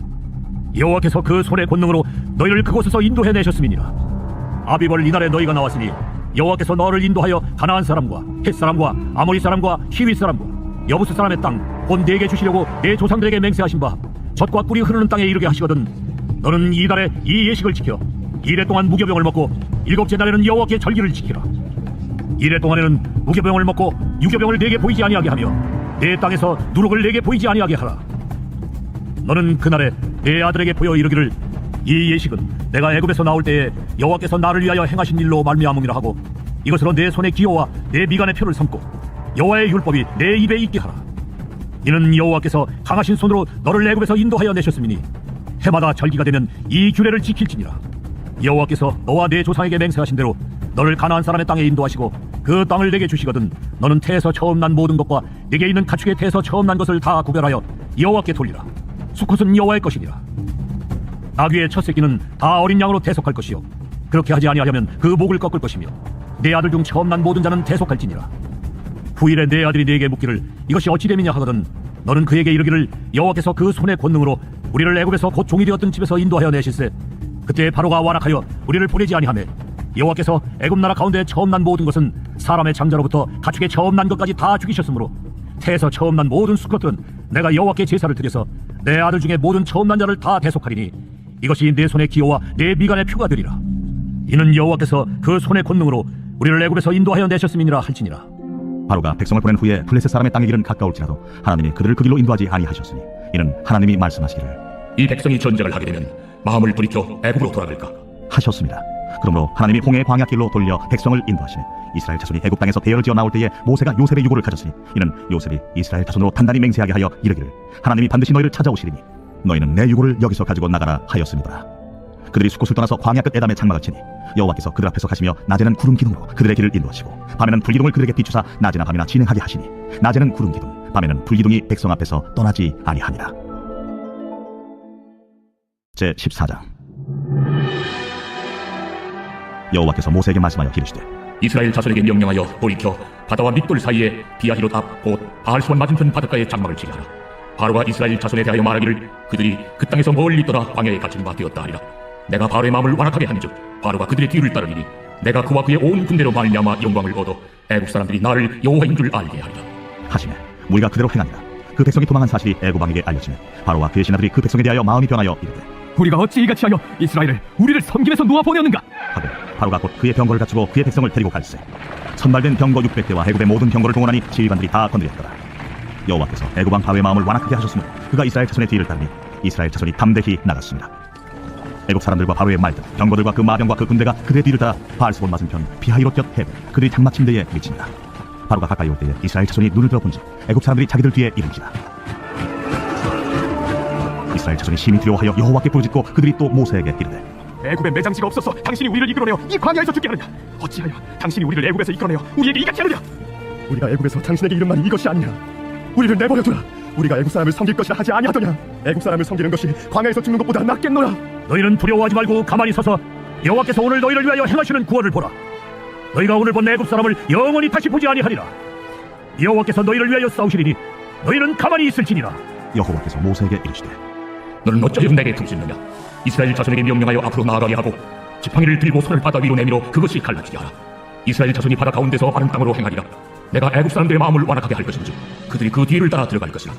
S12: 여호와께서 그 손의 권능으로 너희를 그곳에서 인도해 내셨음이니라. 아비벌 이날에 너희가 나왔으니 여호와께서 너를 인도하여 가나안 사람과 헷 사람과 아모리 사람과 히윗 사람과 여부스 사람의 땅 곧 네게 주시려고 내 조상들에게 맹세하신 바 젖과 꿀이 흐르는 땅에 이르게 하시거든. 너는 이달에 이 예식을 지켜 이래 동안 무교병을 먹고 일곱째 날에는 여호와께 절기를 지키라. 이래 동안에는 무교병을 먹고 유교병을 내게 보이지 아니하게 하며 내 땅에서 누룩을 내게 보이지 아니하게 하라. 너는 그날에 내 아들에게 보여 이르기를 이 예식은 내가 애굽에서 나올 때에 여호와께서 나를 위하여 행하신 일로 말미암음이라 하고 이것으로 내 손의 기호와 내 미간의 표를 삼고 여호와의 율법이 내 입에 있게 하라. 이는 여호와께서 강하신 손으로 너를 애굽에서 인도하여 내셨음이니 해마다 절기가 되면 이 규례를 지킬지니라. 여호와께서 너와 내 조상에게 맹세하신 대로 너를 가나안 사람의 땅에 인도하시고 그 땅을 내게 주시거든. 너는 태에서 처음 난 모든 것과 네게 있는 가축의 태에서 처음 난 것을 다 구별하여 여호와께 돌리라. 수컷은 여호와의 것이니라. 나귀의 첫 새끼는 다 어린 양으로 대속할 것이요 그렇게 하지 아니하려면 그 목을 꺾을 것이며 내 아들 중 처음 난 모든 자는 대속할지니라. 후일에 내 아들이 네게 묻기를 이것이 어찌 됨이냐 하거든 너는 그에게 이르기를 여호와께서 그 손의 권능으로 우리를 애굽에서 곧 종이 되었던 집에서 인도하여 내실세 그때 바로가 완악하여 우리를 보내지 아니하매 여호와께서 애굽 나라 가운데 처음 난 모든 것은 사람의 장자로부터 가축의 처음 난 것까지 다 죽이셨으므로 태에서 처음 난 모든 수컷들은 내가 여호와께 제사를 드려서 내 아들 중에 모든 처음 난 자를 다 대속하리니 이것이 내 손의 기호와 내 미간의 표가 되리라. 이는 여호와께서 그 손의 권능으로 우리를 애굽에서 인도하여 내셨음이니라 할지니라.
S9: 바로가 백성을 보낸 후에 블레셋 사람의 땅의 길은 가까울지라도 하나님이 그들을 그 길로 인도하지 아니하셨으니 이는 하나님이 말씀하시기를
S7: 이 백성이 전쟁을 하게 되면 마음을 돌이켜 애굽으로 돌아갈까
S9: 하셨습니다. 그러므로 하나님이 홍해의 광야길로 돌려 백성을 인도하시며 이스라엘 자손이 애굽 땅에서 대열을 지어 나올 때에 모세가 요셉의 유고를 가졌으니 이는 요셉이 이스라엘 자손으로 단단히 맹세하게 하여 이르기를 하나님이 반드시 너희를 찾아오시리니 너희는 내 유고를 여기서 가지고 나가라 하였습니다. 그들이 수꽃을 떠나서 광야 끝 에담에 장막을 치니 여호와께서 그들 앞에서 가시며 낮에는 구름 기둥으로 그들의 길을 인도하시고 밤에는 불기둥을 그들에게 비추사 낮이나 밤이나 진행하게 하시니 낮에는 구름 기둥 밤에는 불기둥이 백성 앞에서 떠나지 아니하니라. 제 14장. 여호와께서 모세에게 말씀하여 이르시되
S7: 이스라엘 자손에게 명령하여 돌이켜 바다와 밑돌 사이에 비아히롯 앞 곧 바알수원 맞은편 바닷가에 장막을 치게 하라. 바로가 이스라엘 자손에 대하여 말하기를 그들이 그 땅에서 멀리 떠나 광야에 갇힌 바 되었다 하리라. 내가 바로의 마음을 완악하게 하는즉 바로가 그들의 뒤를 따르리니 내가 그와 그의 온 군대로 말미암아 영광을 얻어 애국 사람들이 나를 여호와인 줄 알게 하리라
S9: 하시매 우리가 그대로 행하니라. 그 백성이 도망한 사실이 애굽 왕에게 알려지매 바로와 그의 신하들이 그 백성에 대하여 마음이 변하여 이르되
S8: 우리가 어찌 이같이 하여 이스라엘을 우리를 섬김에서 놓아 보내었는가
S9: 하고 바로가 곧 그의 병거를 갖추고 그의 백성을 데리고 갈세 선발된 병거 600대와 애굽의 모든 병거를 동원하니 지휘관들이 다 건드렸더라. 여호와께서 애굽 왕 바로의 마음을 완악하게 하셨으므로 그가 이스라엘 자손의 뒤를 따르니 이스라엘 자손이 담대히 나갔습니다. 애굽 사람들과 바로의 말들 병거들과 그 마병과 그 군대가 그들의 뒤를 따라 바알수본 맞은편 비하히롯 곁 해변 그들이 장막 침대에 미친다. 바로가 가까이 올 때에 이스라엘 자손이 눈을 들어본즉 애굽 사람들이 자기들 뒤에 이른지라. 이스라엘 자손이 심히 두려워하여 여호와께 부르짖고 그들이 또 모세에게 이르되
S8: 애굽에 매장지가 없어서 당신이 우리를 이끌어내어 이 광야에서 죽게 하느냐 어찌하여 당신이 우리를 애굽에서 이끌어내어 우리에게 이같이 하느냐
S2: 우리가 애굽에서 당신에게 이른 말이 이것이 아니냐. 우리를 내버려두라. 우리가 애굽 사람을 섬길 것이라 하지 아니하더냐. 애굽 사람을 섬기는 것이 광야에서 죽는 것보다 낫겠노라.
S12: 너희는 두려워하지 말고 가만히 서서 여호와께서 오늘 너희를 위하여 행하시는 구원을 보라. 너희가 오늘 본 애굽 사람을 영원히 다시 보지 아니하리라. 여호와께서 너희를 위하여 싸우시리니 너희는 가만히 있을지니라.
S9: 여호와께서 모세에게 이르시되
S7: 너는 어찌하여 내게 부르짖느냐. 이스라엘 자손에게 명령하여 앞으로 나아가게 하고 지팡이를 들고 손을 바다 위로 내밀어 그것이 갈라지게 하라. 이스라엘 자손이 바다 가운데서 바른 땅으로 행하리라. 내가 애굽 사람들의 마음을 완악하게 할 것인지 그들이 그 뒤를 따라 들어갈 것이라.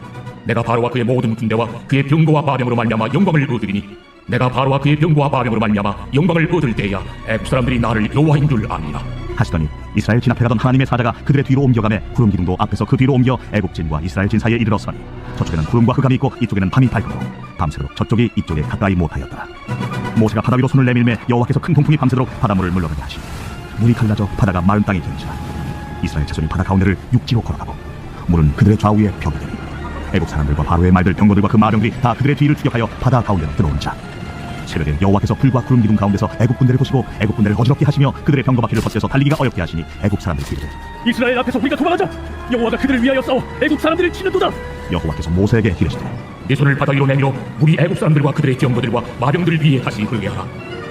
S7: 내가 바로와 그의 모든 군대와 그의 병거와 마병으로 말미암아 영광을 얻으리니 내가 바로와 그의 병거와 마병으로 말미암아 영광을 얻을 때야 애굽 사람들이 나를 여호와인 줄 아니라
S9: 하시더니 이스라엘 진 앞에 가던 하나님의 사자가 그들의 뒤로 옮겨가매 구름 기둥도 앞에서 그 뒤로 옮겨 애굽 진과 이스라엘 진 사이에 이르러서니 저쪽에는 구름과 흑암이 있고 이쪽에는 밤이 밝고 밤새도록 저쪽이 이쪽에 가까이 못하였더라. 모세가 바다 위로 손을 내밀매 여호와께서 큰 동풍이 밤새도록 바닷물을 물러가게 하시니 물이 갈라져 바다가 마른 땅이 되니라. 이스라엘 자손이 바다 가운데를 육지로 걸어가고 물은 그들의 좌우에 벽이 되니 애굽 사람들과 바로의 말들 병거들과 그 마병들이 다 그들의 뒤를 추격하여 바다 가운데로 들어온 자 새벽에 여호와께서 불과 구름 기둥 가운데서 애굽 군대를 보시고 애굽 군대를 어지럽게 하시며 그들의 병거 바퀴를 헛되서 달리기가 어렵게 하시니 애굽 사람들이 이르되
S8: 이스라엘 앞에서 우리가 도망하자. 여호와가 그들을 위하여 싸워 애굽 사람들을 치는도다.
S9: 여호와께서 모세에게 이르시되
S7: 네 손을 바다 위로 내밀어 물이 애굽 사람들과 그들의 병거들과 마병들 위에 다시 흐르게 하라.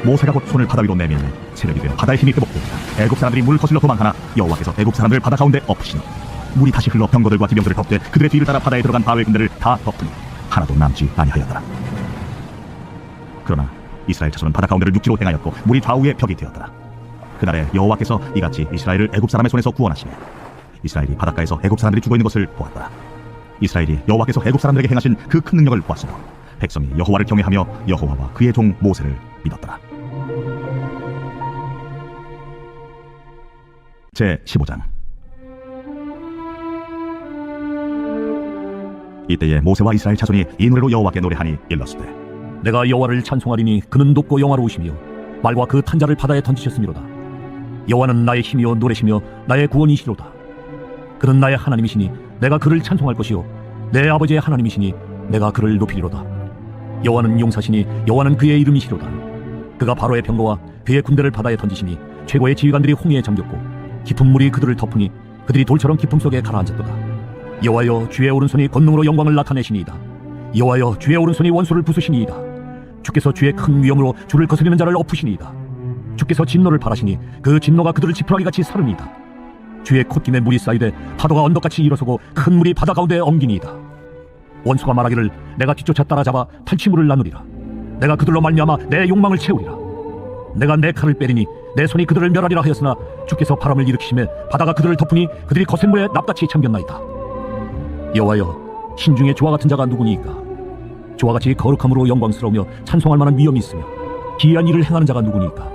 S9: 모세가 곧 손을 바다 위로 내밀매 새벽이 되어 바다의 힘이 회복되니라. 애굽 사람들이 물을 거슬러 도망하나 여호와께서 애굽 사람들을 바다 가운데 엎으시니 물이 다시 흘러 병거들과 기병들을 덮되 그들의 뒤를 따라 바다에 들어간 바로의 군대를 다 덮으니 하나도 남지 아니하였더라. 그러나 이스라엘 자손은 바다 가운데를 육지로 행하였고 물이 좌우에 벽이 되었더라. 그날에 여호와께서 이같이 이스라엘을 애굽 사람의 손에서 구원하시며 이스라엘이 바닷가에서 애굽 사람들이 죽어 있는 것을 보았더라. 이스라엘이 여호와께서 애굽 사람들에게 행하신 그 큰 능력을 보았으므로 백성이 여호와를 경외하며 여호와와 그의 종 모세를 믿었더라. 제 15장. 이때에 모세와 이스라엘 자손이 이 노래로 여호와께 노래하니 일렀으되
S12: 내가 여호와를 찬송하리니 그는 높고 영화로우시며 말과 그 탄자를 바다에 던지셨음이로다. 여호와는 나의 힘이요 노래시며 나의 구원이시로다. 그는 나의 하나님이시니 내가 그를 찬송할 것이요 내 아버지의 하나님이시니 내가 그를 높이리로다. 여호와는 용사시니 여호와는 그의 이름이시로다. 그가 바로의 병거와 그의 군대를 바다에 던지시니 최고의 지휘관들이 홍해에 잠겼고 깊은 물이 그들을 덮으니 그들이 돌처럼 깊음 속에 가라앉았도다. 여호와여 주의 오른손이 권능으로 영광을 나타내시니이다. 여호와여 주의 오른손이 원수를 부수시니이다. 주께서 주의 큰 위엄으로 주를 거스리는 자를 엎으시니이다. 주께서 진노를 바라시니 그 진노가 그들을 지푸라기같이 사르니이다. 주의 콧김에 물이 쌓이되 파도가 언덕같이 일어서고 큰 물이 바다 가운데 엉기니이다. 원수가 말하기를 내가 뒤쫓아 따라잡아 탈취물을 나누리라. 내가 그들로 말미암아 내 욕망을 채우리라. 내가 내 칼을 빼리니 내 손이 그들을 멸하리라 하였으나 주께서 바람을 일으키심에 바다가 그들을 덮으니 그들이 거센 물에 납같이 잠겼나이다. 여호와여 신중에 주와 같은 자가 누구니이까? 주와 같이 거룩함으로 영광스러우며 찬송할 만한 위엄이 있으며 기이한 일을 행하는 자가 누구니이까?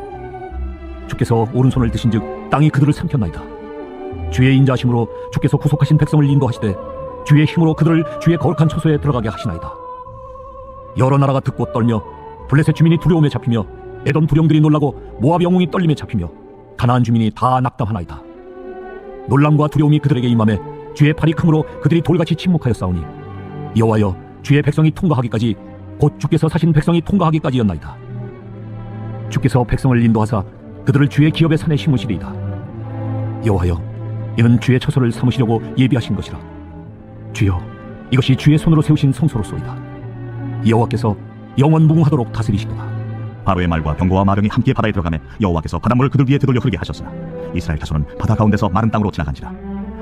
S12: 주께서 오른손을 드신즉 땅이 그들을 삼켰나이다. 주의 인자하심으로 주께서 구속하신 백성을 인도하시되 주의 힘으로 그들을 주의 거룩한 처소에 들어가게 하시나이다. 여러 나라가 듣고 떨며 블레셋 주민이 두려움에 잡히며 에돔 두령들이 놀라고 모압 영웅이 떨림에 잡히며 가나안 주민이 다 낙담하나이다. 놀람과 두려움이 그들에게 임하매 주의 팔이 크므로 그들이 돌같이 침묵하였사오니 여호와여 주의 백성이 통과하기까지 곧 주께서 사신 백성이 통과하기까지였나이다. 주께서 백성을 인도하사 그들을 주의 기업의 산에 심으시리이다. 여호와여 이는 주의 처소를 삼으시려고 예비하신 것이라. 주여 이것이 주의 손으로 세우신 성소로소이다. 여호와께서 영원 무궁하도록 다스리시도다.
S9: 바로의 말과 병거와 마병이 함께 바다에 들어가매 여호와께서 바닷물을 그들 위에 되돌려 흐르게 하셨으나 이스라엘 자손은 바다 가운데서 마른 땅으로 지나간지라.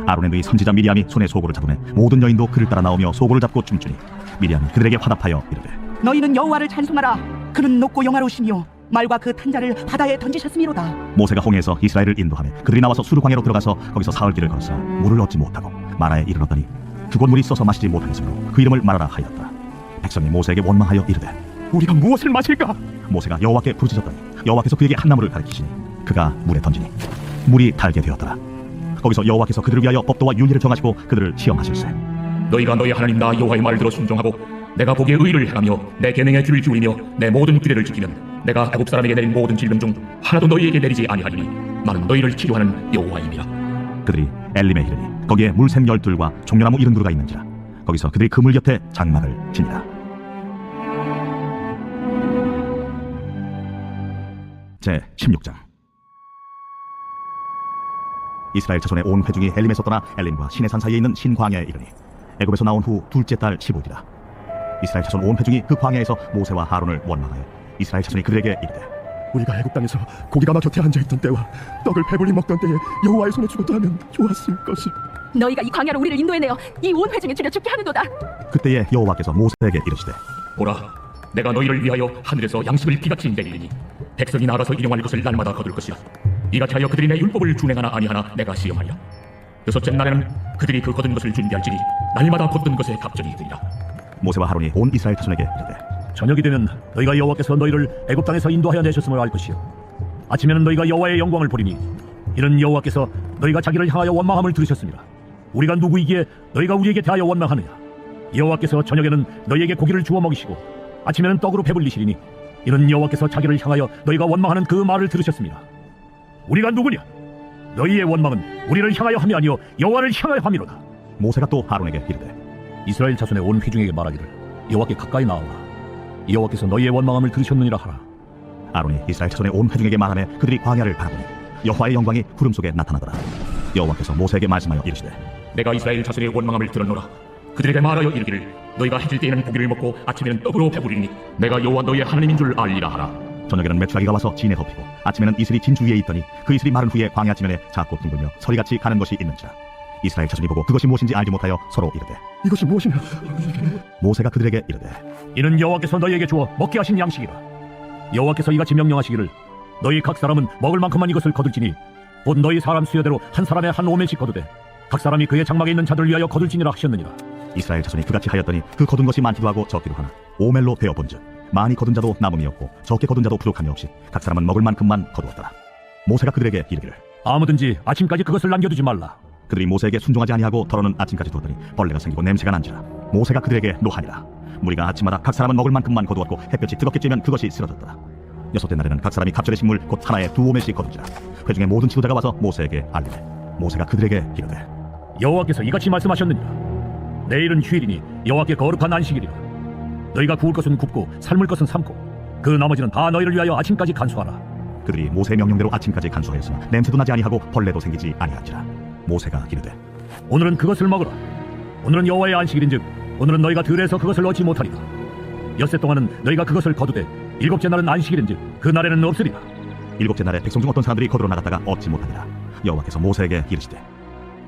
S9: 아론의 누이 선지자 미리암이 손에 소고를 잡으매 모든 여인도 그를 따라 나오며 소고를 잡고 춤추니 미리암이 그들에게 화답하여 이르되
S10: 너희는 여호와를 찬송하라. 그는 높고 영화로우시며 말과 그 탄자를 바다에 던지셨음이로다.
S9: 모세가 홍해에서 이스라엘을 인도하며 그들이 나와서 수르광야로 들어가서 거기서 사흘 길을 걸어서 물을 얻지 못하고 마라에 이르렀더니 그곳 물이 써서 마시지 못하였으므로 그 이름을 마라라 하였더라. 백성이 모세에게 원망하여 이르되
S8: 우리가 무엇을 마실까?
S9: 모세가 여호와께 부르짖었더니 여호와께서 그에게 한 나무를 가리키시니 그가 물에 던지니 물이 달게 되었더라. 거기서 여호와께서 그들을 위하여 법도와 윤리를 정하시고 그들을 시험하실세.
S7: 너희가 너희 하나님 나 여호와의 말을 들어 순종하고 내가 보기에 의를 행하며 내 계명에 귀를 기울이며 내 모든 규례를 지키면 내가 애굽 사람에게 내린 모든 질병 중 하나도 너희에게 내리지 아니하리니 나는 너희를 치료하는 여호와임이라.
S9: 그들이 엘림에 이르니 거기에 물샘 12과 종려나무 70그루가 있는지라. 거기서 그들이 그 물 곁에 장막을 지니라. 제 16장. 이스라엘 자손의 온 회중이 엘림에서 떠나 엘림과 시내산 사이에 있는 신광야에 이르니 애굽에서 나온 후 둘째 달 15일이라. 이스라엘 자손 온 회중이 그 광야에서 모세와 하론을 원망하여 이스라엘 자손이 그들에게 이르되
S6: 우리가 애굽 땅에서 고기가 막 곁에 앉아있던 때와 떡을 배불리 먹던 때에 여호와의 손에 죽었다 하면 좋았을 것을.
S11: 너희가 이 광야로 우리를 인도해내어 이 온 회중에 줄여 죽게 하는도다.
S9: 그때에 여호와께서 모세에게 이르시되
S7: 보라 내가 너희를 위하여 하늘에서 양식을 비같이 내리리니 백성이 나가서 일용할 것을 날마다 거둘 것이라. 이같이 하여 그들이 내 율법을 준행하나 아니하나 내가 시험하리라. 여섯째 날에는 그들이 그 거둔 것을 준비할지니 날마다 거둔 것에 갑절이 되리라.
S9: 모세와 하론이 온 이스라엘 자손에게 이르되
S12: 저녁이 되면 너희가 여호와께서 너희를 애굽 땅에서 인도하여 내셨음을 알 것이요 아침에는 너희가 여호와의 영광을 보리니 이는 여호와께서 너희가 자기를 향하여 원망함을 들으셨습니다. 우리가 누구이기에 너희가 우리에게 대하여 원망하느냐? 여호와께서 저녁에는 너희에게 고기를 주어 먹이시고 아침에는 떡으로 배불리시리니 이는 여호와께서 자기를 향하여 너희가 원망하는 그 말을 들으셨습니다. 우리가 누구냐? 너희의 원망은 우리를 향하여 함이 아니요 여호와를 향하여 함이로다.
S9: 모세가 또 하론에게 이르되
S12: 이스라엘 자손의 온 회중에게 말하기를 여호와께 가까이 나아오라. 여호와께서 너희의 원망함을 들으셨느니라 하라.
S9: 아론이 이스라엘 자손의 온 회중에게 말하며 그들이 광야를 바라보니 여호와의 영광이 구름 속에 나타나더라. 여호와께서 모세에게 말씀하여 이르시되
S7: 내가 이스라엘 자손의 원망함을 들었노라. 그들에게 말하여 이르기를 너희가 해질 때에는 고기를 먹고 아침에는 떡으로 배부리니 내가 여호와 너희의 하나님인 줄 알리라 하라.
S9: 저녁에는 메추라기가 와서 진에 덮이고 아침에는 이슬이 진 주위에 있더니 그 이슬이 마른 후에 광야 지면에 작고 둥글며 서리같이 가는 것이 있는지라. 이스라엘 자손이 보고 그것이 무엇인지 알지 못하여 서로 이르되
S3: 이것이 무엇이냐?
S9: 모세가 그들에게 이르되
S12: 이는 여호와께서 너희에게 주어 먹게 하신 양식이라. 여호와께서 이같이 명령하시기를 너희 각 사람은 먹을 만큼만 이것을 거둘지니 곧 너희 사람 수여대로 한 사람의 한 오멜씩 거두되 각 사람이 그의 장막에 있는 자들을 위하여 거둘지니라 하셨느니라.
S9: 이스라엘 자손이 그같이 하였더니 그 거둔 것이 많기도 하고 적기도 하나 오멜로 베어본즉 많이 거둔 자도 남음이 없고 적게 거둔 자도 부족함이 없이 각 사람은 먹을 만큼만 거두었더라. 모세가 그들에게 이르기를
S12: 아무든지 아침까지 그것을 남겨두지 말라.
S9: 그들이 모세에게 순종하지 아니하고 더러는 아침까지 두었더니 벌레가 생기고 냄새가 난지라. 모세가 그들에게 노하니라. 무리가 아침마다 각 사람은 먹을 만큼만 거두었고 햇볕이 뜨겁게 쬐면 그것이 쓰러졌더라. 여섯째 날에는 각 사람이 갑절의 식물 곧 하나에 2오멜씩 거둔지라. 회중의 모든 지도자가 와서 모세에게 알리되 모세가 그들에게 이르되
S12: 여호와께서 이같이 말씀하셨느니라. 내일은 휴일이니 여호와께 거룩한 안식일이라. 너희가 구울 것은 굽고 삶을 것은 삶고 그 나머지는 다 너희를 위하여 아침까지 간수하라.
S9: 그들이 모세의 명령대로 아침까지 간수하였으나 냄새도 나지 아니하고 벌레도 생기지 아니한지라. 모세가 이르되
S12: 오늘은 그것을 먹으라. 오늘은 여호와의 안식일인즉 오늘은 너희가 들에서 그것을 얻지 못하리라. 엿새 동안은 너희가 그것을 거두되 일곱째 날은 안식일인즉 그 날에는 없으리라.
S9: 일곱째 날에 백성 중 어떤 사람들이 거두러 나갔다가 얻지 못하니라. 여호와께서 모세에게 이르시되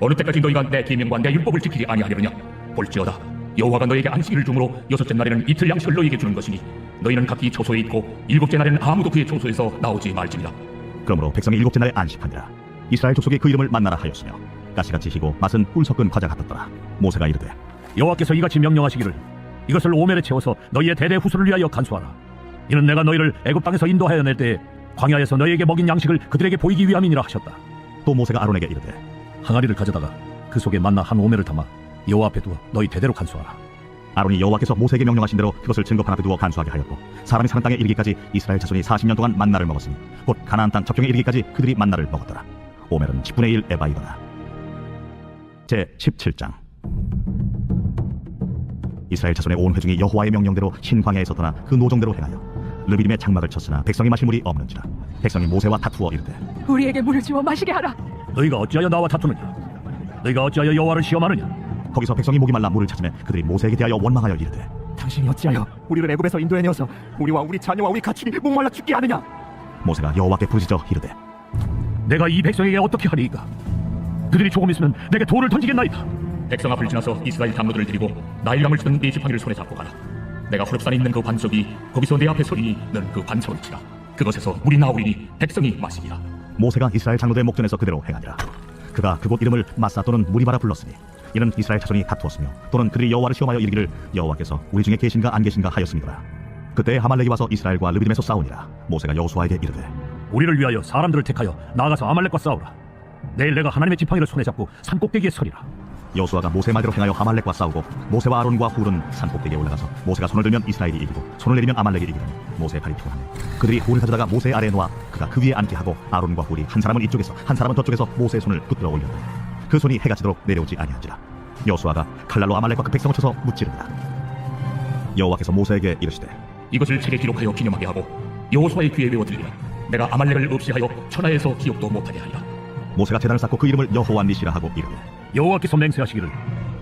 S7: 어느 때까지 너희가 내 계명과 내 율법을 지키지 아니하려느냐. 볼지어다 여호와가 너희에게 안식일을 주므로 여섯째 날에는 이틀 양식을 너희에게 주는 것이니 너희는 각기 초소에 있고 일곱째 날에는 아무도 그의 초소에서 나오지 말지니라.
S9: 그러므로 백성이 일곱째 날에 안식하니라. 이스라엘 족속이 그 이름을 만나라 하였으며 가시같이 희고 맛은 꿀 섞은 과자 같았더라. 모세가 이르되
S12: 여호와께서 이같이 명령하시기를 이것을 오멜에 채워서 너희의 대대 후손을 위하여 간수하라. 이는 내가 너희를 애굽 땅에서 인도하여 낼 때에 광야에서 너희에게 먹인 양식을 그들에게 보이기 위함이니라 하셨다.
S9: 또 모세가 아론에게 이르되
S12: 항아리를 가져다가 그 속에 만나 한 오멜을 담아 여호와 앞에 두어 너희 대대로 간수하라.
S9: 아론이 여호와께서 모세에게 명령하신 대로 그것을 증거판 앞에 두어 간수하게 하였고 사람이 사는 땅에 이르기까지 이스라엘 자손이 40년 동안 만나를 먹었으니 곧 가나안 땅 접경에 이르기까지 그들이 만나를 먹었더라. 오멜은 10분의 1 에바이더라. 제 17장. 이스라엘 자손의 온 회중이 여호와의 명령대로 신광야에서 떠나 그 노정대로 행하여 르비딤의 장막을 쳤으나 백성이 마실 물이 없는지라. 백성이 모세와 다투어 이르되
S11: 우리에게 물을 주어 마시게 하라.
S12: 너희가 어찌하여 나와 다투느냐. 너희가 어찌하여 여호와를 시험하느냐.
S9: 거기서 백성이 목이 말라 물을 찾으며 그들이 모세에게 대하여 원망하여 이르되
S3: 당신이 어찌하여 우리를 애굽에서 인도해내어서 우리와 우리 자녀와 우리 가축이 목말라 죽게 하느냐?
S9: 모세가 여호와께 부르짖어 이르되
S12: 내가 이 백성에게 어떻게 하리이까. 그들이 조금 있으면 내게 돌을 던지겠나이다.
S7: 백성 앞을 지나서 이스라엘 장로들을 데리고 나일강을 치던 네 지팡이를 손에 잡고 가라. 내가 호렙산에 있는 그 반석이 거기서 내 앞에 서리니 너는 그 반석을 치라. 그것에서 물이 나오리니 백성이 마시리라.
S9: 모세가 이스라엘 장로들의 목전에서 그대로 행하니라. 그가 그곳 이름을 마사 또는 무리바라 불렀으니 이는 이스라엘 자손이 다투었으며 또는 그들이 여호와를 시험하여 이르기를 여호와께서 우리 중에 계신가 안 계신가 하였음이더라. 그때 하말렉이 와서 이스라엘과 르비딤에서 싸우니라. 모세가 여호수아에게 이르되
S12: 우리를 위하여 사람들을 택하여 나아가서 아말렉과 싸우라. 내일 내가 하나님의 지팡이를 손에 잡고 산 꼭대기에 서리라.
S9: 여호수아가 모세 말대로 행하여 하말렉과 싸우고 모세와 아론과 훌은 산 꼭대기에 올라가서 모세가 손을 들면 이스라엘이 이기고 손을 내리면 아말렉이 이기더니 모세의 팔이 피곤하니 그들이 훌을 가져다가 모세 아래에 놓아 그가 그 위에 앉게 하고 아론과 훌이 한 사람은 이쪽에서 한 사람은 저쪽에서 모세의 손을 붙들어 올렸더니 그 손이 해가 지도록 내려오지 아니한지라. 여호수아가 칼날로 아말렉과 그 백성을 쳐서 무찌르니라. 여호와께서 모세에게 이르시되
S7: 이것을 책에 기록하여 기념하게 하고 여호수아의 귀에 외워들리라. 내가 아말렉을 없이 하여 천하에서 기억도 못하게 하리라.
S9: 모세가 제단을 쌓고 그 이름을 여호와 니시라 하고 이르되
S12: 여호와께서 맹세하시기를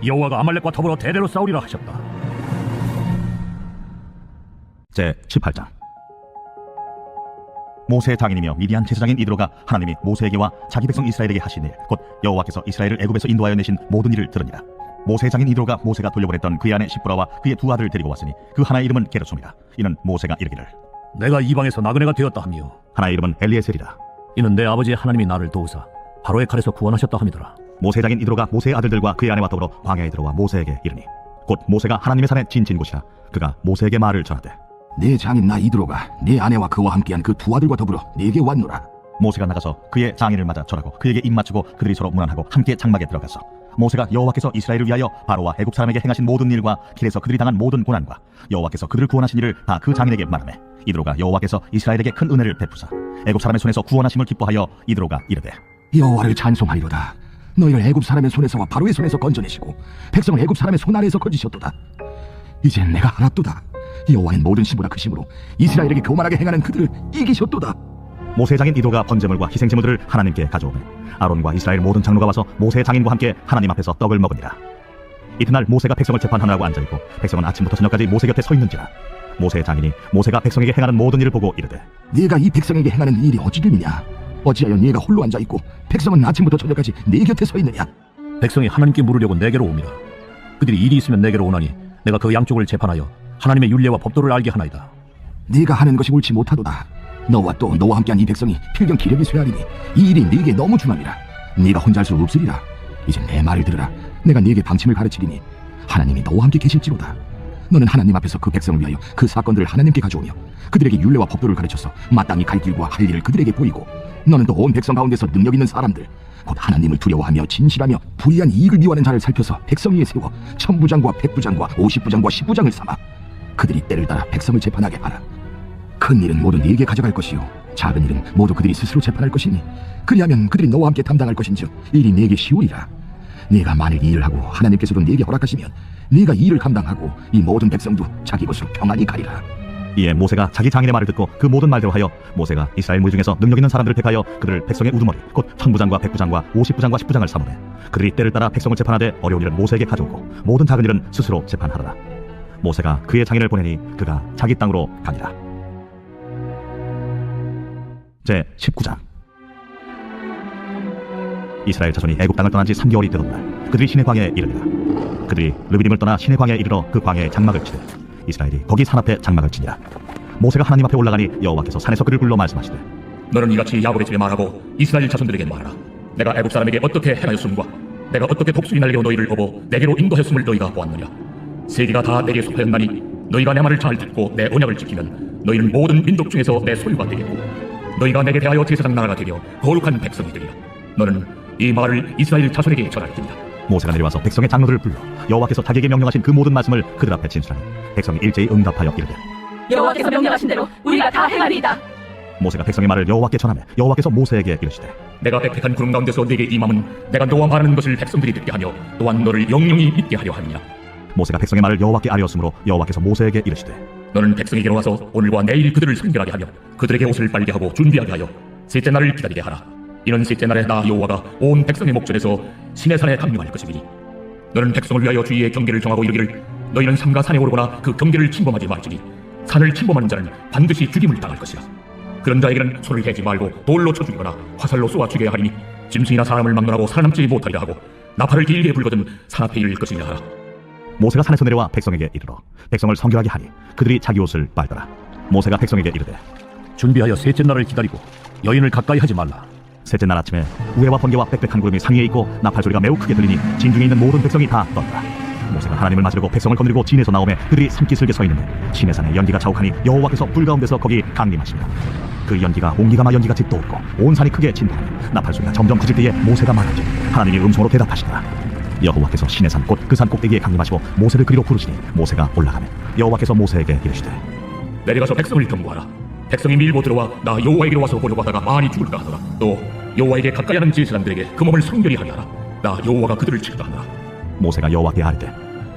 S12: 여호와가 아말렉과 더불어 대대로 싸우리라 하셨다.
S9: 제 18장. 모세의 장인이며 미디안 제사장인 이드로가 하나님이 모세에게와 자기 백성 이스라엘에게 하신 일 곧 여호와께서 이스라엘을 애굽에서 인도하여 내신 모든 일을 들으니라. 모세의 장인 이드로가 모세가 돌려보냈던 그의 아내 십보라와 그의 두 아들을 데리고 왔으니 그 하나의 이름은 게르솜이라. 이는 모세가 이르기를
S12: 내가 이방에서 나그네가 되었다 하며
S9: 하나의 이름은 엘리에셀이라.
S12: 이는 내 아버지의 하나님이 나를 도우사 바로의 칼에서 구원하셨다 함이더라.
S9: 모세의 장인 이드로가 모세의 아들들과 그의 아내와 더불어 광야에 들어와 모세에게 이르니 곧 모세가 하나님의 산에 진진 곳이라. 그가 모세에게 말을 전하되
S5: 내 장인 나 이드로가 내 아내와 그와 함께한 그 두 아들과 더불어 내게 왔노라.
S9: 모세가 나가서 그의 장인을 맞아 절하고 그에게 입 맞추고 그들이 서로 문안하고 함께 장막에 들어가서 모세가 여호와께서 이스라엘을 위하여 바로와 애굽 사람에게 행하신 모든 일과 길에서 그들이 당한 모든 고난과 여호와께서 그들을 구원하신 일을 다 그 장인에게 말하매 이드로가 여호와께서 이스라엘에게 큰 은혜를 베푸사 애굽 사람의 손에서 구원하심을 기뻐하여 이드로가 이르되
S5: 여호와를 찬송하리로다. 너희를 애굽 사람의 손에서와 바로의 손에서 건져내시고 백성을 애굽 사람의 손 아래에서 건지셨도다. 이제 내가 알았도다.
S6: 여호와의 모든 신보다 그 심으로 이스라엘에게 교만하게 행하는 그들을 이기셨도다.
S9: 모세 장인 이도가 번제물과 희생 제물들을 하나님께 가져오매 아론과 이스라엘 모든 장로가 와서 모세 장인과 함께 하나님 앞에서 떡을 먹으니라. 이튿날 모세가 백성을 재판하느라고 앉아있고 백성은 아침부터 저녁까지 모세 곁에 서 있는지라. 모세 장인이 모세가 백성에게 행하는 모든 일을 보고 이르되
S6: 네가 이 백성에게 행하는 일이 어찌됨이냐? 어찌하여 네가 홀로 앉아있고 백성은 아침부터 저녁까지 네 곁에 서 있느냐?
S12: 백성이 하나님께 물으려고 내게로 옵니다. 그들이 일이 있으면 내게로 오나니 내가 그 양쪽을 재판하여 하나님의 율례와 법도를 알게 하나이다.
S6: 네가 하는 것이 옳지 못하도다. 너와 또 너와 함께한 이 백성이 필경 기력이 쇠하리니 이 일이 네게 너무 중함이라. 네가 혼자 할 수 없으리라. 이제 내 말을 들으라. 내가 네게 방침을 가르치리니 하나님이 너와 함께 계실지로다. 너는 하나님 앞에서 그 백성을 위하여 그 사건들을 하나님께 가져오며 그들에게 율례와 법도를 가르쳐서 마땅히 갈 길과 할 일을 그들에게 보이고 너는 또 온 백성 가운데서 능력 있는 사람들 곧 하나님을 두려워하며 진실하며 불의한 이익을 미워하는 자를 살펴서 백성 위에 세워 천부장과 백부장과 50부장과 10부장을 삼아 그들이 때를 따라 백성을 재판하게 하라. 큰 일은 모두 네게 가져갈 것이요 작은 일은 모두 그들이 스스로 재판할 것이니 그리하면 그들이 너와 함께 담당할 것인즉 일이 네게 쉬우리라. 네가 만일 이 일을 하고 하나님께서도 네게 허락하시면 네가 이 일을 감당하고 이 모든 백성도 자기 곳으로 평안히 가리라.
S9: 이에 모세가 자기 장인의 말을 듣고 그 모든 말대로 하여 모세가 이스라엘 무리 중에서 능력 있는 사람들을 택하여 그들을 백성의 우두머리 곧 천부장과 백부장과 50부장과 10부장을 삼으매 그들이 때를 따라 백성을 재판하되 어려운 일은 모세에게 가져오고 모든 작은 일은 스스로 재판하라. 모세가 그의 장인을 보내니 그가 자기 땅으로 가니라. 제 19장. 이스라엘 자손이 애굽 땅을 떠난 지 3개월이 되던 날 그들이 시내 광야에 이르니라. 그들이 르비딤을 떠나 시내 광야에 이르러 그 광야에 장막을 치되 이스라엘이 거기 산 앞에 장막을 치니라. 모세가 하나님 앞에 올라가니 여호와께서 산에서 그를 불러 말씀하시되
S7: 너는 이같이 야곱의 집에 말하고 이스라엘 자손들에게 말하라. 내가 애굽 사람에게 어떻게 행하였음과 내가 어떻게 독수리 날개로 너희를 업어 내게로 인도했음을 너희가 보았느냐. 세계가 다 내게 속하였나니 너희가 내 말을 잘 듣고 내 언약을 지키면 너희는 모든 민족 중에서 내 소유가 되겠고 너희가 내게 대하여 제사장 나라가 되려 거룩한 백성이 되리라. 너는 이 말을 이스라엘 자손에게 전할지니라.
S9: 모세가 내려와서 백성의 장로들을 불러 여호와께서 자기에게 명령하신 그 모든 말씀을 그들 앞에 진술하니 백성이 일제히 응답하여 이르되
S11: 여호와께서 명령하신 대로 우리가 다 행하리이다.
S9: 모세가 백성의 말을 여호와께 전하며 여호와께서 모세에게 이르시되
S7: 내가 빽빽한 구름 가운데서 네게 임함은 내가 너와 말하는 것을 백성들이 듣게 하며 또한 너를 영영히 믿게 하려 함이라.
S9: 모세가 백성의 말을 여호와께 아뢰었으므로 여호와께서 모세에게 이르시되
S7: 너는 백성에게로 와서 오늘과 내일 그들을 성결하게 하며 그들에게 옷을 빨게 하고 준비하게 하여 셋째 날을 기다리게 하라. 이는 셋째 날에 나 여호와가 온 백성의 목전에서 시내산에 강림할 것이니 너는 백성을 위하여 주위에 경계를 정하고 이르기를 너희는 삼가 산에 오르거나 그 경계를 침범하지 말지니 산을 침범하는 자는 반드시 죽임을 당할 것이라. 그런 자에게는 손을 대지 말고 돌로 쳐 죽이거나 화살로 쏘아 죽여야 하리니 짐승이나 사람을 막론하고 살아남지 못하리라 하고 나팔을 길게 불거든 산 앞에 이를 것이라 하라.
S9: 모세가 산에서 내려와 백성에게 이르러 백성을 성결하게 하니 그들이 자기 옷을 빨더라. 모세가 백성에게 이르되
S12: 준비하여 셋째 날을 기다리고 여인을 가까이 하지 말라.
S9: 셋째 날 아침에 우회와 번개와 빽빽한 구름이 상위에 있고 나팔 소리가 매우 크게 들리니 진중에 있는 모든 백성이 다 떴더라. 모세가 하나님을 맞으려고 백성을 거느리고 진에서 나오매 그들이 산기슭에 서 있는데 시내산에 연기가 자욱하니 여호와께서 불 가운데서 거기 강림하시니라. 그 연기가 옹기가마 연기같이 떠오르고 온 산이 크게 진동하니 나팔 소리가 점점 커질 때에 모세가 말하지 하나님이 음성으로 대답하시더라. 여호와께서 시내산 곧 그 산 꼭대기에 강림하시고 모세를 그리로 부르시니 모세가 올라가매 여호와께서 모세에게 이르시되
S7: 내려가서 백성을 경고하라. 백성이 밀고 들어와 나 여호와에게로 와서 보려고 하다가 많이 죽을까 하더라. 또 여호와에게 가까이 하는 제사장들에게 그 몸을 성결히 하게 하라. 나 여호와가 그들을 치리라 하더라.
S9: 모세가 여호와께 아뢰되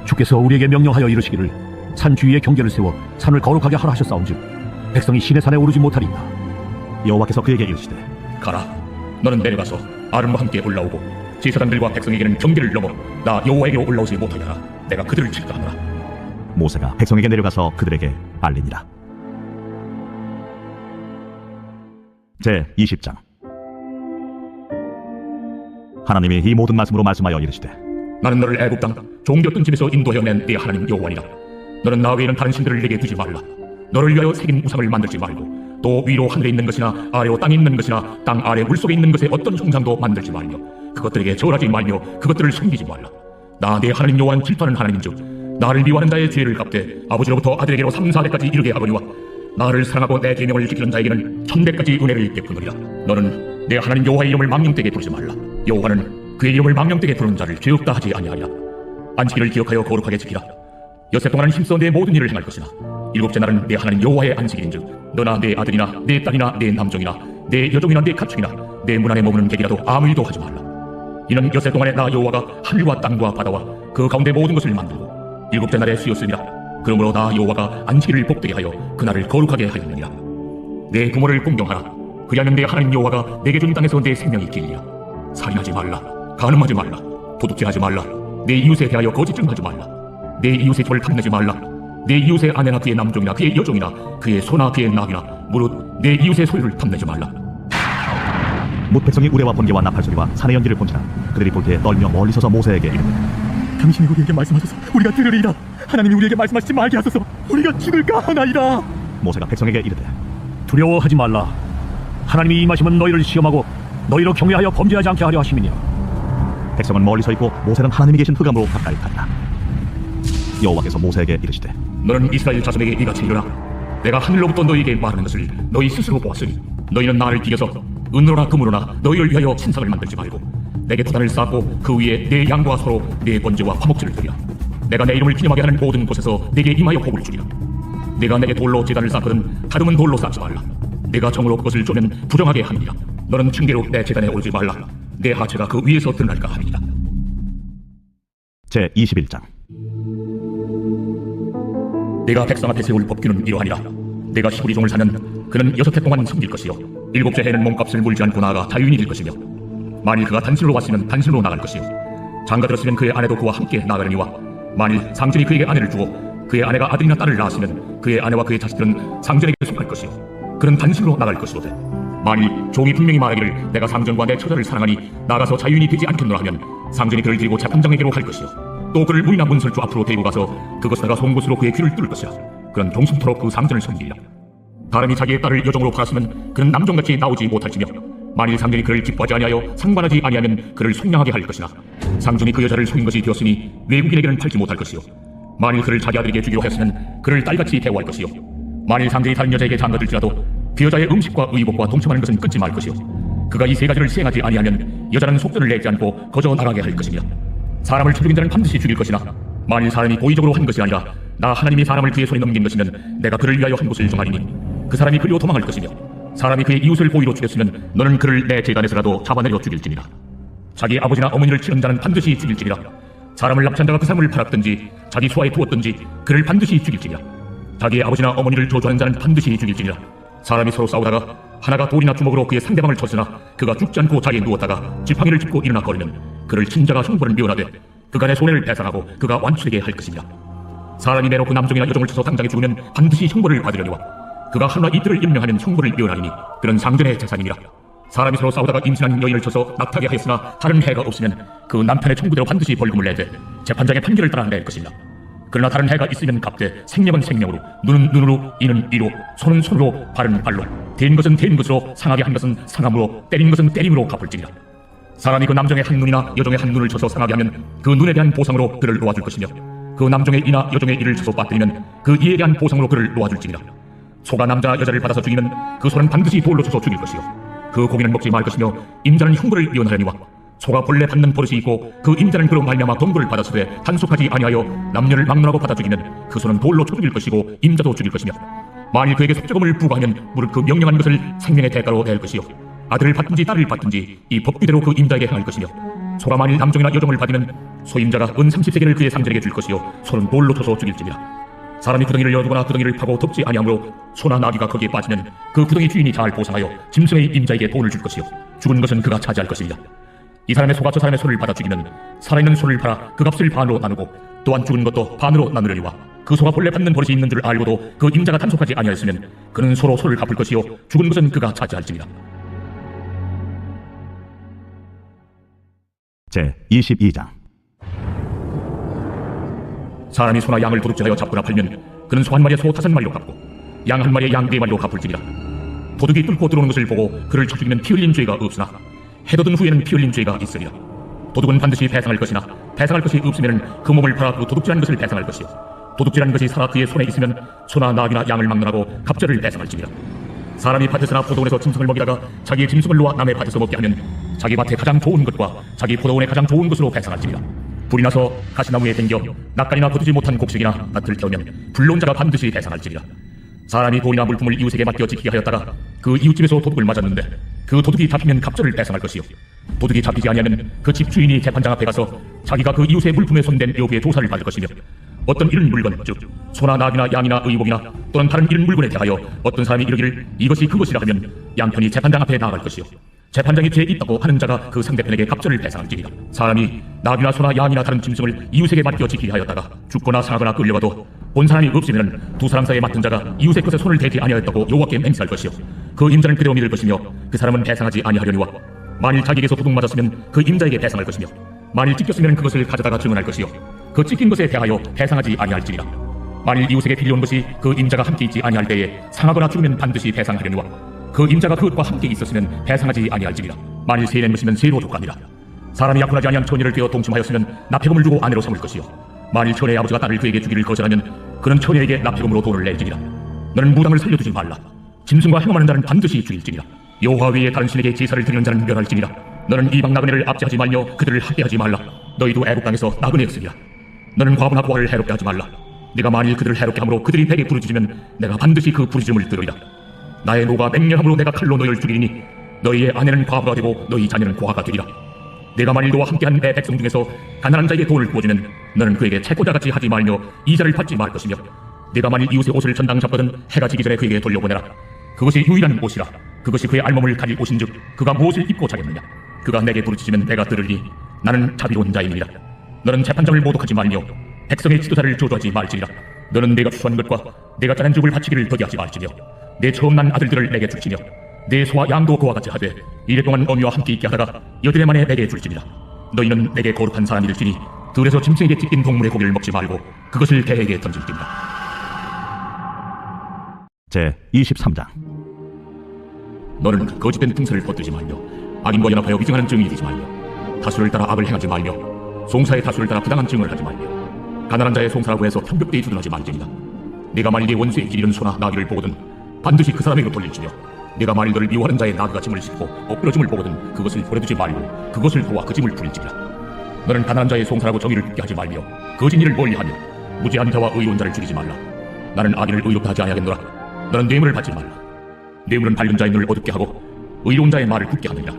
S12: 주께서 우리에게 명령하여 이르시기를 산 주위에 경계를 세워 산을 거룩하게 하라 하셨사온즉 백성이 시내산에 오르지 못하리이다.
S9: 여호와께서 그에게 이르시되
S7: 가라. 너는 내려가서 아름과 함께 올라오고 제사장들과 백성에게는 경계를 넘어 나 여호와에게로 올라오지 못하게 하라. 내가 그들을 치리라 하더라.
S9: 모세가 백성에게 내려가서 그들에게 알리니라. 제 20장. 하나님이 이 모든 말씀으로 말씀하여 이르시되
S7: 나는 너를 애굽 땅 종되었던 집에서 인도하여 낸 네 하나님 여호와니라. 너는 나 외에는 다른 신들을 내게 두지 말라. 너를 위하여 새긴 우상을 만들지 말고 또 위로 하늘에 있는 것이나 아래로 땅에 있는 것이나 땅 아래 물속에 있는 것의 어떤 형상도 만들지 말며 그것들에게 절하지 말며 그것들을 섬기지 말라. 나 네 하나님 여호와는 질투하는 하나님인즉 나를 미워하는 자의 죄를 갚되 아버지로부터 아들에게로 3, 4대까지 이르게 하거니와 나를 사랑하고 내 계명을 지키는 자에게는 1000대까지 은혜를 베푸느니라. 너는 내 하나님 여호와의 이름을 망령되게 부르지 말라. 여호와는 그의 이름을 망령되게 부르는 자를 죄 없다 하지 아니하리라. 안식일을 기억하여 거룩하게 지키라. 엿새 동안은 힘써 내 모든 일을 행할 것이나 일곱째 날은 내 하나님 여호와의 안식일인즉 너나 내 아들이나 내 딸이나 내 남종이나 내 여종이나 내 가축이나 내 문 안에 머무는 객이라도 아무 일도 하지 말라. 이는 엿새 동안에 나 여호와가 하늘과 땅과 바다와 그 가운데 모든 것을 만들고 일곱째 날에 쉬었음이라. 그러므로 나 여호와가 안식일을 복되게 하여 그날을 거룩하게 하였느니라. 내 부모를 공경하라. 그리하면 내 하나님 여호와가 내게 준 땅에서 내 생명이 길리라. 살인하지 말라. 간음하지 말라. 도둑질하지 말라. 내 이웃에 대하여 거짓 증거하지 말라. 내 이웃의 집을 탐내지 말라. 내 이웃의 아내나 그의 남종이나 그의 여종이나 그의 소나 그의 낙이나 무릇 내 이웃의 소유를 탐내지 말라.
S9: 뭇 백성이 우레와 번개와 나팔 소리와 산의 연기를 본지라 그들이 볼 때에 떨며 멀리 서서 모세에게 이르되
S3: 당신이 우리에게 말씀하소서 우리가 들으리이다. 하나님이 우리에게 말씀하시지 말게 하소서. 우리가 죽을까 하나이다.
S9: 모세가 백성에게 이르되
S12: 두려워하지 말라. 하나님이 임하시면 너희를 시험하고 너희로 경외하여 범죄하지 않게 하려 하심이니라.
S9: 백성은 멀리 서 있고 모세는 하나님이 계신 흑암으로 가까이 가니라. 여호와께서 모세에게 이르시되
S7: 너는 이스라엘 자손에게 이같이 이르라. 내가 하늘로부터 너희에게 말하는 것을 너희 스스로 보았으니 너희는 나를 비겨서 은으로나 금으로나 너희를 위하여 신상을 만들지 말고 내게 토단을 쌓고 그 위에 내 양과 소로 내 번제와 화목제를 드리라. 내가 내 이름을 기념하게 하는 모든 곳에서 내게 임하여 복을 주리라. 내가 내게 돌로 제단을 쌓거든 다듬은 돌로 쌓지 말라. 내가 정으로 그것을 쪼면 부정하게 하느니라. 너는 징계로 내 제단에 오르지 말라. 내 하체가 그 위에서 드러날까 함이니라.
S9: 제 21장
S7: 내가 백성 앞에 세울 법규는 이러하니라. 내가 히브리 종을 사면 그는 6해 동안 섬길 것이요 7째 해는 몸값을 물지 않고 나아가 자유인이 될 것이며 만일 그가 단신으로 왔으면 단신으로 나갈 것이요 장가 들었으면 그의 아내도 그와 함께 나가려니와 만일 상전이 그에게 아내를 주고 그의 아내가 아들이나 딸을 낳았으면 그의 아내와 그의 자식들은 상전에게 속할 것이요 그는 단신으로 나갈 것이로되 만일 종이 분명히 말하기를 내가 상전과 내 처자를 사랑하니 나가서 자유인이 되지 않겠노라 하면 상전이 그를 들고 재판장에게로 갈 것이요 또 그를 문이나 문설주 앞으로 데리고 가서 그것에다가 송곳으로 그의 귀를 뚫을 것이라. 그는 종수토록 그 상전을 섬기리라. 사람이 자기의 딸을 여종으로 팔았으면 그는 남종같이 나오지 못할지며 만일 상전이 그를 기뻐하지 아니하여 상관하지 아니하면 그를 속량하게 할 것이나 상전이 그 여자를 속인 것이 되었으니 외국인에게는 팔지 못할 것이요 만일 그를 자기 아들에게 주기로 하였으면 그를 딸같이 대우할 것이요 만일 상전이 다른 여자에게 장가들지라도 그 여자의 음식과 의복과 동침하는 것은 끊지 말 것이요 그가 이 세 가지를 시행하지 아니하면 여자는 속전을 내지 않고 거저 나가게 할 것이며 사람을 쳐 죽인 자는 반드시 죽일 것이나 만일 사람이 고의적으로 한 것이 아니라 나 하나님이 사람을 그의 손에 넘긴 것이면 내가 그를 위하여 한 곳을 정하리니 그 사람이 그리로 도망할 것이며 사람이 그의 이웃을 고의로 죽였으면 너는 그를 내 재단에서라도 잡아내려 죽일지니라. 자기 아버지나 어머니를 치는 자는 반드시 죽일지니라. 사람을 납치한 자가 그 사람을 팔았든지 자기 수하에 두었든지 그를 반드시 죽일지니라. 자기의 아버지나 어머니를 저주하는 자는 반드시 죽일지니라. 사람이 서로 싸우다가 하나가 돌이나 주먹으로 그의 상대방을 쳤으나 그가 죽지 않고 자리에 누웠다가 지팡이를 짚고 일어나 거리면 그를 친자가 형벌을 미워하되 그간의 손해를 배상하고 그가 완출되게 할 것이니라. 사람이 내놓고 남종이나 여종을 쳐서 당장에 죽으면 반드시 형벌을 받으려니와 그가 하루나 이틀을 임명하면 형벌을 미워하리니 그는 상전의 재산이니라. 사람이 서로 싸우다가 임신한 여인을 쳐서 낙타게 하였으나 다른 해가 없으면 그 남편의 청구대로 반드시 벌금을 내되 재판장의 판결을 따라 낼 것이니라. 그러나 다른 해가 있으면 갚되 생명은 생명으로 눈은 눈으로 이는 이로 손은 손으로 발은 발로 된 것은 된 것으로 상하게 한 것은 상함으로 때린 것은 때림으로 갚을지니라. 사람이 그 남종의 한 눈이나 여종의 한 눈을 쳐서 상하게 하면 그 눈에 대한 보상으로 그를 놓아줄 것이며 그 남종의 이나 여종의 이를 쳐서 빠뜨리면 그 이에 대한 보상으로 그를 놓아줄지니라. 소가 남자나 여자를 받아서 죽이면 그 소는 반드시 돌로 쳐서 죽일 것이요 그 고기는 먹지 말 것이며 임자는 형벌을 미원하려니와 소가 본래 받는 버릇이 있고 그 임자는 그로 말미암아 동거를 받았으되 단속하지 아니하여 남녀를 막론하고 받아 죽이면 그 소는 돌로 쳐 죽일 것이고 임자도 죽일 것이며 만일 그에게 속죄금을 부과하면 무릇 그 명령한 것을 생명의 대가로 낼 것이요 아들을 받든지 딸을 받든지 이 법규대로 그 임자에게 행할 것이며 소가 만일 남종이나 여종을 받으면 소임자가 은 30세겔을 그의 상전에게 줄 것이요 소는 돌로 쳐서 죽일지니라. 사람이 구덩이를 열두거나 구덩이를 파고 덮지 아니하므로 소나 나귀가 거기에 빠지면 그 구덩이 주인이 잘 보상하여 짐승의 임자에게 돈을 줄 것이요 죽은 것은 그가 차지할 것이니라. 이 사람의 소가 저 사람의 소를 받아 죽이면 살아있는 소를 팔아 그 값을 반으로 나누고 또한 죽은 것도 반으로 나누려니와 그 소가 본래 받는 버릇이 있는 줄 알고도 그 임자가 단속하지 아니하였으면 그는 소로 소를 갚을 것이요 죽은 것은 그가 차지할지니라.
S9: 제 22장
S7: 사람이 소나 양을 도둑질하여 잡거나 팔면 그는 소 한 마리에 소 5마리로 갚고 양 한 마리에 양 4마리로 갚을지니라. 도둑이 뚫고 들어오는 것을 보고 그를 쳐 죽이면 피 흘린 죄가 없으나 해돋은 후에는 피 흘린 죄가 있으리라. 도둑은 반드시 배상할 것이나 배상할 것이 없으면 그 몸을 팔아 그 도둑질한 것을 배상할 것이요 도둑질한 것이 살아 그의 손에 있으면 소나 나귀나 양을 막론하고 갑절을 배상할지니라. 사람이 밭에서나 포도원에서 짐승을 먹이다가 자기의 짐승을 놓아 남의 밭에서 먹게 하면 자기 밭에 가장 좋은 것과 자기 포도원에 가장 좋은 것으로 배상할지니라. 불이 나서 가시나무에 댕겨 낯간이나 거두지 못한 곡식이나 밭을 태우면 불러온 자가 반드시 배상할지니라. 사람이 돈이나 물품을 이웃에게 맡겨 지키게 하였다가 그 이웃집에서 도둑을 맞았는데 그 도둑이 잡히면 갑절을 배상할 것이요 도둑이 잡히지 아니하면 그 집 주인이 재판장 앞에 가서 자기가 그 이웃의 물품에 손댄 여부의 조사를 받을 것이며 어떤 이런 물건, 즉 소나 낙이나 양이나 의복이나 또는 다른 이런 물건에 대하여 어떤 사람이 이르기를 이것이 그것이라 하면 양편이 재판장 앞에 나아갈 것이요 재판장이 죄 있다고 하는 자가 그 상대편에게 갑절을 배상할지니라. 사람이 낙이나 소나 양이나 다른 짐승을 이웃에게 맡겨 지키게 하였다가 죽거나 상하거나 끌려가도 본 사람이 없으면 두 사람 사이에 맡은 자가 이웃의 것에 손을 대지 아니하였다고 여호와께 맹세할 것이요 그 임자는 그대로 믿을 것이며 그 사람은 배상하지 아니하려니와 만일 자기에게서 도둑 맞았으면 그 임자에게 배상할 것이며 만일 찢겼으면 그것을 가져다가 증언할 것이요 그 찢긴 것에 대하여 배상하지 아니할지니라. 만일 이웃에게 빌려온 것이 그 임자가 함께 있지 아니할 때에 상하거나 죽으면 반드시 배상하려니와 그 임자가 그것과 함께 있었으면 배상하지 아니할지니라. 만일 세낸 것이면 세로 족하니라. 사람이 약혼하지 아니한 처녀를 되어 동침하였으면 납폐금을 주고 아내로 삼을 것이요 만일 처녀의 아버지가 딸을 그에게 주기를 거절하면 그는 처녀에게 납폐금으로 돈을 낼지니라. 너는 무당을 살려두지 말라. 짐승과 행함하는 자는 반드시 죽일지니라. 여호와 외에 다른 신에게 제사를 드리는 자는 멸할지니라. 너는 이방 나그네를 압제하지 말며 그들을 학대하지 말라. 너희도 애국 땅에서 나그네였으리라. 너는 과부나 고아를 해롭게 하지 말라. 네가 만일 그들을 해롭게 함으로 그들이 베개 부르짖으면 내가 반드시 그 부르짖음을 들으리라. 나의 노가 맹렬함으로 내가 칼로 너희를 죽이리니 너희의 아내는 과부가 되고 너희 자녀는 고아가 되리라. 내가 만일 너와 함께한 내 백성 중에서 가난한 자에게 돈을 부어주면 너는 그에게 채권자같이 하지 말며 이자를 받지 말 것이며 네가 만일 이웃의 옷을 전당 잡거든 해가 지기 전에 그에게 돌려보내라. 그것이 유일한 옷이라. 그것이 그의 알몸을 가릴 옷인즉 그가 무엇을 입고 자겠느냐. 그가 내게 부르짖으면 내가 들으리니 나는 자비로운 자임이니라. 너는 재판장을 모독하지 말며 백성의 지도자를 저주하지 말지니라. 너는 내가 추수한 것과 내가 짜낸 죽을 바치기를 더디하지 말지며 내 처음 난 아들들을 내게 줄지며 내 소와 양도 그와 같이 하되 이랫동안 어미와 함께 있게 하다가 여드레 만에 내게 줄지니라. 너희는 내게 거룩한 사람이 될지니 들에서 짐승에게 찢긴 동물의 고기를 먹지 말고 그것을 개에게 던질지니라.
S9: 제 23장.
S7: 너는 거짓된 등설을 퍼뜨리지 말며 악인과 연합하여 위증하는 증인이 되지 말며 다수를 따라 악을 행하지 말며 송사의 다수를 따라 부당한 증언을 하지 말며 가난한 자의 송사라고 해서 편벽대에 주둔하지 말지니라. 네가 만일 네 원수의 기르는 소나 나귀를 보거든 반드시 그 사람에게로 돌릴지며 네가 만일 너를 미워하는 자의 나귀가 짐을 싣고 엎드러짐을 보거든 그것을 버려두지 말고 그것을 도와 그 짐을 부릴지니라. 너는 가난한 자의 송사라고 정의를 굳게 하지 말며 거짓 일을 멀리하며 무죄한 자와 의로운 자를 죽이지 말라. 나는 악인을 의롭게 하지 아니하겠노라. 너는 뇌물을 받지 말라. 뇌물은 밝은 자의 눈을 어둡게 하고 의로운 자의 말을 굳게 하느니라.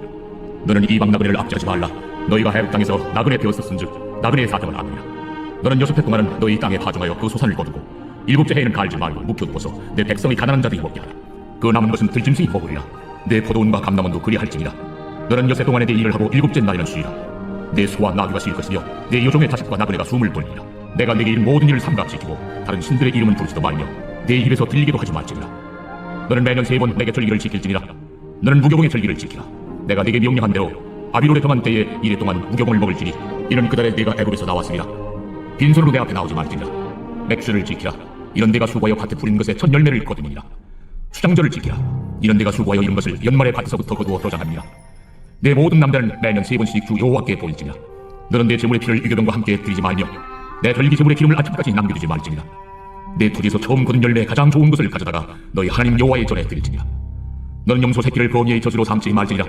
S7: 너는 이방 나그네를 압제하지 말라. 너희가 해국 땅에서 나그네 되었었은즉 나그네의 사정을 아느니라. 너는 6해 동안은 너희 땅에 파종하여 그 소산을 거두고 7째 해에는 갈지 말고 묵혀두어서 내 백성이 가난한 자들이 먹게 하라. 그 남은 것은 들짐승이 먹으리라. 내 포도원과 감람원도 그리할지니라. 너는 6해 동안에 내 일을 하고 7째 날에는 쉬리라. 내 소와 나귀가 쉴 것이며 내 여종의 자식과 나그네가 숨을 돌리리라. 내가 내게 이른 모든 일을 삼가 지키고 다른 신들의 이름은 부르지도 말며 내 입에서 들리게도 하지 말지니라. 너는 매년 3번 내게 절기를 지킬지니라. 너는 무교봉의 절기를 지키라. 내가 네게 명령한 대로 아비로에 정한 때에 이래 동안 무교봉을 먹을지니 이는 그달에 네가 애굽에서 나왔으리라. 빈손으로 내 앞에 나오지 말지니라. 맥주를 지키라. 이런 내가 수고하여 밭에 뿌린 것에 첫 열매를 거두니라. 추장절을 지키라. 이런 내가 수고하여 이런 것을 연말에 밭에서부터 거두어 도장하니라. 내 모든 남자는 매년 3번씩 주 여호와께 보일지니라. 너는 내 제물의 피를 유교병과 함께 드리지 말며 내 절기 제물의 기름을 아침까지 남겨두지 말지니라. 내 토지에서 처음 거둔 열매 가장 좋은 것을 가져다가 너희 하나님 여호와의 전에 드릴지니라. 너는 염소 새끼를 범위의 저주로 삼지 말지니라.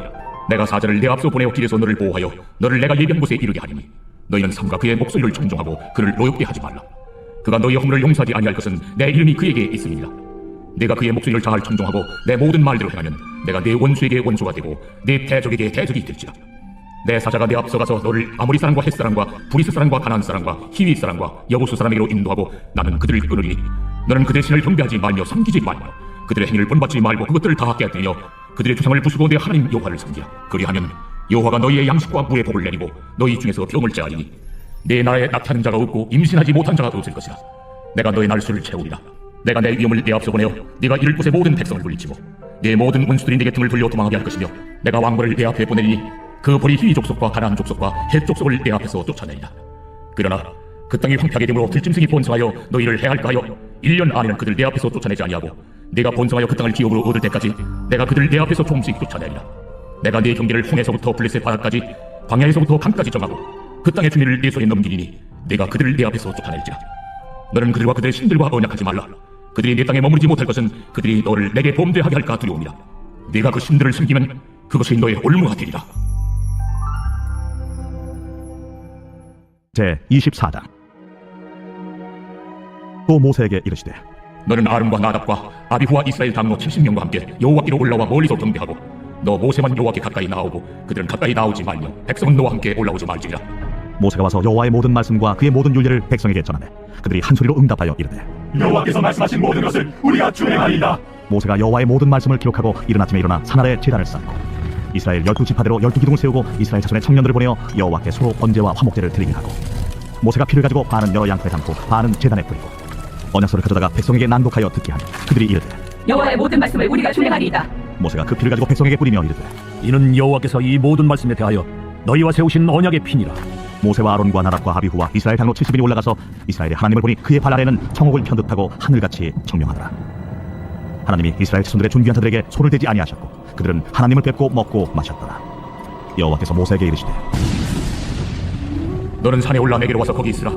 S7: 내가 사자를 내 앞서 보내어 길에서 너를 보호하여 너를 내가 예비한 곳에 이르게 하리니 너희는 삼가 그의 목소리를 청종하고 그를 노엽게 하지 말라. 그가 너희의 허물을 용서하지 아니할 것은 내 이름이 그에게 있음이니라. 내가 그의 목소리를 잘 청종하고 내 모든 말대로 행하면 내가 내 원수에게 원수가 되고 내 대적에게 대적이 될지라. 내 사자가 내 앞서 가서 너를 아모리 사람과 헷 사람과 브리스 사람과 가나안 사람과 히위 사람과 여부수 사람에게로 인도하고 나는 그들을 끊으리니 너는 그들의 신을 경배하지 말며 섬기지 말며 그들의 행위를 본받지 말고 그것들을 다 깨뜨리며 그들의 주상을 부수고 내 하나님 여호와를 섬기라. 그리하면 여호와가 너희의 양식과 물의 복을 내리고 너희 중에서 병을 제하리니 내 나라에 낙태하는 자가 없고 임신하지 못한 자가 없을 것이라. 내가 너의 날수를 채우리라. 내가 내 위엄을 내 앞서 보내어 네가 이를 곳의 모든 백성을 물리치고 내 모든 원수들이 네게 등을 돌려 도망하게 할 것이며 내가 왕벌을 내 앞에 보내니 그 벌이 히위 족속과 가나안 족속과 헷 족속을 내 앞에서 쫓아내리라. 그러나 그 땅이 황폐하게 되므로 들짐승이 번성하여 너희를 해할까 하여 1년 안에는 그들 내 앞에서 쫓아내지 아니하고 네가 번성하여 그 땅을 기업으로 얻을 때까지 내가 그들 내 앞에서 조금씩 쫓아내리라. 내가 네 경계를 홍해서부터 블레셋 바다까지 광야에서부터 강까지 정하고 그 땅의 주민을 네 손에 넘기리니 내가 그들을 내 앞에서 쫓아낼지라. 너는 그들과 그들의 신들과 언약하지 말라. 그들이 내 땅에 머무르지 못할 것은 그들이 너를 내게 범죄하게 할까 두려움이라. 네가 그 신들을 섬기면 그것이 너의 올무가 되리라.
S9: 제 24장. 또 모세에게 이르시되
S7: 너는 아론과 나답과 아비후와 이스라엘 장로 70명과 함께 여호와께로 올라와 멀리서 경배하고 너 모세만 여호와께 가까이 나오고 그들은 가까이 나오지 말며 백성은 너와 함께 올라오지 말지니라.
S9: 모세가 와서 여호와의 모든 말씀과 그의 모든 율례를 백성에게 전하매 그들이 한 소리로 응답하여 이르되
S3: 여호와께서 말씀하신 모든 것을 우리가 준행하리이다.
S9: 모세가 여호와의 모든 말씀을 기록하고 이른 아침에 일어나 산 아래 제단을 쌓고 이스라엘 12지파대로 12기둥을 세우고 이스라엘 자손의 청년들을 보내어 여호와께 소로 번제와 화목제를 드리게 하고 모세가 피를 가지고 반은 여러 양털에 담고 반은 제단에 뿌리고 언약서를 가져다가 백성에게 낭독하여 듣게 하니 그들이 이르되
S11: 여호와의 모든 말씀을 우리가 준행하리이다.
S9: 모세가 그 피를 가지고 백성에게 뿌리며 이르되
S12: 이는 여호와께서 이 모든 말씀에 대하여 너희와 세우신 언약의 피니라.
S9: 모세와 아론과 나답과 아비후와 이스라엘 장로 70인이 올라가서 이스라엘의 하나님을 보니 그의 발 아래는 청옥을 편듯하고 하늘같이 청명하더라. 하나님이 이스라엘 자손들의 존귀한 자들에게 손을 대지 아니하셨고 그들은 하나님을 뵙고 먹고 마셨더라. 여호와께서 모세에게 이르시되
S7: 너는 산에 올라 내게로 와서 거기 있으라.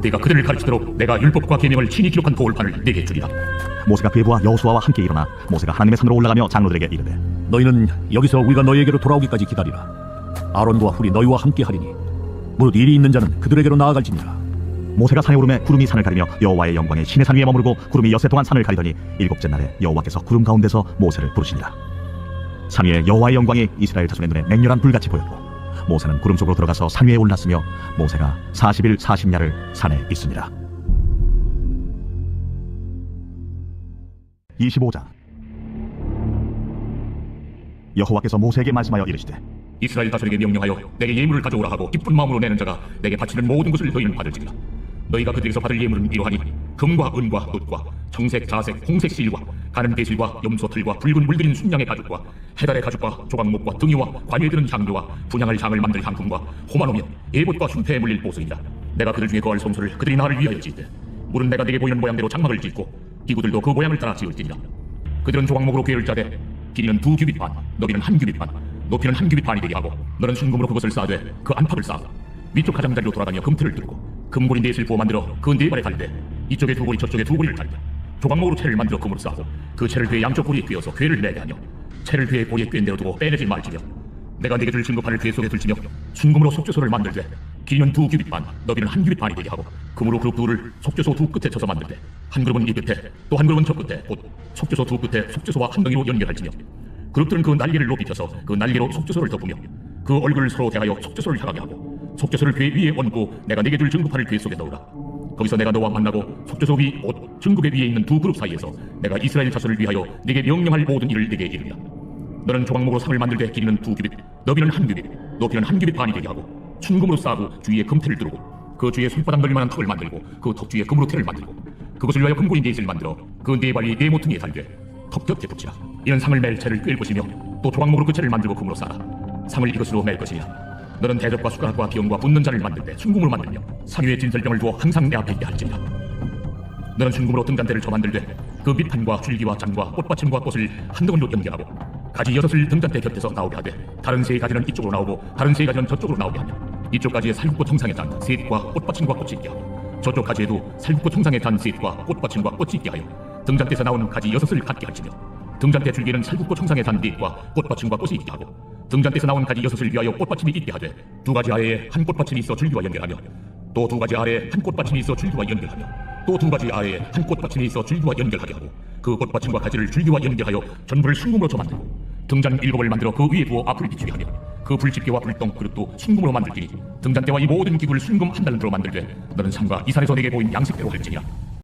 S7: 네가 그들을 가르치도록 내가 율법과 계명을 친히 기록한 돌판을 네게 주리라.
S9: 모세가 그의 부하 여호수아와 함께 일어나 모세가 하나님의 산으로 올라가며 장로들에게 이르되
S12: 너희는 여기서 우리가 너희에게로 돌아오기까지 기다리라. 아론과 훌이 너희와 함께 하리니 무릇 일이 있는 자는 그들에게로 나아갈지니라.
S9: 모세가 산에 오르매 구름이 산을 가리며 여호와의 영광이 신의 산 위에 머무르고 구름이 엿새 동안 산을 가리더니 일곱째 날에 여호와께서 구름 가운데서 모세를 부르시니라. 산 위에 여호와의 영광이 이스라엘 자손의 눈에 맹렬한 불같이 보였고 모세는 구름 속으로 들어가서 산 위에 올랐으며 모세가 40일 40야를 산에 있으니라. 25장. 여호와께서 모세에게 말씀하여 이르시되
S7: 이스라엘 자손에게 명령하여 내게 예물을 가져오라 하고 기쁜 마음으로 내는 자가 내게 바치는 모든 것을 너희는 받을지니라. 너희가 그들에게서 받을 예물은 이러하니 금과 은과 돛과 청색, 자색, 홍색 실과 가는 배실과 염소 털과 붉은 물들인 순양의 가죽과 해달의 가죽과 조각목과 등이와 관여에 드는 향료와 분향할 향을 만들 향품과 호마노며 예봇과 흉패에 물릴 보석이라. 내가 그들 중에 거할 성소를 그들이 나를 위하여 짓되 물은 내가 내게 보이는 모양대로 장막을 짓고 기구들도 그 모양을 따라 지을지니라. 그들은 조각목으로 궤를 짜되 길이는 2규빗 반, 너비는 1규빗 반, 높이는 1규빗 반이 되게 하고 너는 순금으로 그것을 쌓되 그 안팎을 쌓아 위쪽 가장자리로 돌아다녀 금틀을 뚫고 금고리 넷을 부어 만들어 그 네 발에 달되 이쪽에 두 고리 저쪽에 두 고리를 달되 조각목으로 채를 만들어 금으로 쌓고 그 채를 궤 양쪽 고리에 꿰어서 궤를 내게 하며 채를 궤의 고리에 꿰인 대로 두고 빼내지 말지며 내가 네게 줄 증거판을 궤 속에 둘지며 순금으로 속죄소를 만들되 길이는 2규빗 반, 너비는 1규빗 반이 되게 하고 금으로 그룹 둘을 속죄소 두 끝에 쳐서 만들되 한 그룹은 이 끝에 또 한 그룹은 저 끝에 곧 속죄소 두 끝에 속죄소와 한 덩이로 연결할지며 그룹들은 그 날개를 높이 펴서 그 날개로 속죄소를 덮으며 그 얼굴을 서로 대하여 속죄소를 향하게 하고 속죄소를 궤 위에 얹고 내가 네게 줄 증거판을 궤 속에 넣으라. 거기서 내가 너와 만나고 속죄소 위 옷 증거궤 위에 있는 두 그룹 사이에서 내가 이스라엘 자손을 위하여 네게 명령할 모든 일을 네게 이르리라. 너는 조각목으로 상을 만들되 길이는 2규빗, 너비는 1규빗, 높이는 1규빗 반이 되게 하고 순금으로 싸고 주위에 금태를 두르고 그 주위에 손바닥 넓이만한 턱을 만들고 그 턱 주위에 금으로 태를 만들고 그것을 위하여 금고리 넷을 만들어 그 네 발이 네 모퉁이에 달되 턱 곁에 붙이라. 이는 상을 맬 채를 꿰을 것이며 또 조각목으로 그 채를 만들고 금으로 싸라. 상을 이것으로 맬 것이냐. 너는 대접과 숟가락과 기용과 붓는 자를 만들 때 순금으로 만들며 상 위에 진설병을 두어 항상 내 앞에 있게 할지니라. 너는 순금으로 등잔대를 저 만들되 그 밑판과 줄기와 장과 꽃받침과 꽃을 한 덩어리로 연결하고 가지 6을 등잔대 곁에서 나오게 하되 다른 세 가지는 이쪽으로 나오고 다른 세 가지는 저쪽으로 나오게 하며 이쪽 가지에 살굽고 청상에 단 셋과 꽃받침과 꽃이 있게 하고 저쪽 가지에도 살굽고 청상에 단 셋과 꽃받침과 꽃이 있게 하여 등잔대에서 나오는 가지 6을 갖게 할지며 등잔대 줄기에는 살굽고 청상에 단 넷과 꽃받침과 꽃이 있게 하고 등잔대에서 나온 가지 6을 위하여 꽃받침이 있게 하되 두 가지 아래에 한 꽃받침이 있어 줄기와 연결하며 또 두 가지 아래에 한 꽃받침이 있어 줄기와 연결하며 또 두 가지 아래에 한 꽃받침이 있어 줄기와 연결하게 하고 그 꽃받침과 가지를 줄기와 연결하여 전부를 순금으로 저 만들고 등잔 7을 만들어 그 위에 두어 앞을 비추게 하며 그 불집게와 불똥 그릇도 순금으로 만들지니 등잔대와 이 모든 기구를 순금 한 달러로 만들되 너는 상과 이 산에서 내게 보인 양식대로 할지니라.